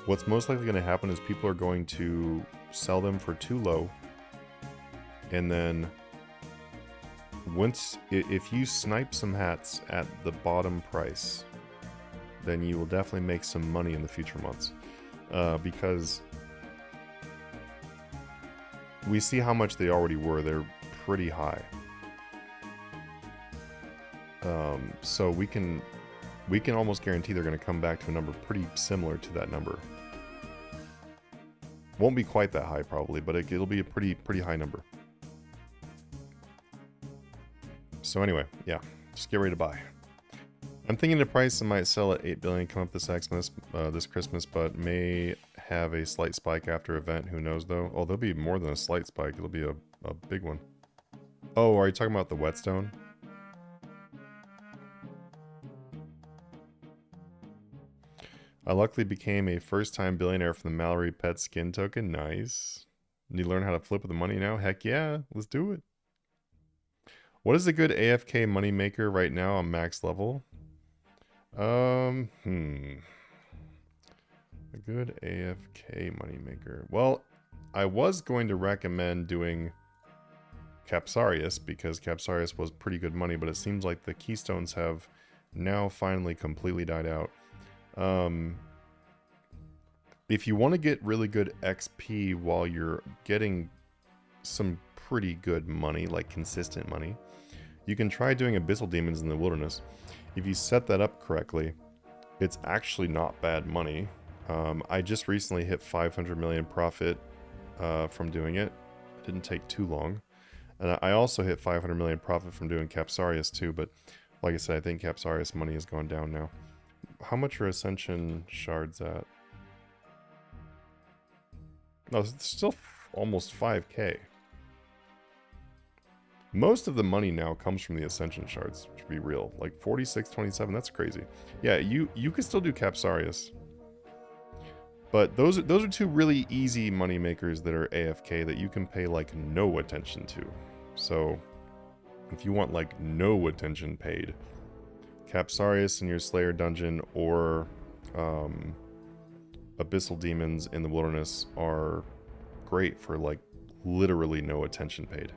what's most likely going to happen is people are going to sell them for too low. And then if you snipe some hats at the bottom price, then you will definitely make some money in the future months. Because we see how much they already were. They're pretty high. So we can almost guarantee they're going to come back to a number pretty similar to that number. Won't be quite that high probably, but it'll be a pretty high number. So anyway, yeah, just get ready to buy. I'm thinking the price I might sell at 8 billion come up this Christmas, but may have a slight spike after event. Who knows though? Oh, there'll be more than a slight spike. It'll be a big one. Oh, are you talking about the whetstone? I luckily became a first-time billionaire from the Mallory Pet skin token. Nice. You learn how to flip with the money now? Heck yeah, let's do it. What is a good AFK moneymaker right now on max level? A good AFK moneymaker. Well, I was going to recommend doing Capsarius because Capsarius was pretty good money, but it seems like the Keystones have now finally completely died out. If you want to get really good XP while you're getting some pretty good money, like consistent money, you can try doing Abyssal Demons in the Wilderness. If you set that up correctly, it's actually not bad money. I just recently hit 500 million profit from doing it. It didn't take too long. And I also hit 500 million profit from doing Capsarius too, but like I said, I think Capsarius money has gone down now. How much are Ascension shards at? No, it's still almost 5k. Most of the money now comes from the Ascension shards, to be real. Like 46.27, that's crazy. Yeah, you could still do Capsarius. But those are two really easy money makers that are AFK that you can pay like no attention to. So if you want like no attention paid, Capsarius in your Slayer dungeon or abyssal demons in the wilderness are great for like literally no attention paid.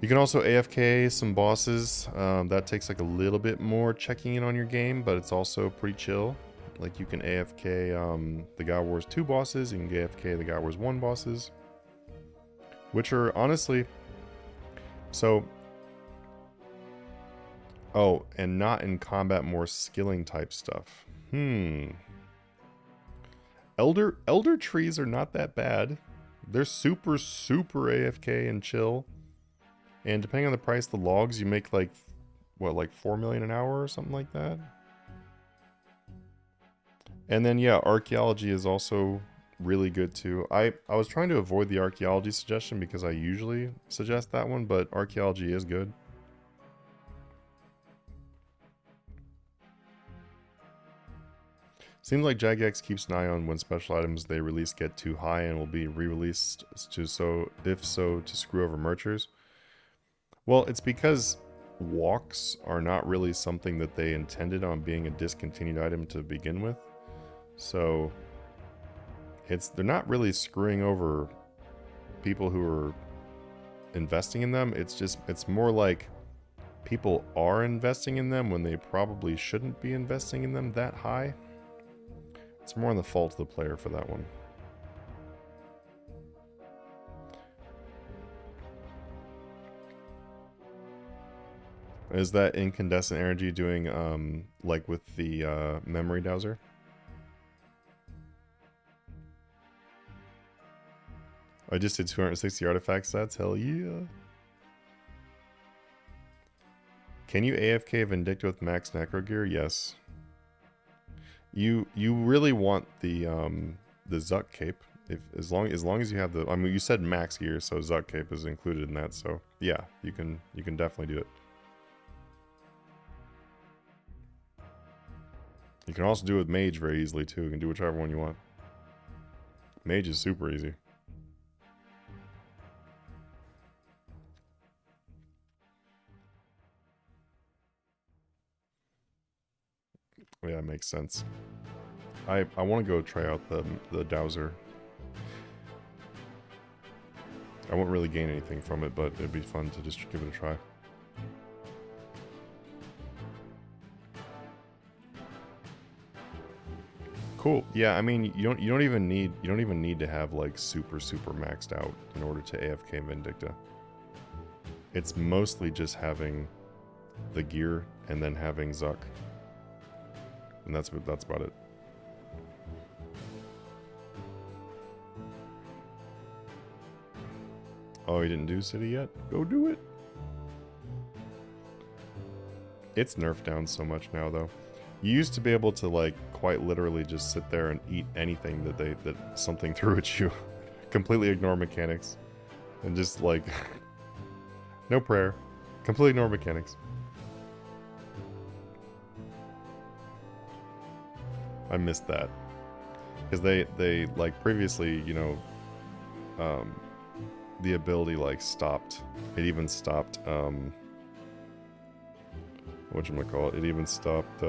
You can also AFK some bosses. That takes like a little bit more checking in on your game, but it's also pretty chill. Like you can AFK the God Wars 2 bosses, you can AFK the God Wars 1 bosses, which are honestly, so, oh, and not in combat, more skilling type stuff. Elder trees are not that bad. They're super AFK and chill. And depending on the price of the logs, you make like, what, like 4 million an hour or something like that? And then, yeah, archaeology is also really good too. I was trying to avoid the archaeology suggestion because I usually suggest that one, but archaeology is good. Seems like Jagex keeps an eye on when special items they release get too high and will be re-released to if so to screw over merchers. Well, it's because walks are not really something that they intended on being a discontinued item to begin with. So they're not really screwing over people who are investing in them. It's more like people are investing in them when they probably shouldn't be investing in them that high. It's more on the fault of the player for that one. Is that incandescent energy doing like with the memory dowser? I just did 260 artifact sets. Hell yeah. Can you AFK Vindicta with max necro gear? Yes. You really want the Zuck cape. As long as you have the, I mean, you said max gear, so Zuck cape is included in that. So yeah, you can definitely do it. You can also do it with mage very easily too. You can do whichever one you want. Mage is super easy. Yeah, it makes sense. I want to go try out the dowser. I won't really gain anything from it, but it'd be fun to just give it a try. Cool. Yeah, I mean, you don't even need to have like super maxed out in order to AFK Vindicta. It's mostly just having the gear and then having Zuck. And that's about it. Oh, you didn't do city yet? Go do it. It's nerfed down so much now, though. You used to be able to, like, quite literally just sit there and eat anything that something threw at you. Completely ignore mechanics. And just, like, no prayer. Completely ignore mechanics. I missed that. Because they, like, previously, you know, the ability, like, stopped. It even stopped, whatchamacallit, it even stopped,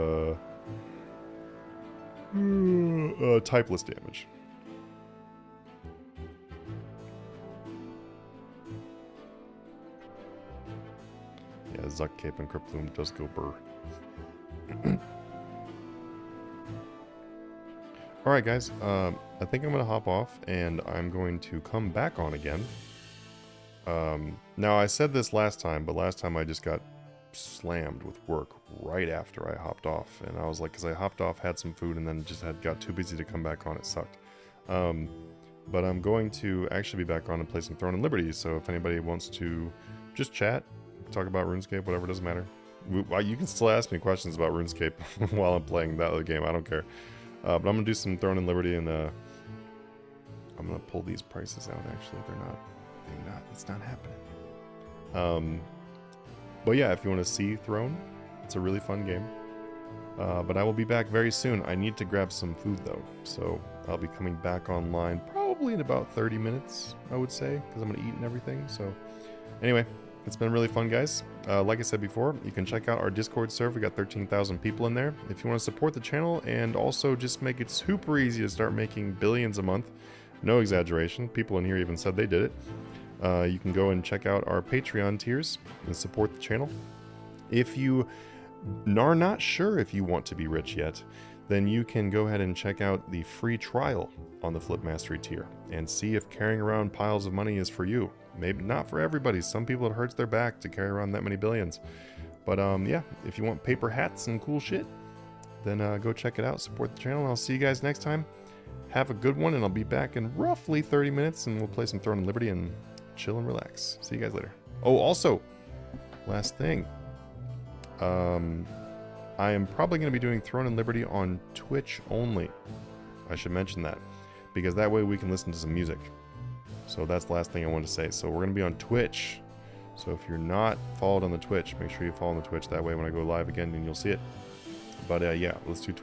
typeless damage. Yeah, Zuck Cape and Cryptloom does go burr. Alright guys, I think I'm going to hop off and I'm going to come back on again. Now I said this last time, but last time I just got slammed with work right after I hopped off, and I was like, because I hopped off, had some food, and then just got too busy to come back on. It sucked. But I'm going to actually be back on and play some Throne and Liberty, so if anybody wants to just chat, talk about RuneScape, whatever, doesn't matter. You can still ask me questions about RuneScape while I'm playing that other game, I don't care. But I'm gonna do some Throne and Liberty, and I'm gonna pull these prices out. Actually, it's not happening. But yeah, if you want to see Throne, it's a really fun game. But I will be back very soon. I need to grab some food though, so I'll be coming back online probably in about 30 minutes, I would say, because I'm gonna eat and everything. So anyway, It's been really fun, guys. Like I said before, you can check out our Discord server. We got 13,000 people in there. If you want to support the channel and also just make it super easy to start making billions a month, no exaggeration, people in here even said they did it. You can go and check out our Patreon tiers and support the channel. If you are not sure if you want to be rich yet, then you can go ahead and check out the free trial on the Flip Mastery tier and see if carrying around piles of money is for you. Maybe not for everybody. Some people it hurts their back to carry around that many billions. But yeah, if you want paper hats and cool shit, then go check it out, support the channel, and I'll see you guys next time. Have a good one, and I'll be back in roughly 30 minutes, and we'll play some Throne and Liberty and chill and relax. See you guys later. Oh, also, last thing. I am probably going to be doing Throne and Liberty on Twitch only. I should mention that, because that way we can listen to some music. So that's the last thing I wanted to say. So we're going to be on Twitch. So if you're not followed on the Twitch, make sure you follow on the Twitch. That way when I go live again, then you'll see it. But yeah, let's do Twitch.